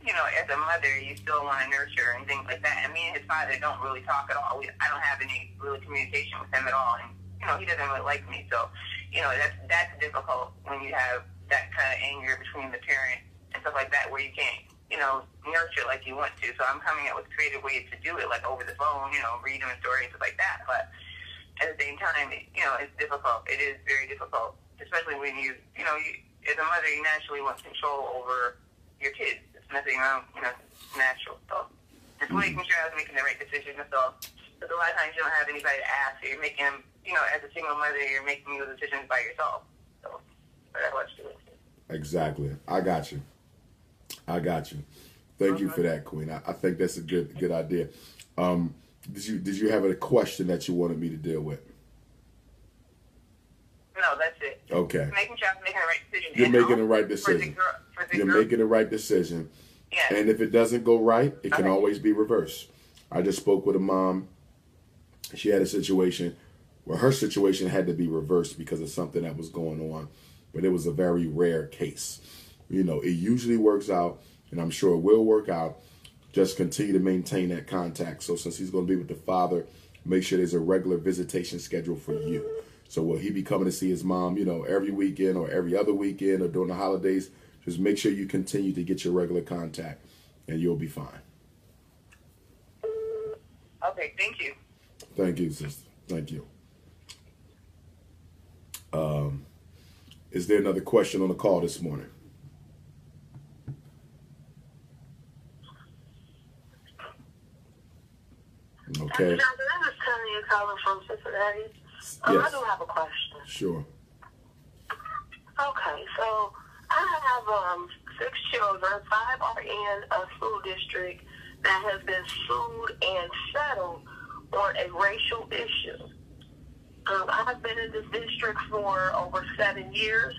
as a mother, you still want to nurture and things like that. And me and his father don't really talk at all. I don't have any really communication with him at all, and he doesn't really like me, so. That's difficult when you have that kind of anger between the parent and stuff like that, where you can't, nurture like you want to. So I'm coming up with creative ways to do it, like over the phone, read them a story and stuff like that. But at the same time, it's difficult. It is very difficult, especially when you as a mother, you naturally want control over your kids. It's nothing wrong, it's natural. So just making sure I was making the right decision. So, because a lot of times you don't have anybody to ask, or you're making them. As a single mother, you're making those decisions by yourself. So, but I watched it. Exactly. I got you. Thank you for that, Queen. I think that's a good idea. Did you have a question that you wanted me to deal with? No, that's it. Okay. Making sure I'm making the right decision. You're making the right decision. You're making the right decision. Yes. And if it doesn't go right, it can always be reversed. I just spoke with a mom. She had a situation where her situation had to be reversed because of something that was going on, but it was a very rare case. It usually works out, and I'm sure it will work out. Just continue to maintain that contact. So since he's going to be with the father, make sure there's a regular visitation schedule for you. So will he be coming to see his mom, every weekend or every other weekend or during the holidays? Just make sure you continue to get your regular contact, and you'll be fine. Okay, thank you. Thank you, sister. Thank you. Is there another question on the call this morning? Okay. I was telling you Eugene calling from Cincinnati. Yes. I do have a question. Sure. Okay, so I have 6 children. 5 are in a school district that has been sued and settled on a racial issue. I've been in this district for over 7 years.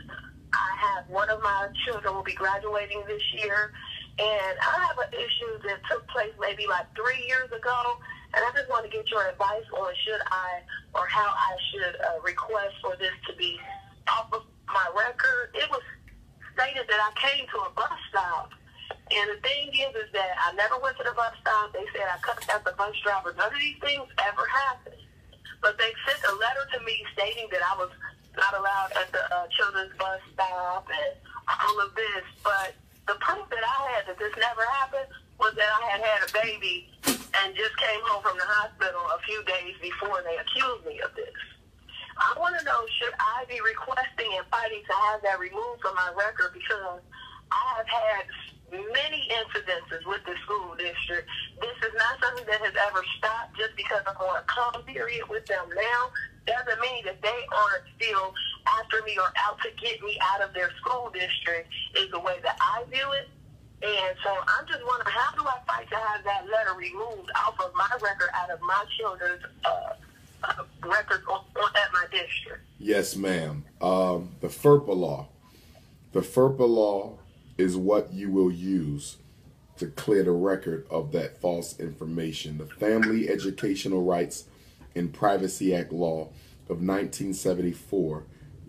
I have one of my children will be graduating this year, and I have an issue that took place maybe like 3 years ago, and I just want to get your advice on should I or how I should request for this to be off of my record. It was stated that I came to a bus stop, and the thing is that I never went to the bus stop. They said I cussed at the bus driver. None of these things ever happened. But they sent a letter to me stating that I was not allowed at the children's bus stop and all of this. But the proof that I had that this never happened was that I had a baby and just came home from the hospital a few days before they accused me of this. I want to know, should I be requesting and fighting to have that removed from my record, because I've had many incidences with the school district. This is not something that has ever stopped just because I'm on a calm period with them now. Doesn't mean that they aren't still after me or out to get me out of their school district, is the way that I view it. And so I'm just wondering, how do I fight to have that letter removed off of my record, out of my children's records at my district? Yes, ma'am. The FERPA law. The FERPA law is what you will use to clear the record of that false information. The Family Educational Rights and Privacy Act law of 1974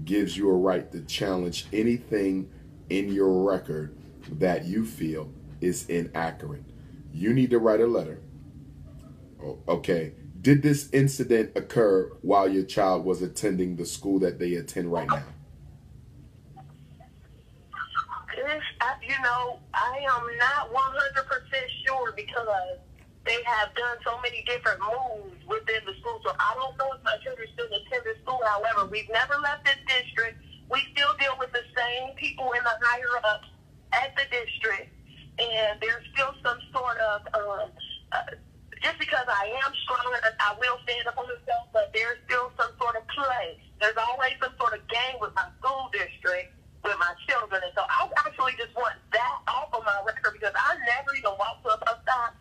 gives you a right to challenge anything in your record that you feel is inaccurate. You need to write a letter. Okay. Did this incident occur while your child was attending the school that they attend right now? I am not 100% sure, because they have done so many different moves within the school. So I don't know if my children still attend the school. However, we've never left this district. We still deal with the same people in the higher ups at the district. And there's still some sort of, just because I am strong, I will stand up for myself, but there's still some sort of play. There's always some sort of game with my school district, with my children. And so I actually just want that off of my record, because I never even walked to a bus stop.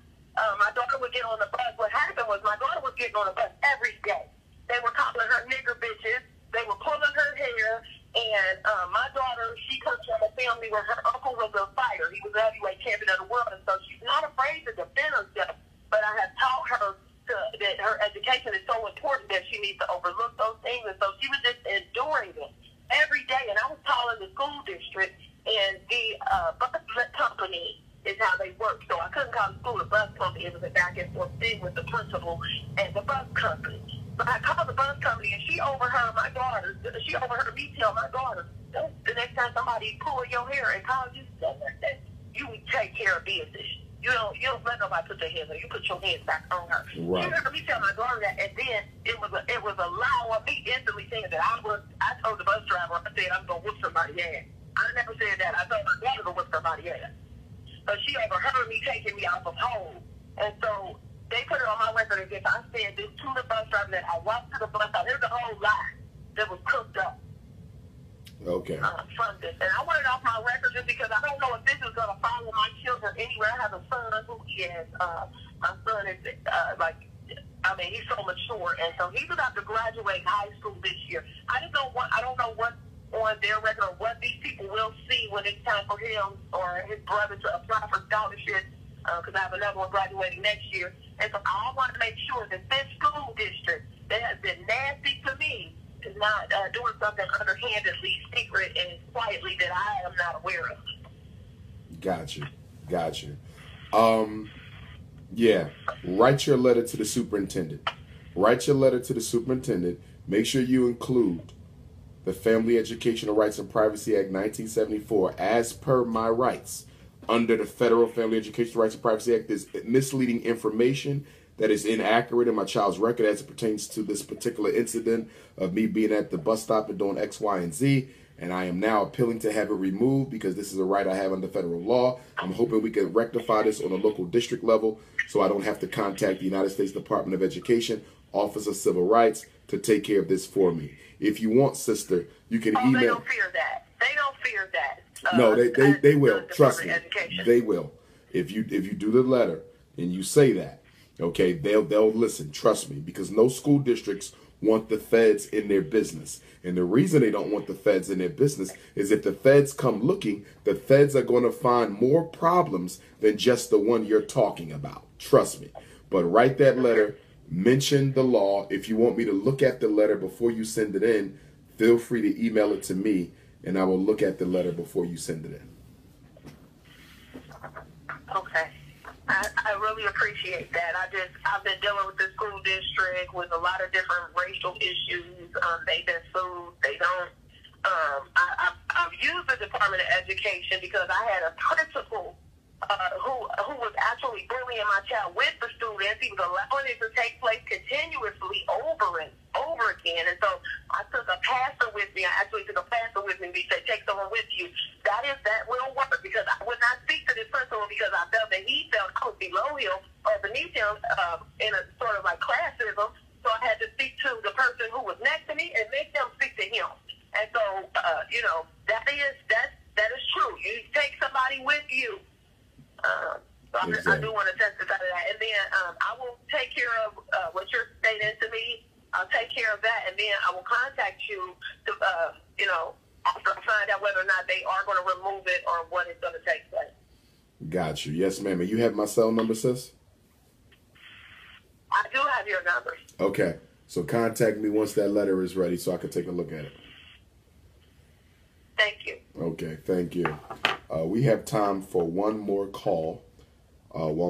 My daughter would get on the bus. What happened was my daughter was getting on the bus every day. They were calling her nigger bitches. They were pulling her hair. And my daughter, she comes from a family where her uncle was a fighter. He was the heavyweight champion of the world. And so she's not afraid to defend herself. But I have taught her that her education is so important that she needs to overlook those things. And so she was just enduring it every day. And I was calling the school district, and the bus company is how they work. So I couldn't call the school a bus company. It was a back and forth thing with the principal and the bus company. But I called the bus company, and she overheard my daughter. She overheard me tell my daughter, the next time somebody pull your hair and call you something like that, you take care of business. You don't let nobody put their hands on her. You put your hands back on her. Right. She heard me tell my daughter that, and then it was a lie on me instantly saying that I told the bus driver, I said I'm gonna whoop somebody's ass. I never said that. I told my daughter to whoop somebody's ass. So she overheard me taking me off of home. And so they put it on my record as if I said this to the bus driver, that I walked to the bus stop. There's a whole lie that was cooked up. Okay. From this. And I want it off my record just because I don't know if this is going to follow my children anywhere. I have a son who is, my son is he's so mature. And so he's about to graduate high school this year. I don't know what on their record or what these people will see when it's time for him or his brother to apply for scholarship, because I have another one graduating next year. And so I want to make sure that this school district that has been nasty to me is not doing something underhandedly, secret, and quietly that I am not aware of. Gotcha. Yeah, write your letter to the superintendent. Make sure you include the Family Educational Rights and Privacy Act 1974 as per my rights. Under the Federal Family Educational Rights and Privacy Act, there's misleading information that is inaccurate in my child's record as it pertains to this particular incident of me being at the bus stop and doing X, Y, and Z. And I am now appealing to have it removed because this is a right I have under federal law. I'm hoping we can rectify this on a local district level so I don't have to contact the United States Department of Education Office of Civil Rights, to take care of this for me. If you want, sister, you can email. They don't fear that. They don't fear that. No, they will. Trust me, Education. they will. If you do the letter and you say that, okay, they'll listen. Trust me, because no school districts want the feds in their business. And the reason they don't want the feds in their business is if the feds come looking, the feds are going to find more problems than just the one you're talking about. Trust me. But write that letter, mention the law. If you want me to look at the letter before you send it in, feel free to email it to me, and I will look at the letter before you send it in. Okay. I really appreciate that. I've been dealing with the school district with a lot of different racial issues. They've been sued. They don't. I've used the Department of Education because I had a principal who was actually bullying my child with the students. He was allowing it to take place continuously over and over again. And so I took a pastor with me. I actually took a pastor with me. He said, take someone with you. That will work, because I would not speak to this principal because I felt that he felt I was below him or beneath him in a sort of like classism. So I had to speak to the person who was next to me and make them speak to him. And so, that is true. You take somebody with you. So exactly. I do want to testify to that. And then I will take care of what you're stating to me. I'll take care of that, and then I will contact you to, after I find out whether or not they are going to remove it or what is going to take place. Got you. Yes, ma'am. And you have my cell number, sis? I do have your number. Okay. So contact me once that letter is ready so I can take a look at it. Thank you. Okay. Thank you. We have time for one more call. And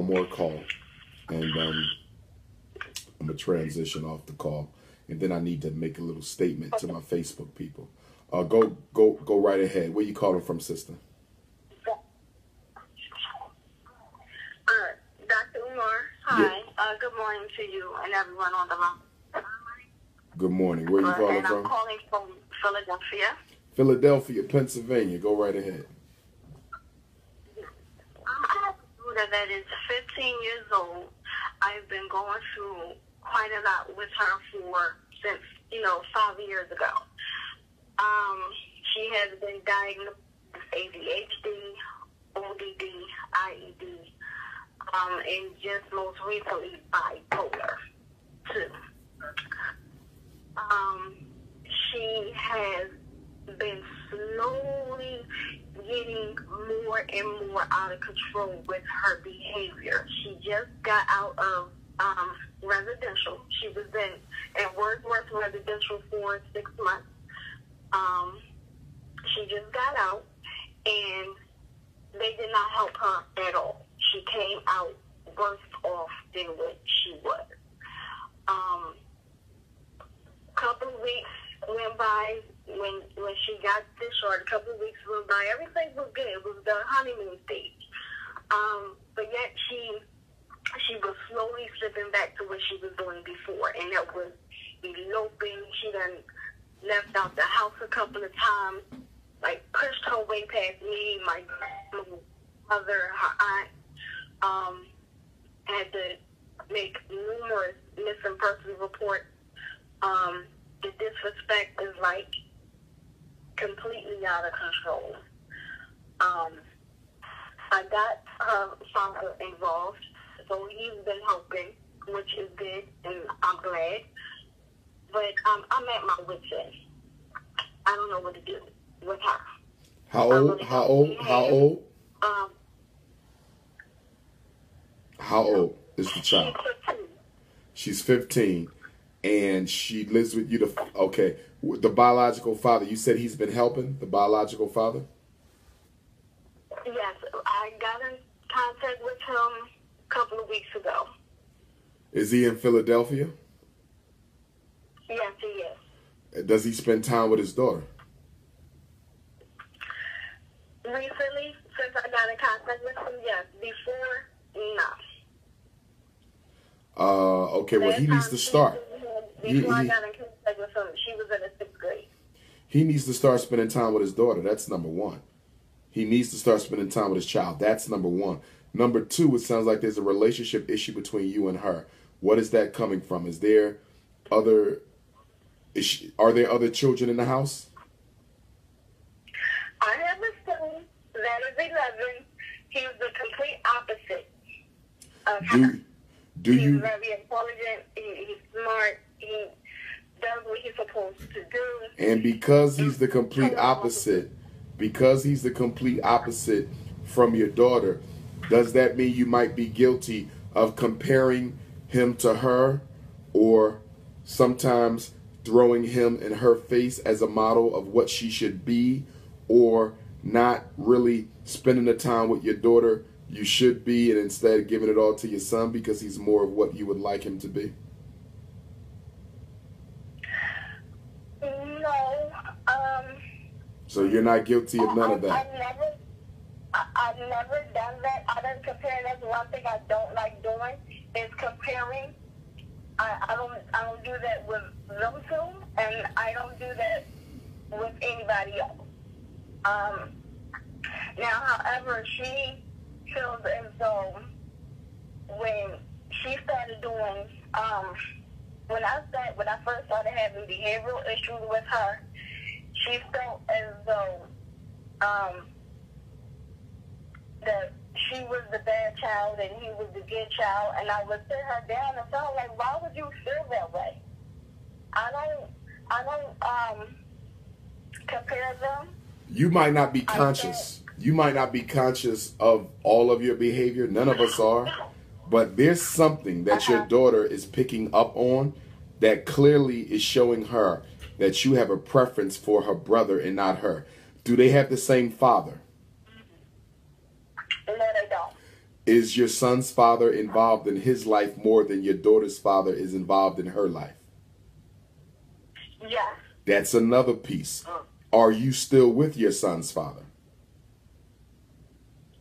I'm going to transition off the call. And then I need to make a little statement to my Facebook people. Go right ahead. Where you calling from, sister? Dr. Umar, hi. Yeah. Good morning to you and everyone on the line. Good morning. Where are you calling from? I'm calling from Philadelphia. Philadelphia, Pennsylvania. Go right ahead. I'm a daughter that is 15 years old. I've been going through quite a lot with her since 5 years ago. She has been diagnosed with ADHD, ODD, IED, and just most recently bipolar 2. She has been slowly getting more and more out of control with her behavior. She just got out of residential. She was in Wordsworth residential for 6 months. She just got out, and they did not help her at all. She came out worse off than what she was. Couple of weeks went by when she got discharged. A couple of weeks went by. Everything was good. It was the honeymoon stage. But yet she was slowly slipping back to what she was doing before, and that was eloping. She done left out the house a couple of times, like pushed her way past me, my mother, her aunt. Had to make numerous missing persons reports. The disrespect is like completely out of control. I got her father involved, so he's been helping, which is good, and I'm glad. But I'm at my wit's end. I don't know what to do with her. How old? How old is the child? She's 15. And she lives with you. Okay. The biological father, you said he's been helping, the biological father? Yes. I got in contact with him a couple of weeks ago. Is he in Philadelphia? Yes, he is. Does he spend time with his daughter? Recently, since I got in contact with him, yes. Before, no. Okay, well, he needs to start. Before I got in contact with him, she was in the 6th grade. He needs to start spending time with his daughter. That's number one. He needs to start spending time with his child. That's number one. Number two, it sounds like there's a relationship issue between you and her. What is that coming from? Is there are there other children in the house? I have a son that is 11. He's the complete opposite of her. He's very intelligent. He's smart. He does what he's supposed to do. And because he's the complete opposite, from your daughter, does that mean you might be guilty of comparing him to her, or sometimes throwing him in her face as a model of what she should be, or not really spending the time with your daughter you should be, and instead giving it all to your son because he's more of what you would like him to be? No. So you're not guilty of none of that? I've never done that. I don't compare. That's one thing I don't like doing is comparing. I don't do that with them two, and I don't do that with anybody else. Now, however, she feels as though when she started doing, when I first started having behavioral issues with her, she felt as though that she was the bad child and he was the good child, and I would sit her down and tell her, like, why would you feel that way? I don't compare them. You might not be conscious. You might not be conscious of all of your behavior. None of us are. But there's something that your daughter is picking up on that clearly is showing her that you have a preference for her brother and not her. Do they have the same father? No, they don't. Is your son's father involved in his life more than your daughter's father is involved in her life? Yes. That's another piece. Are you still with your son's father?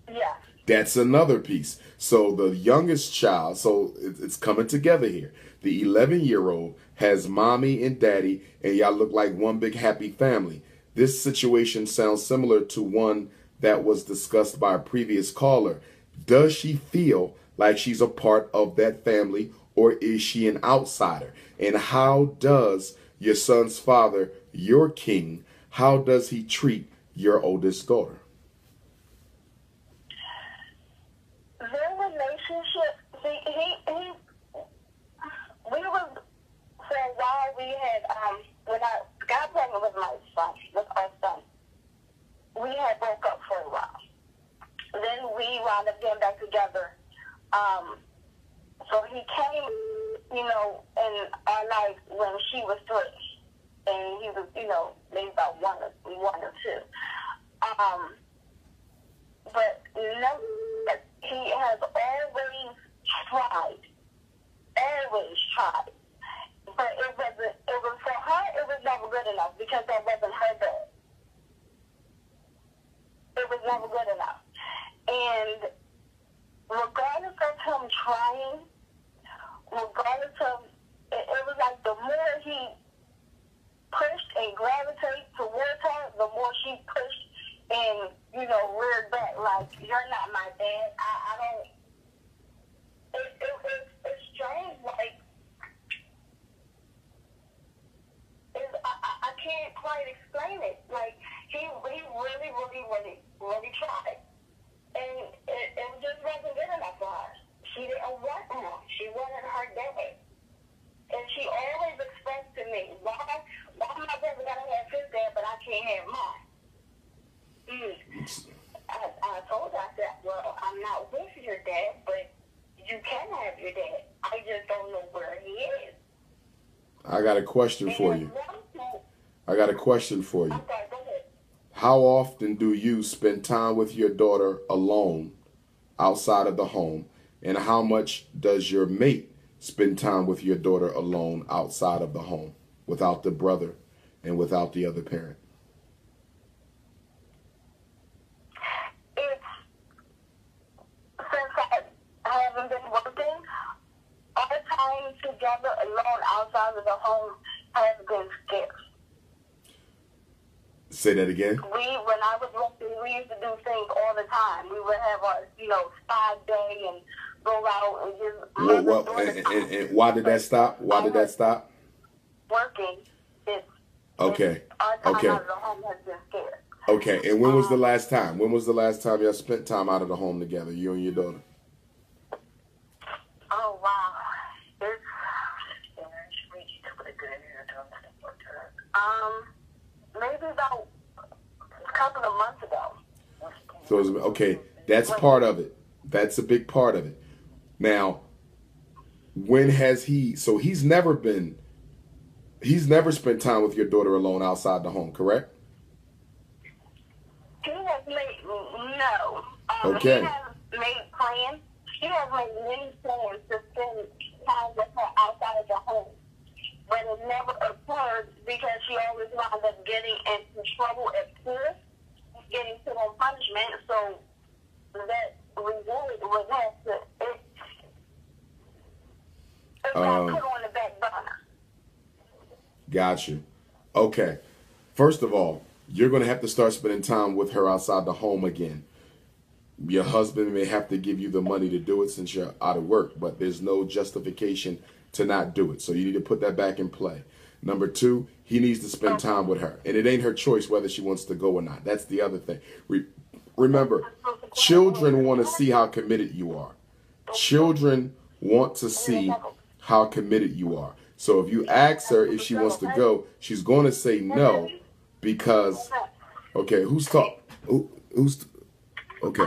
Yes. That's another piece. So the youngest child, so it's coming together here. The 11-year-old has mommy and daddy, and y'all look like one big happy family. This situation sounds similar to one that was discussed by a previous caller. Does she feel like she's a part of that family, or is she an outsider? And how does your son's father, your king, how does he treat your oldest daughter? Their relationship, we was, for a while we had, when I got pregnant with my son, with our son, we had broke up for a while. Then we wound up getting back together. So he came, in our life when she was 3. And he was, maybe about one or two. But he has always tried. But it was for her, it was never good enough because that wasn't her dad. It was never good enough. And regardless of him trying, regardless of, it was like the more he pushed and gravitated towards her, the more she pushed and, reared back like, you're not my dad. I don't, it's strange, like, I can't quite explain it. Like, he really tried. And it just wasn't good enough for her. She didn't want him. She wanted her dad. And she always expressed to me, why my brother gotta have his dad, but I can't have mine? I told her, I said, well, I'm not with your dad, but you can have your dad. I just don't know where he is. I got a question for you. Okay, go ahead. How often do you spend time with your daughter alone outside of the home? And how much does your mate spend time with your daughter alone outside of the home without the brother and without the other parent? Since I haven't been working, our time together alone outside of the home has been scarce. Say that again. When I was working, we used to do things all the time. We would have our, spa day and go out and just... And why did that stop? Why did that stop? working, it's Okay. our time Okay. out of the home has been scarce. Okay. And when was the last time? When was the last time y'all spent time out of the home together, you and your daughter? Oh wow, it's maybe about a couple of months ago. So it's, okay, that's part of it. That's a big part of it. Now, when has he? So he's never spent time with your daughter alone outside the home, correct? He has made no. Okay. He has made plans. He has made many plans to spend time with her outside of the home, but it never occurred because she always wound up getting into trouble at school, getting put on punishment. So that reward was have to it got put on the back burner. Got you. Okay. First of all, you're going to have to start spending time with her outside the home again. Your husband may have to give you the money to do it since you're out of work, but there's no justification to not do it. So you need to put that back in play. Number two, he needs to spend time with her. And it ain't her choice whether she wants to go or not. That's the other thing. Remember, children want to see how committed you are. Children want to see how committed you are. So if you ask her if she wants to go, she's going to say no because, okay, who's talking? Okay.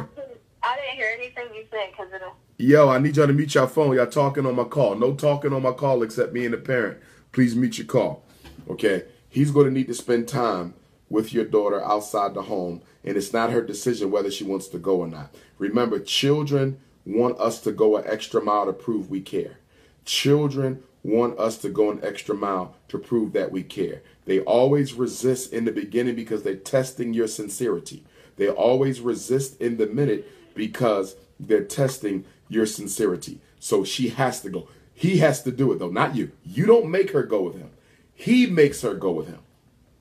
I didn't hear anything you said because of the... Yo, I need y'all to mute your phone. Y'all talking on my call. No talking on my call except me and the parent. Please mute your call. Okay? He's going to need to spend time with your daughter outside the home, and it's not her decision whether she wants to go or not. Remember, children want us to go an extra mile to prove we care. Children want us to go an extra mile to prove that we care. They always resist in the beginning because they're testing your sincerity. They always resist in the minute because they're testing your sincerity. So she has to go. He has to do it, though, not you. You don't make her go with him. He makes her go with him.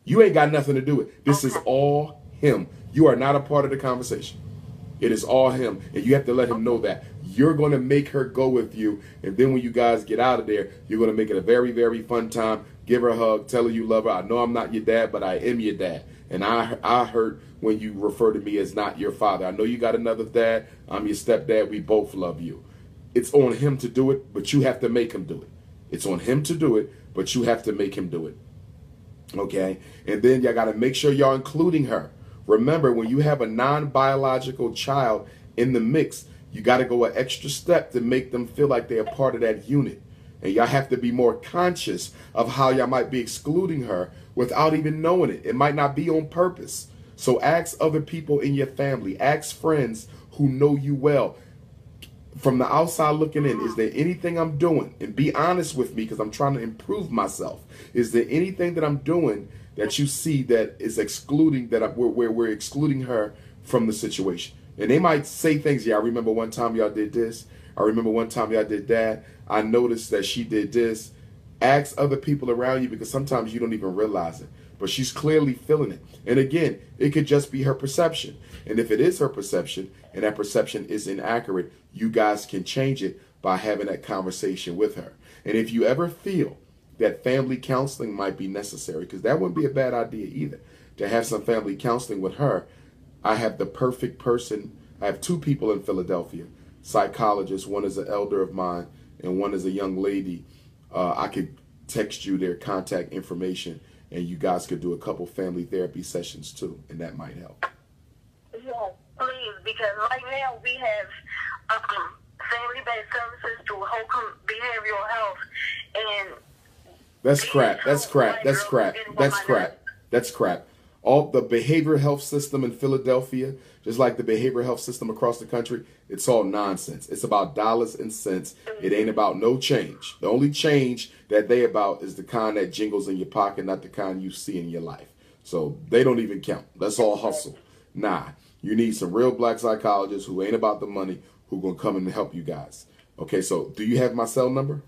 You ain't got nothing to do with it. This is all him. You are not a part of the conversation. It is all him. And you have to let him know that. You're going to make her go with you. And then when you guys get out of there, you're going to make it a very, very fun time. Give her a hug. Tell her you love her. I know I'm not your dad, but I am your dad. And I hurt when you refer to me as not your father. I know you got another dad. I'm your stepdad. We both love you. It's on him to do it, but you have to make him do it. It's on him to do it, but you have to make him do it. Okay? And then y'all got to make sure y'all including her. Remember, when you have a non-biological child in the mix, you got to go an extra step to make them feel like they're part of that unit. And y'all have to be more conscious of how y'all might be excluding her without even knowing it. It might not be on purpose. So ask other people in your family. Ask friends who know you well. From the outside looking in, is there anything I'm doing? And be honest with me because I'm trying to improve myself. Is there anything that I'm doing that you see that is excluding, that where we're excluding her from the situation? And they might say things, yeah, I remember one time y'all did this. I remember one time y'all did that. I noticed that she did this. Ask other people around you because sometimes you don't even realize it. But she's clearly feeling it. And again, it could just be her perception. And if it is her perception and that perception is inaccurate, you guys can change it by having that conversation with her. And if you ever feel that family counseling might be necessary, because that wouldn't be a bad idea either, to have some family counseling with her, I have the perfect person. I have two people in Philadelphia, psychologists. One is an elder of mine and one is a young lady. I could text you their contact information and you guys could do a couple family therapy sessions too, and that might help. Yes, please, because right now we have family-based services to whole behavioral health, and that's crap. That's crap. That's crap. That's crap. That's crap. All the behavioral health system in Philadelphia, just like the behavioral health system across the country, it's all nonsense. It's about dollars and cents. It ain't about no change. The only change that they about is the kind that jingles in your pocket, not the kind you see in your life. So they don't even count. That's all hustle. Nah, you need some real black psychologists who ain't about the money, who gonna come and help you guys. Okay, so do you have my cell number?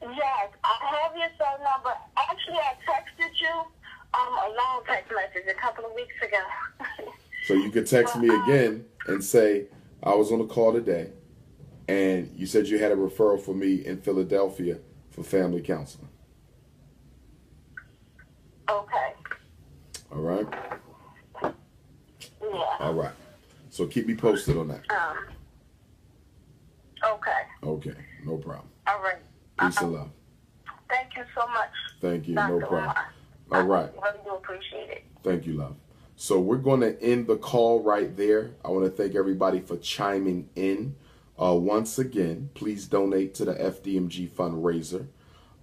Yes, I have your cell number. Actually, I texted you a long text message a couple of weeks ago. So you could text me again and say, I was on a call today, and you said you had a referral for me in Philadelphia for family counseling. Okay. All right? Yeah. All right. So keep me posted on that. Okay. Okay. No problem. All right. Peace and love. Thank you so much. Thank you. Dr. No problem. Umar. All right. I really do appreciate it. Thank you, love. So we're going to end the call right there. I want to thank everybody for chiming in. Once again, please donate to the FDMG fundraiser.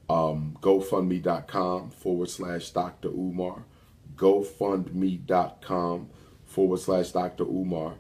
GoFundMe.com/Dr. Umar. GoFundMe.com/Dr. Umar.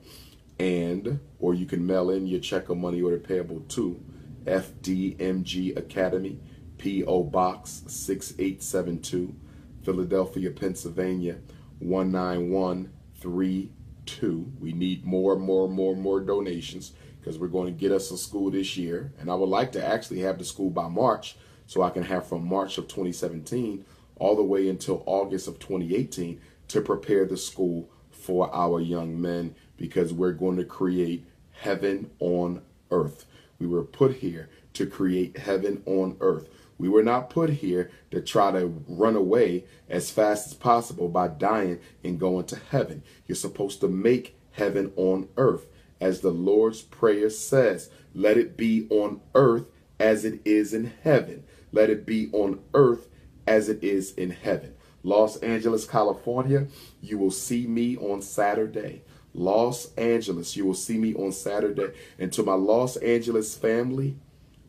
Or you can mail in your check or money order payable to FDMG Academy, P.O. Box 6872, Philadelphia, Pennsylvania 19132. We need more donations because we're going to get us a school this year. And I would like to actually have the school by March so I can have from March of 2017 all the way until August of 2018 to prepare the school for our young men, because we're going to create heaven on earth. We were put here to create heaven on earth. We were not put here to try to run away as fast as possible by dying and going to heaven. You're supposed to make heaven on earth. As the Lord's Prayer says, let it be on earth as it is in heaven. Let it be on earth as it is in heaven. Los Angeles, California, you will see me on Saturday. Los Angeles, you will see me on Saturday. And to my Los Angeles family,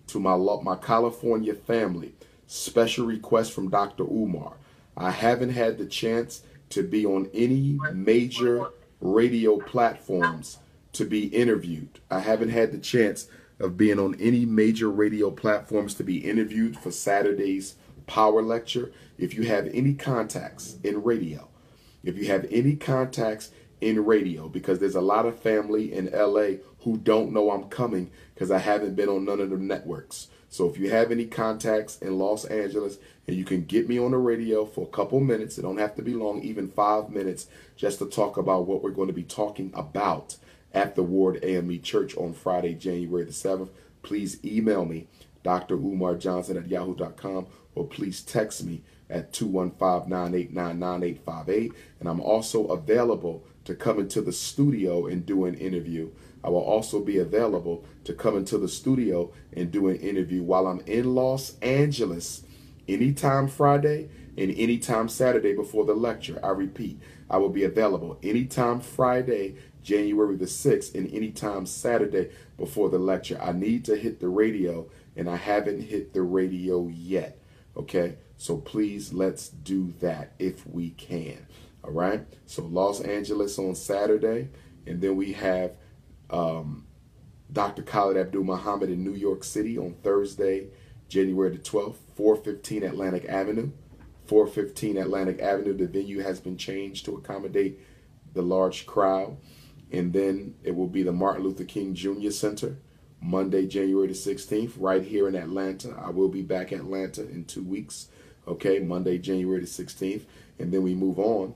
to my California family, special request from Dr. Umar. I haven't had the chance to be on any major radio platforms to be interviewed. I haven't had the chance of being on any major radio platforms to be interviewed for Saturday's power lecture. If you have any contacts in radio, because there's a lot of family in LA who don't know I'm coming because I haven't been on none of the networks. So if you have any contacts in Los Angeles and you can get me on the radio for a couple minutes, it don't have to be long, even 5 minutes, just to talk about what we're going to be talking about at the Ward AME Church on Friday, January the 7th, please email me, drumarjohnson@yahoo.com, or please text me at 215-989-9858. And I'm also available to come into the studio and do an interview. I will also be available to come into the studio and do an interview while I'm in Los Angeles, anytime Friday and anytime Saturday before the lecture. I repeat, I will be available anytime Friday, January the 6th, and anytime Saturday before the lecture. I need to hit the radio, and I haven't hit the radio yet. Okay, so please let's do that if we can. All right, so Los Angeles on Saturday, and then we have Dr. Khalid Abdul Muhammad in New York City on Thursday, January the 12th, 415 Atlantic Avenue. 415 Atlantic Avenue. The venue has been changed to accommodate the large crowd. And then it will be the Martin Luther King Jr. Center, Monday, January the 16th, right here in Atlanta. I will be back in Atlanta in 2 weeks. Okay, Monday, January the 16th. And then we move on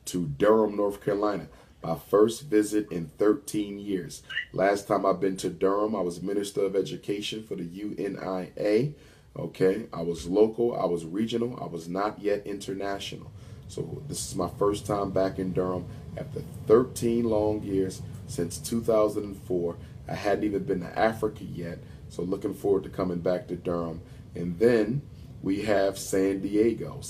to Durham, North Carolina. My first visit in 13 years. Last time I've been to Durham, I was Minister of Education for the UNIA. Okay, I was local, I was regional, I was not yet international. So this is my first time back in Durham after 13 long years since 2004. I hadn't even been to Africa yet, so looking forward to coming back to Durham. And then we have San Diego,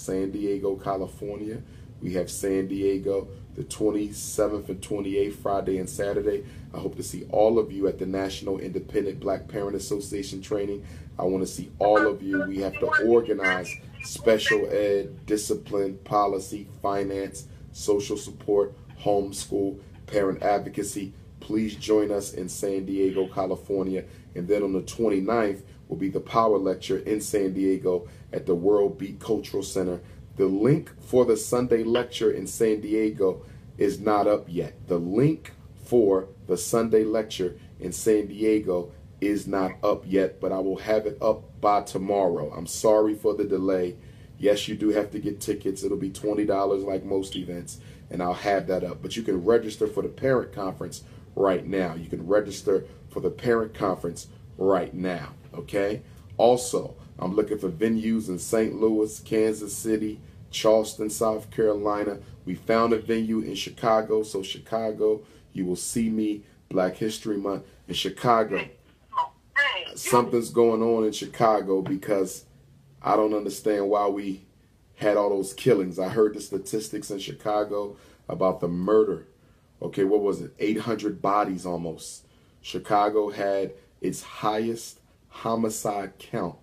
California. We have San Diego the 27th and 28th, Friday and Saturday. I hope to see all of you at the National Independent Black Parent Association training. I want to see all of you. We have to organize special ed, discipline, policy, finance, social support, homeschool, parent advocacy. Please join us in San Diego, California. And then on the 29th will be the power lecture in San Diego at the World Beat Cultural Center. The link for the Sunday lecture in San Diego is not up yet. The link for the Sunday lecture in San Diego is not up yet, but I will have it up by tomorrow. I'm sorry for the delay. Yes, you do have to get tickets. It'll be $20 like most events, and I'll have that up. But you can register for the parent conference right now. You can register for the parent conference right now, okay? Also, I'm looking for venues in St. Louis, Kansas City, Charleston, South Carolina. We found a venue in Chicago. So Chicago, you will see me Black History Month in Chicago. Something's going on in Chicago because I don't understand why we had all those killings. I heard the statistics in Chicago about the murder. Okay, what was it? 800 bodies almost. Chicago had its highest homicide count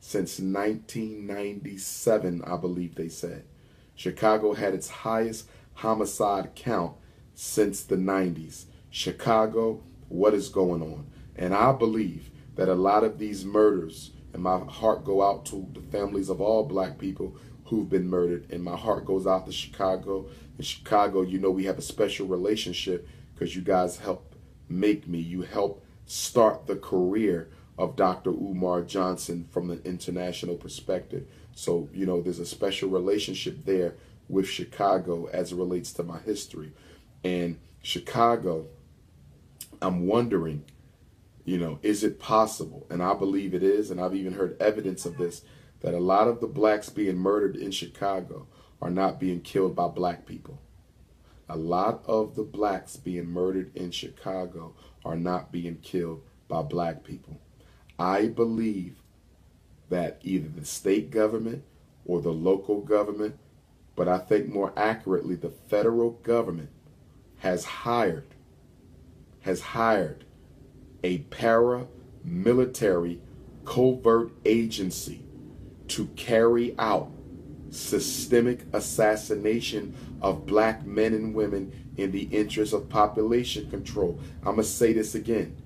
since 1997, I believe they said. Chicago had its highest homicide count since the 90s. Chicago, what is going on? And I believe that a lot of these murders, and my heart go out to the families of all Black people who've been murdered, and my heart goes out to Chicago. In Chicago, you know, we have a special relationship because you guys helped make me. You helped start the career of Dr. Umar Johnson from the international perspective. So, you know, there's a special relationship there with Chicago as it relates to my history. And Chicago, I'm wondering, you know, is it possible? And I believe it is, and I've even heard evidence of this, that a lot of the Blacks being murdered in Chicago are not being killed by Black people. A lot of the Blacks being murdered in Chicago are not being killed by Black people. I believe that either the state government or the local government, but I think more accurately, the federal government has hired a paramilitary covert agency to carry out systemic assassination of Black men and women in the interest of population control. I'm going to say this again,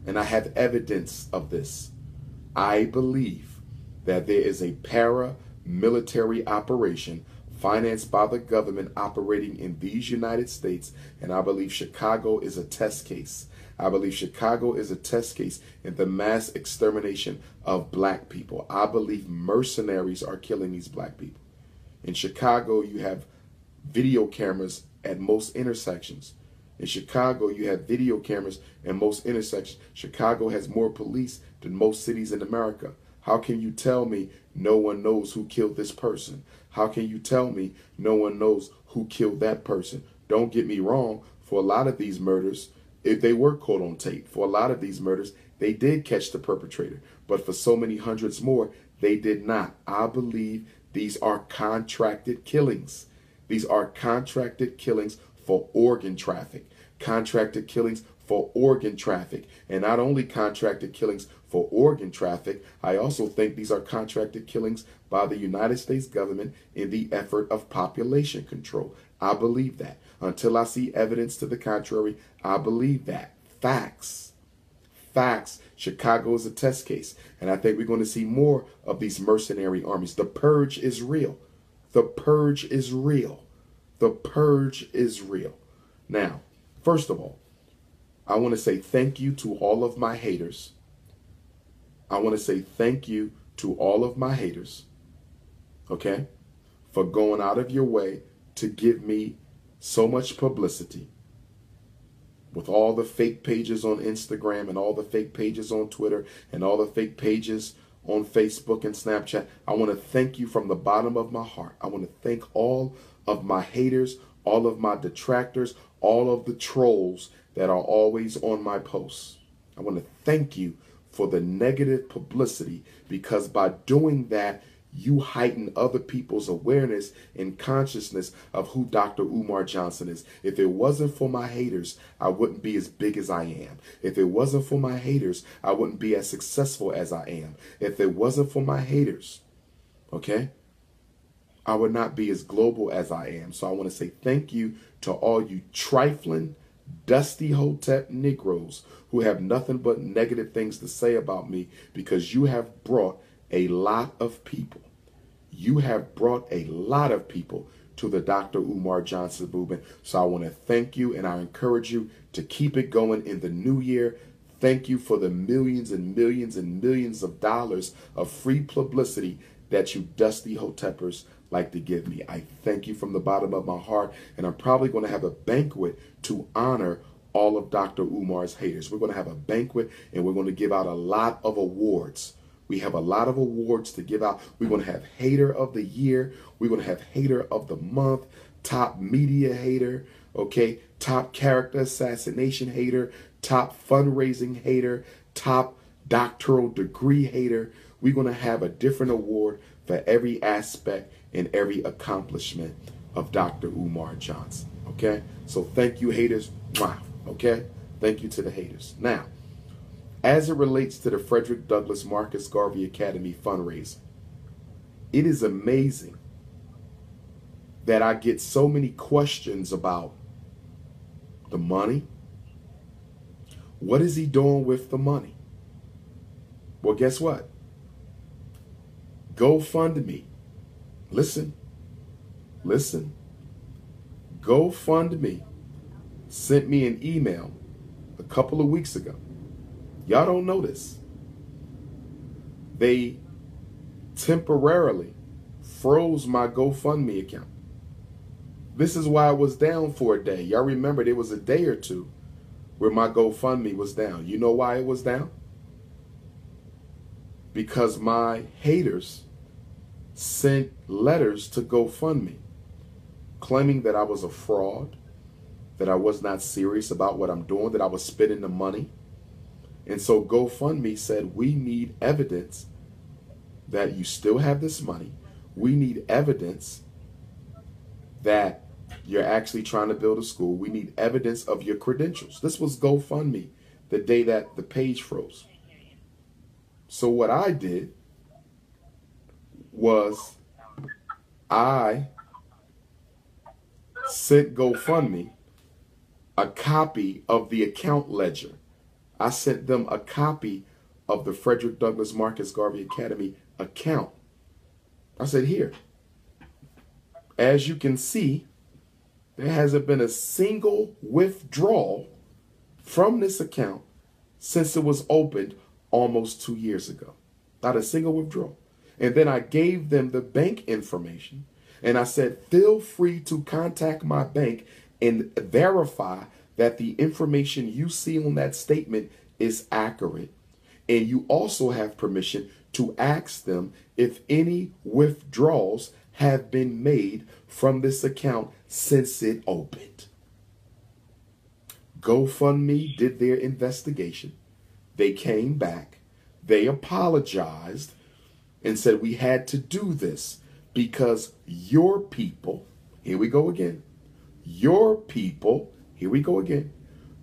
and I have evidence of this. I believe that there is a paramilitary operation financed by the government operating in these United States, and I believe Chicago is a test case. I believe Chicago is a test case in the mass extermination of Black people. I believe mercenaries are killing these Black people. In Chicago, you have video cameras at most intersections. In Chicago, you have video cameras at most intersections. Chicago has more police than most cities in America. How can you tell me no one knows who killed this person? How can you tell me no one knows who killed that person? Don't get me wrong, for a lot of these murders, if they were caught on tape, for a lot of these murders, they did catch the perpetrator. But for so many hundreds more, they did not. I believe these are contracted killings. These are contracted killings for organ traffic. Contracted killings for organ traffic. And not only contracted killings for organ traffic, I also think these are contracted killings by the United States government in the effort of population control. I believe that. Until I see evidence to the contrary, I believe that. Facts. Facts. Chicago is a test case. And I think we're going to see more of these mercenary armies. The purge is real. The purge is real. The purge is real. Now, first of all, I want to say thank you to all of my haters. I want to say thank you to all of my haters, okay, for going out of your way to give me so much publicity with all the fake pages on Instagram and all the fake pages on Twitter and all the fake pages on Facebook and Snapchat. I want to thank you from the bottom of my heart. I want to thank all of my haters, all of my detractors, all of the trolls that are always on my posts. I want to thank you for the negative publicity, because by doing that, you heighten other people's awareness and consciousness of who Dr. Umar Johnson is. If it wasn't for my haters, I wouldn't be as big as I am. If it wasn't for my haters, I wouldn't be as successful as I am. If it wasn't for my haters, okay, I would not be as global as I am. So I want to say thank you to all you trifling, dusty Hotep Negroes who have nothing but negative things to say about me, because you have brought a lot of people. You have brought a lot of people to the Dr. Umar Johnson movement. So I want to thank you, and I encourage you to keep it going in the new year. Thank you for the millions and millions and millions of dollars of free publicity that you dusty Hotepers like to give me. I thank you from the bottom of my heart, and I'm probably going to have a banquet to honor all of Dr. Umar's haters. We're going to have a banquet, and we're going to give out a lot of awards. We have a lot of awards to give out. We're going to have Hater of the Year. We're going to have Hater of the Month, Top Media Hater, okay, Top Character Assassination Hater, Top Fundraising Hater, Top Doctoral Degree Hater. We're going to have a different award for every aspect and every accomplishment of Dr. Umar Johnson, okay? So thank you, haters. Wow, okay? Thank you to the haters. Now, as it relates to the Frederick Douglass Marcus Garvey Academy fundraiser, it is amazing that I get so many questions about the money. What is he doing with the money? Well, guess what? GoFundMe. Listen. GoFundMe sent me an email a couple of weeks ago. Y'all don't know this. They temporarily froze my GoFundMe account. This is why I was down for a day. Y'all remember there was a day or two where my GoFundMe was down. You know why it was down? Because my haters sent letters to GoFundMe claiming that I was a fraud, that I was not serious about what I'm doing, that I was spending the money. And so GoFundMe said, we need evidence that you still have this money. We need evidence that you're actually trying to build a school. We need evidence of your credentials. This was GoFundMe the day that the page froze. So what I did was I sent GoFundMe a copy of the account ledger. I sent them a copy of the Frederick Douglass Marcus Garvey Academy account. I said, here, as you can see, there hasn't been a single withdrawal from this account since it was opened almost 2 years ago. Not a single withdrawal. And then I gave them the bank information and I said, feel free to contact my bank and verify that the information you see on that statement is accurate. And you also have permission to ask them if any withdrawals have been made from this account since it opened. GoFundMe did their investigation. They came back. They apologized and said we had to do this because your people, here we go again, your people, here we go again,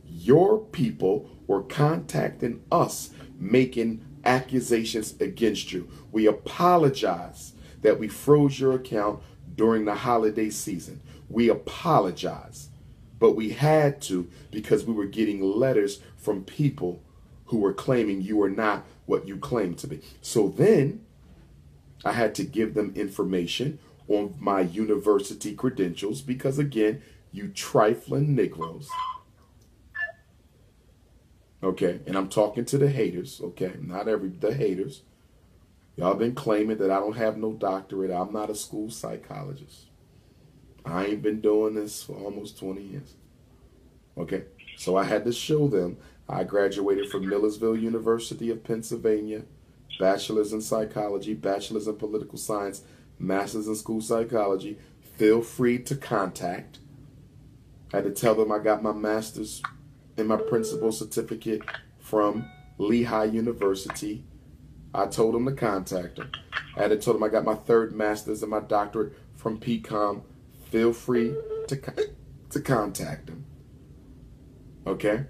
your people were contacting us making accusations against you. We apologize that we froze your account during the holiday season. We apologize, but we had to because we were getting letters from people who were claiming you are not what you claim to be. So then I had to give them information on my university credentials because, again, you trifling Negroes. Okay, and I'm talking to the haters, okay, not the haters. Y'all been claiming that I don't have no doctorate. I'm not a school psychologist. I ain't been doing this for almost 20 years. Okay, so I had to show them I graduated from Millersville University of Pennsylvania, bachelor's in psychology, bachelor's in political science, master's in school psychology. Feel free to contact. I had to tell them I got my master's and my principal certificate from Lehigh University. I told them to contact them. I had to tell them I got my third master's and my doctorate from PCOM. Feel free to contact them. Okay?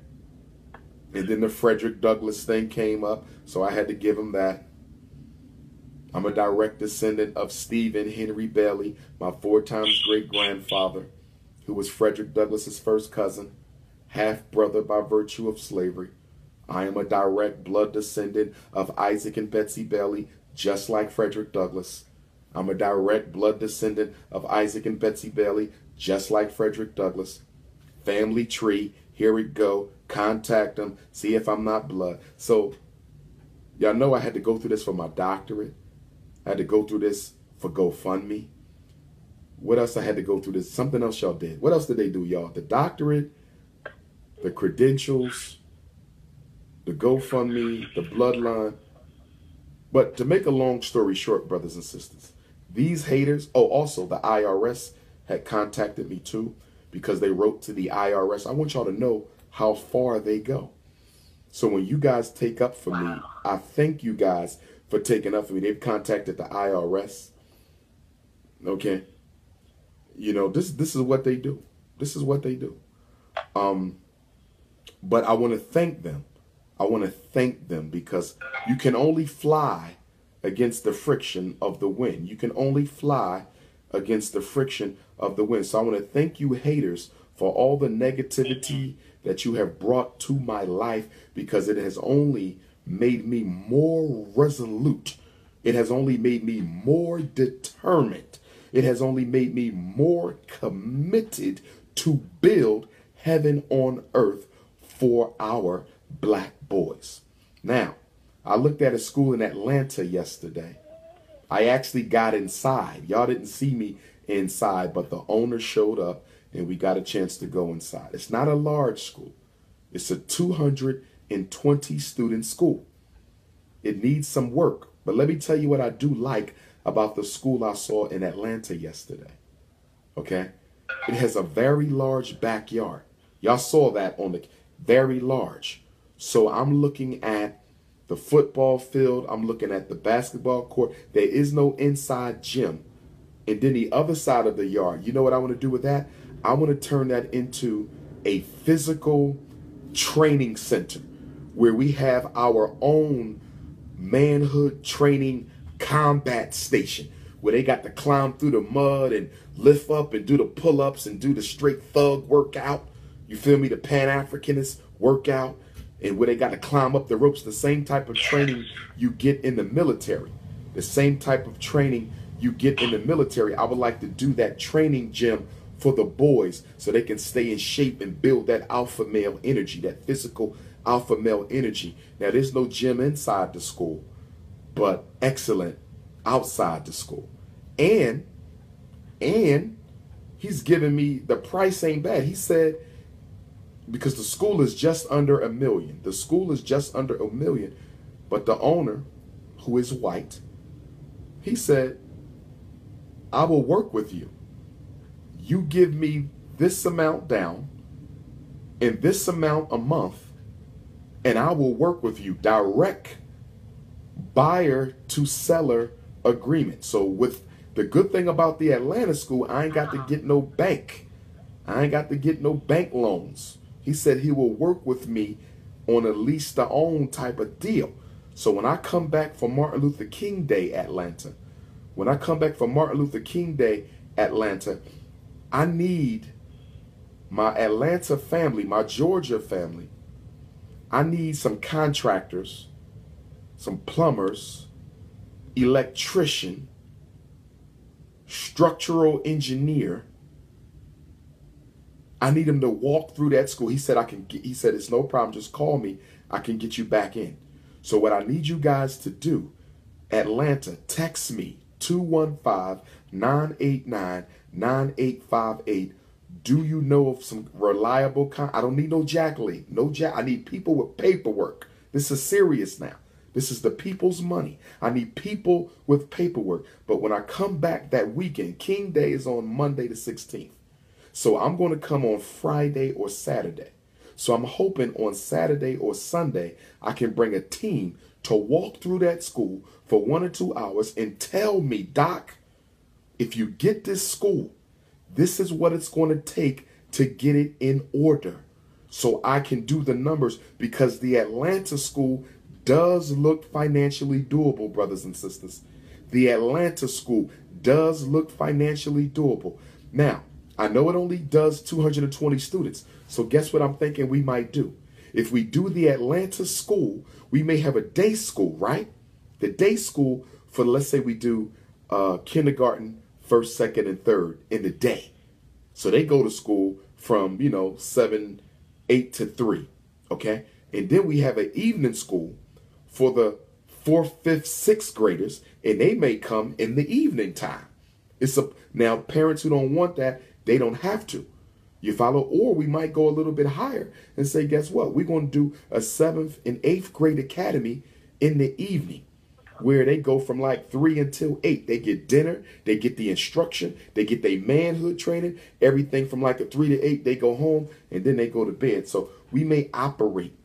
And then the Frederick Douglass thing came up, so I had to give them that. I'm a direct descendant of Stephen Henry Bailey, my 4 times great-grandfather, who was Frederick Douglass's first cousin, half-brother by virtue of slavery. I am a direct blood descendant of Isaac and Betsy Bailey, just like Frederick Douglass. I'm a direct blood descendant of Isaac and Betsy Bailey, just like Frederick Douglass. Family tree, here we go. Contact them, see if I'm not blood. So, y'all know I had to go through this for my doctorate. I had to go through this for GoFundMe. What else I had to go through this? Something else y'all did. What else did they do, y'all? The doctorate, the credentials, the GoFundMe, the bloodline. But to make a long story short, brothers and sisters, these haters, oh, also the IRS had contacted me too, because they wrote to the IRS. I want y'all to know how far they go. So when you guys take up for me, I thank you guys for taking up for me. They've contacted the IRS. Okay. You know, this is what they do. This is what they do. But I want to thank them. I want to thank them because you can only fly against the friction of the wind. You can only fly against the friction of the wind. So I want to thank you haters for all the negativity that you have brought to my life, because it has only made me more resolute. It has only made me more determined. It has only made me more committed to build heaven on earth for our black boys. Now, I looked at a school in Atlanta yesterday. I actually got inside. Y'all didn't see me inside, but the owner showed up and we got a chance to go inside. It's not a large school. It's a 220 student school. It needs some work. But let me tell you what I do like about the school I saw in Atlanta yesterday. Okay? It has a very large backyard. Y'all saw that on the very large. So I'm looking at the football field. I'm looking at the basketball court. There is no inside gym. And then the other side of the yard, you know what I want to do with that? I want to turn that into a physical training center where we have our own manhood training combat station where they got to climb through the mud and lift up and do the pull-ups and do the straight thug workout. You feel me? The Pan-Africanist workout, and where they got to climb up the ropes, the same type of training you get in the military. The same type of training you get in the military. I would like to do that training gym for the boys so they can stay in shape and build that alpha male energy, that physical alpha male energy. Now, there's no gym inside the school, but excellent outside the school. And he's giving me, the price ain't bad. He said, because the school is just under $1 million. The school is just under $1 million. But the owner, who is white, he said, I will work with you. You give me this amount down and this amount a month, and I will work with you. Direct buyer to seller agreement. So with the good thing about the Atlanta school, I ain't got to get no bank. I ain't got to get no bank loans. He said he will work with me on a lease to own type of deal. So when I come back for Martin Luther King Day, Atlanta, Atlanta, I need my Atlanta family, my Georgia family. I need some contractors, some plumbers, electrician, structural engineer. I need him to walk through that school. He said, he said, it's no problem. Just call me. I can get you back in. So what I need you guys to do, Atlanta, text me 215-989-9858. Do you know of some reliable I don't need no Jacqueline. I need people with paperwork. This is serious now. This is the people's money. I need people with paperwork. But when I come back that weekend, King Day is on Monday the 16th. So I'm going to come on Friday or Saturday. So I'm hoping on Saturday or Sunday, I can bring a team to walk through that school for 1 or 2 hours and tell me, Doc, if you get this school, this is what it's going to take to get it in order so I can do the numbers, because the Atlanta school does look financially doable, brothers and sisters. The Atlanta school does look financially doable. Now, I know it only does 220 students. So guess what I'm thinking we might do? If we do the Atlanta school, we may have a day school, right? The day school for, let's say we do kindergarten, first, second, and third in the day. So they go to school from, 8 to 3, okay? And then we have an evening school for the 4th, 5th, 6th graders, and they may come in the evening time. Now, parents who don't want that, they don't have to. You follow? Or we might go a little bit higher and say, guess what? We're going to do a 7th and 8th grade academy in the evening. where they go from like 3 until 8. They get dinner, they get the instruction, they get their manhood training, everything from like a 3 to 8, they go home and then they go to bed. So we may operate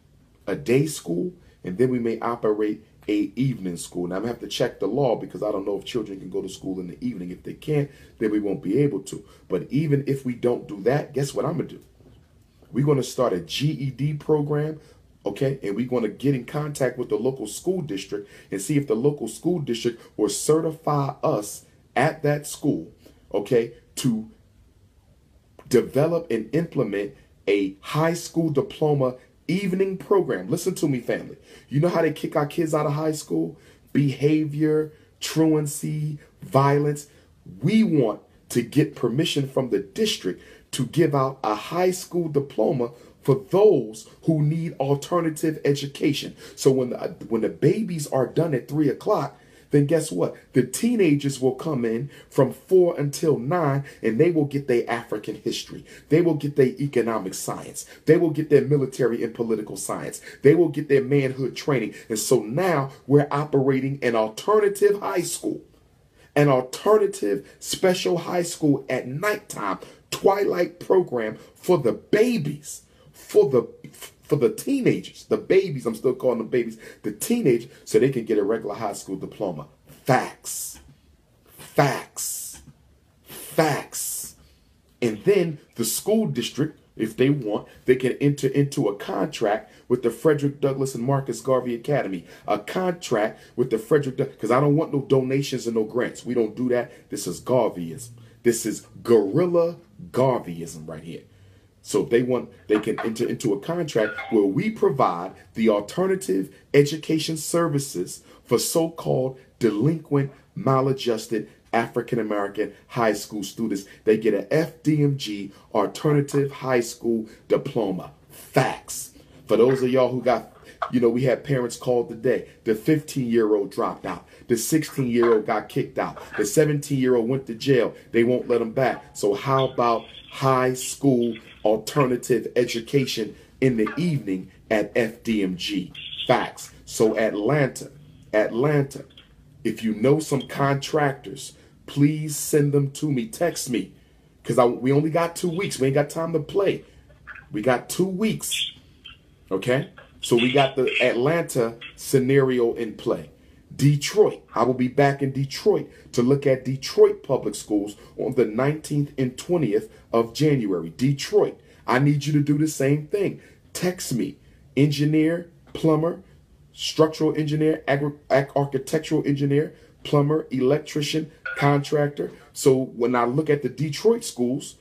a day school and then we may operate a evening school. Now I'm gonna have to check the law because I don't know if children can go to school in the evening. If they can't, then we won't be able to. But even if we don't do that, guess what I'm gonna do? We're gonna start a GED program. Okay, and we're going to get in contact with the local school district and see if the local school district will certify us at that school, okay, to develop and implement a high school diploma evening program. Listen to me, family. You know how they kick our kids out of high school? Behavior, truancy, violence. We want to get permission from the district to give out a high school diploma for those who need alternative education. So when the babies are done at 3 o'clock, then guess what? The teenagers will come in from 4 until 9, and they will get their African history. They will get their economic science. They will get their military and political science. They will get their manhood training. And so now we're operating an alternative high school, an alternative special high school at nighttime, twilight program for the babies. For the teenagers, the babies, I'm still calling them babies, the teenagers, so they can get a regular high school diploma. Facts. Facts. Facts. And then the school district, if they want, they can enter into a contract with the Frederick Douglass and Marcus Garvey Academy. A contract with the Frederick Douglass, because I don't want no donations and no grants. We don't do that. This is Garveyism. This is guerrilla Garveyism right here. So if they want, they can enter into a contract where we provide the alternative education services for so-called delinquent, maladjusted African-American high school students. They get an FDMG, alternative high school diploma. Facts. For those of y'all who got, we had parents called today. The 15-year-old dropped out. The 16-year-old got kicked out. The 17-year-old went to jail. They won't let him back. So how about high school alternative education in the evening at FDMG? Facts. So Atlanta, if you know some contractors, please send them to me. Text me, because we only got 2 weeks. We ain't got time to play. We got 2 weeks. Okay? So we got the Atlanta scenario in play. Detroit. I will be back in Detroit to look at Detroit public schools on the 19th and 20th of January. Detroit. I need you to do the same thing. Text me. Engineer, plumber, structural engineer, architectural engineer, plumber, electrician, contractor. So when I look at the Detroit schools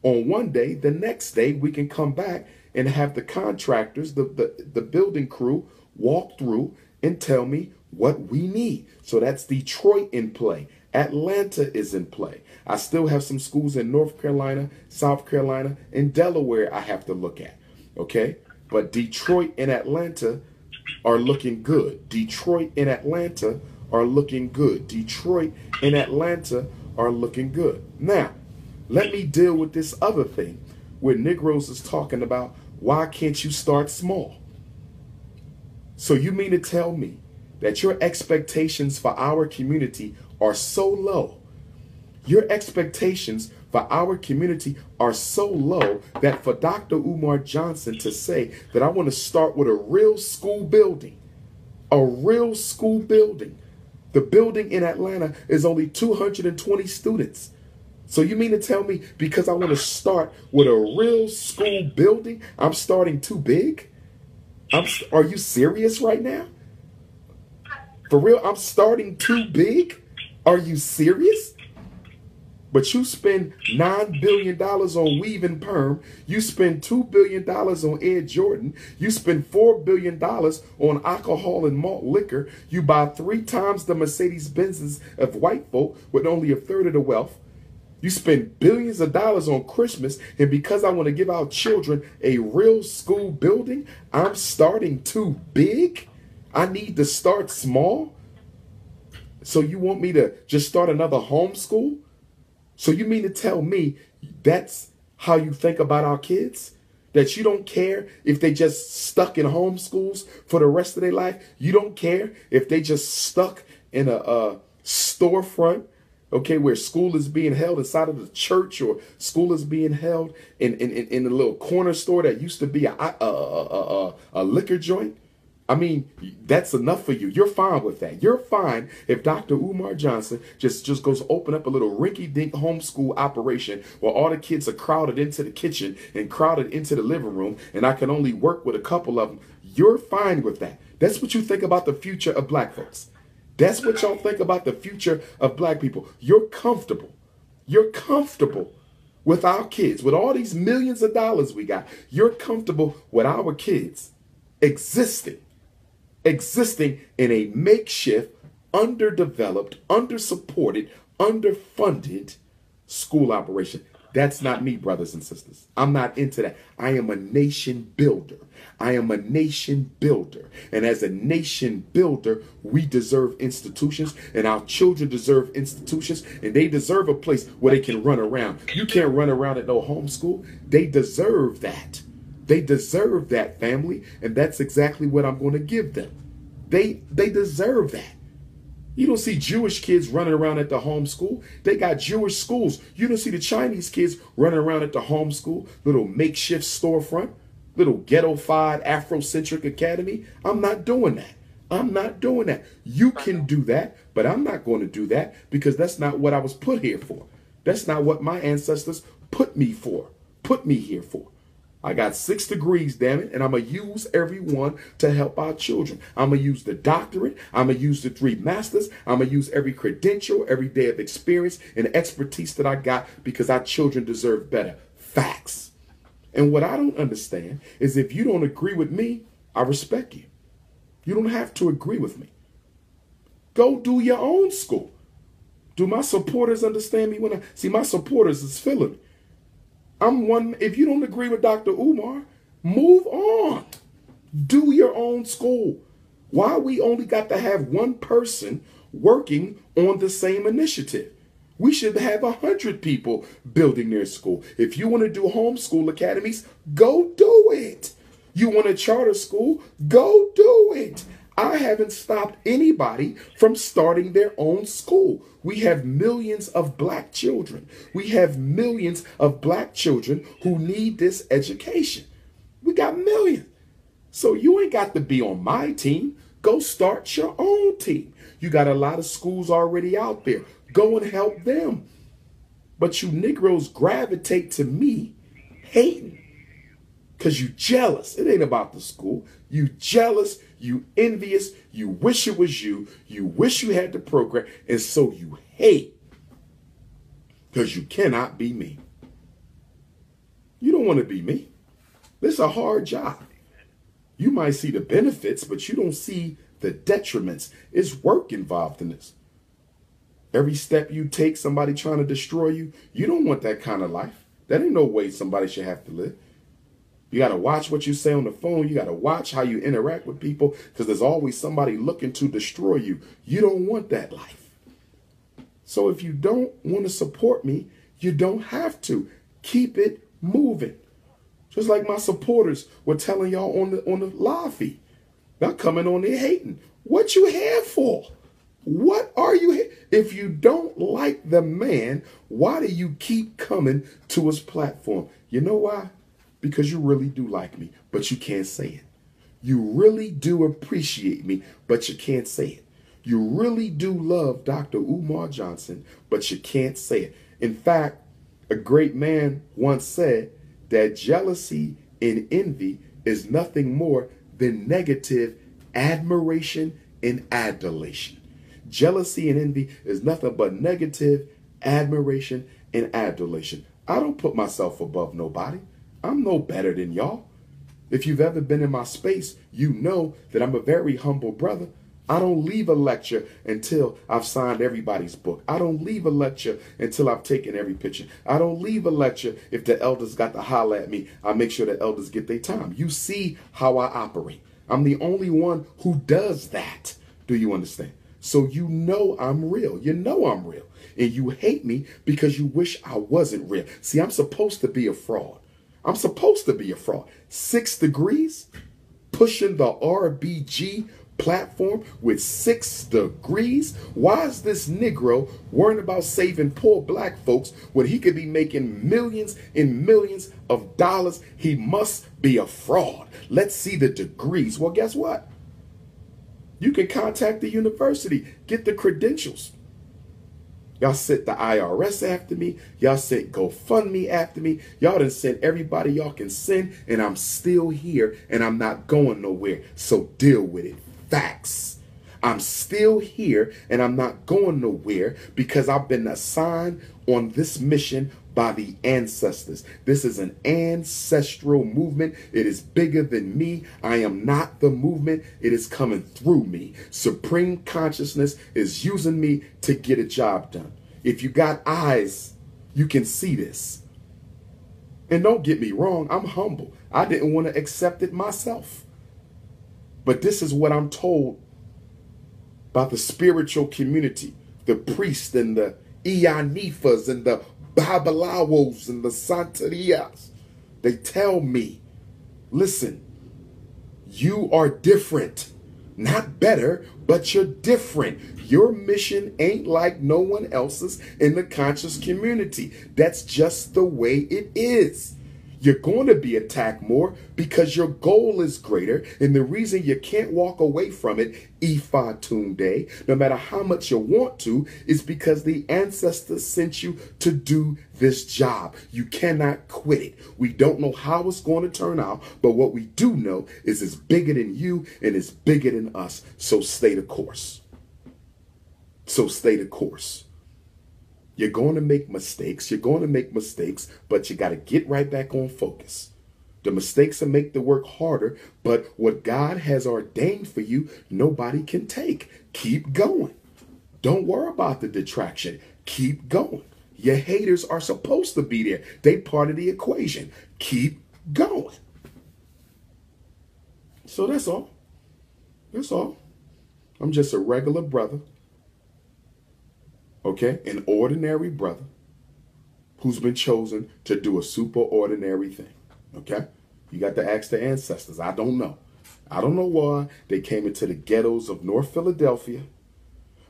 on one day, the next day we can come back and have the contractors, the building crew walk through and tell me what we need. So that's Detroit in play. Atlanta is in play. I still have some schools in North Carolina, South Carolina, and Delaware I have to look at. Okay? But Detroit and Atlanta are looking good. Detroit and Atlanta are looking good. Detroit and Atlanta are looking good. Now, let me deal with this other thing where Negroes is talking about, why can't you start small? So you mean to tell me that your expectations for our community are so low? Your expectations for our community are so low that for Dr. Umar Johnson to say that I want to start with a real school building, the building in Atlanta is only 220 students. So you mean to tell me because I want to start with a real school building, I'm starting too big? Are you serious right now? For real, I'm starting too big? Are you serious? But you spend $9 billion on weave and perm. You spend $2 billion on Air Jordan. You spend $4 billion on alcohol and malt liquor. You buy 3 times the Mercedes-Benzes of white folk with only 1/3 of the wealth. You spend billions of dollars on Christmas, and because I want to give our children a real school building, I'm starting too big? I need to start small? So you want me to just start another homeschool? So you mean to tell me that's how you think about our kids? That you don't care if they just stuck in homeschools for the rest of their life? You don't care if they just stuck in a storefront, okay, where school is being held inside of the church, or school is being held in a little corner store that used to be a liquor joint. I mean, that's enough for you. You're fine with that. You're fine if Dr. Umar Johnson just goes open up a little rinky-dink homeschool operation where all the kids are crowded into the kitchen and crowded into the living room, and I can only work with a couple of them. You're fine with that. That's what you think about the future of black folks. That's what y'all think about the future of black people. You're comfortable. You're comfortable with our kids, with all these millions of dollars we got. You're comfortable with our kids existing in a makeshift, underdeveloped, undersupported, underfunded school operation. That's not me, brothers and sisters. I'm not into that. I am a nation builder. I am a nation builder. And as a nation builder, we deserve institutions, and our children deserve institutions, and they deserve a place where they can run around. You can't run around at no homeschool. They deserve that. They deserve that, family, and that's exactly what I'm going to give them. They deserve that. You don't see Jewish kids running around at the homeschool. They got Jewish schools. You don't see the Chinese kids running around at the homeschool, little makeshift storefront, little ghetto-fied Afrocentric academy. I'm not doing that. I'm not doing that. You can do that, but I'm not going to do that because that's not what I was put here for. That's not what my ancestors put me here for. I got 6 degrees, damn it, and I'm going to use every one to help our children. I'm going to use the doctorate. I'm going to use the 3 masters. I'm going to use every credential, every day of experience and expertise that I got because our children deserve better. Facts. And what I don't understand is if you don't agree with me, I respect you. You don't have to agree with me. Go do your own school. Do my supporters understand me when I see my supporters is feeling me? I'm one. If you don't agree with Dr. Umar, move on. Do your own school. Why we only got to have one person working on the same initiative? We should have 100 people building their school. If you want to do homeschool academies, go do it. You want a charter school, go do it. I haven't stopped anybody from starting their own school. We have millions of black children. We have millions of black children who need this education. We got millions. So you ain't got to be on my team. Go start your own team. You got a lot of schools already out there. Go and help them. But you Negroes gravitate to me hating because you jealous. It ain't about the school. You jealous. You envious. You wish it was you. You wish you had the program. And so you hate because you cannot be me. You don't want to be me. This is a hard job. You might see the benefits, but you don't see the detriments. It's work involved in this. Every step you take, somebody trying to destroy you, you don't want that kind of life. That ain't no way somebody should have to live. You got to watch what you say on the phone. You got to watch how you interact with people because there's always somebody looking to destroy you. You don't want that life. So if you don't want to support me, you don't have to. Keep it moving. Just like my supporters were telling y'all on the live feed. They're coming on there hating. What you here for? What are you here? If you don't like the man, why do you keep coming to his platform? You know why? Because you really do like me, but you can't say it. You really do appreciate me, but you can't say it. You really do love Dr. Umar Johnson, but you can't say it. In fact, a great man once said that jealousy and envy is nothing more than negative admiration and adulation. Jealousy and envy is nothing but negative admiration and adulation. I don't put myself above nobody. I'm no better than y'all. If you've ever been in my space, you know that I'm a very humble brother. I don't leave a lecture until I've signed everybody's book. I don't leave a lecture until I've taken every picture. I don't leave a lecture if the elders got to holler at me. I make sure the elders get their time. You see how I operate. I'm the only one who does that. Do you understand? So you know I'm real. You know I'm real. And you hate me because you wish I wasn't real. See, I'm supposed to be a fraud. I'm supposed to be a fraud. 6 degrees, pushing the RBG platform with 6 degrees? Why is this Negro worrying about saving poor black folks when he could be making millions and millions of dollars? He must be a fraud. Let's see the degrees. Well, guess what? You can contact the university, get the credentials. Y'all sent the IRS after me. Y'all sent GoFundMe after me. Y'all done sent everybody y'all can send, and I'm still here, and I'm not going nowhere. So deal with it. Facts. I'm still here, and I'm not going nowhere because I've been assigned on this mission by the ancestors. This is an ancestral movement. It is bigger than me. I am not the movement. It is coming through me. Supreme consciousness is using me to get a job done. If you got eyes, you can see this. And don't get me wrong, I'm humble. I didn't want to accept it myself. But this is what I'm told by the spiritual community, the priests and the Ianifas and the Babalawos and the Santerias. They tell me, listen, you are different. Not better, but you're different. Your mission ain't like no one else's in the conscious community. That's just the way it is. You're going to be attacked more because your goal is greater. And the reason you can't walk away from it, Ifa Tunde, no matter how much you want to, is because the ancestors sent you to do this job. You cannot quit it. We don't know how it's going to turn out, but what we do know is it's bigger than you and it's bigger than us. So stay the course. So stay the course. You're going to make mistakes. You're going to make mistakes, but you got to get right back on focus. The mistakes will make the work harder, but what God has ordained for you, nobody can take. Keep going. Don't worry about the detraction. Keep going. Your haters are supposed to be there. They part of the equation. Keep going. So that's all. That's all. I'm just a regular brother. Okay, an ordinary brother who's been chosen to do a super ordinary thing. Okay, you got to ask the ancestors. I don't know. I don't know why they came into the ghettos of North Philadelphia.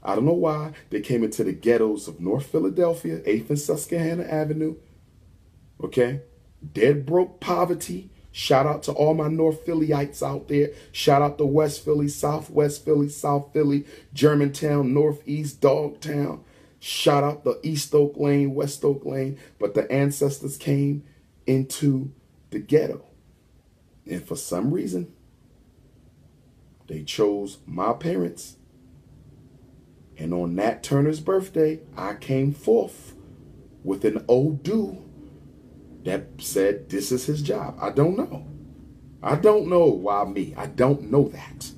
I don't know why they came into the ghettos of North Philadelphia, 8th and Susquehanna Avenue. Okay, dead broke poverty. Shout out to all my North Phillyites out there. Shout out to West Philly, Southwest Philly, South Philly, Germantown, Northeast, Dogtown. Shout out the East Oak Lane, West Oak Lane. But the ancestors came into the ghetto. And for some reason, they chose my parents. And on Nat Turner's birthday, I came forth with an Odu that said this is his job. I don't know. I don't know why me. I don't know that.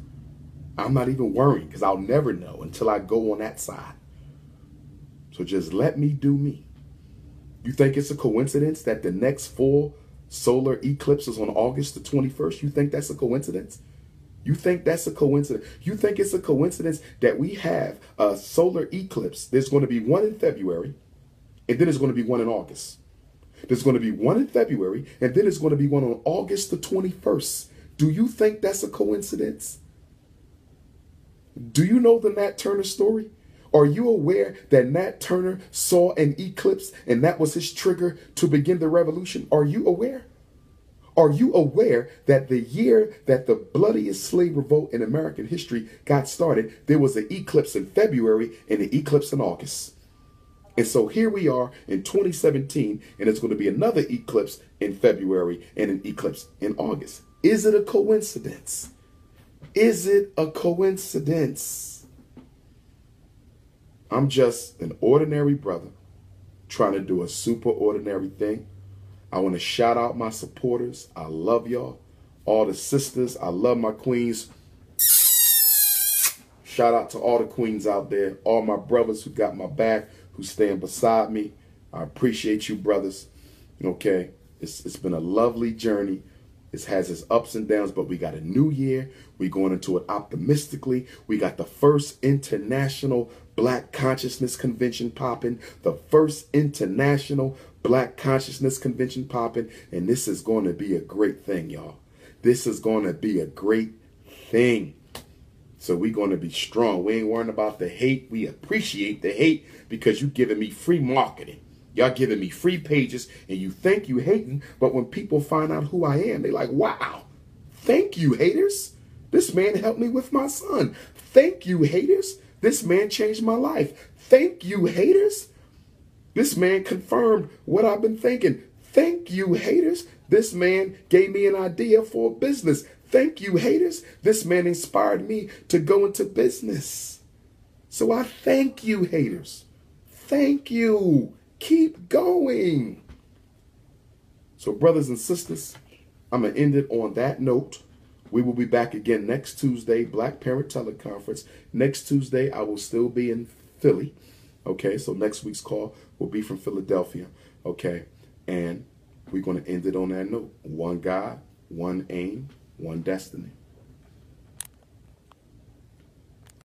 I'm not even worried because I'll never know until I go on that side. So just let me do me. You think it's a coincidence that the next full solar eclipse is on August the 21st? You think that's a coincidence? You think that's a coincidence? You think it's a coincidence that we have a solar eclipse? There's going to be one in February, and then there's going to be one in August. There's going to be one in February, and then there's going to be one on August the 21st. Do you think that's a coincidence? Do you know the Nat Turner story? Are you aware that Nat Turner saw an eclipse and that was his trigger to begin the revolution? Are you aware? Are you aware that the year that the bloodiest slave revolt in American history got started, there was an eclipse in February and an eclipse in August? And so here we are in 2017, and it's going to be another eclipse in February and an eclipse in August. Is it a coincidence? Is it a coincidence? I'm just an ordinary brother trying to do a super ordinary thing. I want to shout out my supporters. I love y'all. All the sisters. I love my queens. Shout out to all the queens out there. All my brothers who got my back, who stand beside me. I appreciate you, brothers. Okay. It's been a lovely journey. It has its ups and downs, but we got a new year. We're going into it optimistically. We got the first international Black Consciousness Convention popping. The first international Black Consciousness Convention popping. And this is going to be a great thing, y'all. This is going to be a great thing. So we're going to be strong. We ain't worrying about the hate. We appreciate the hate because you giving me free marketing. Y'all giving me free pages and you think you hating. But when people find out who I am, they like, wow, thank you, haters. This man helped me with my son. Thank you, haters. This man changed my life. Thank you, haters. This man confirmed what I've been thinking. Thank you, haters. This man gave me an idea for a business. Thank you, haters. This man inspired me to go into business. So I thank you, haters. Thank you. Keep going. So brothers and sisters, I'm going to end it on that note. We will be back again next Tuesday, Black Parent Teleconference. Next Tuesday, I will still be in Philly. Okay, so next week's call will be from Philadelphia. Okay, and we're going to end it on that note. One God, one aim, one destiny.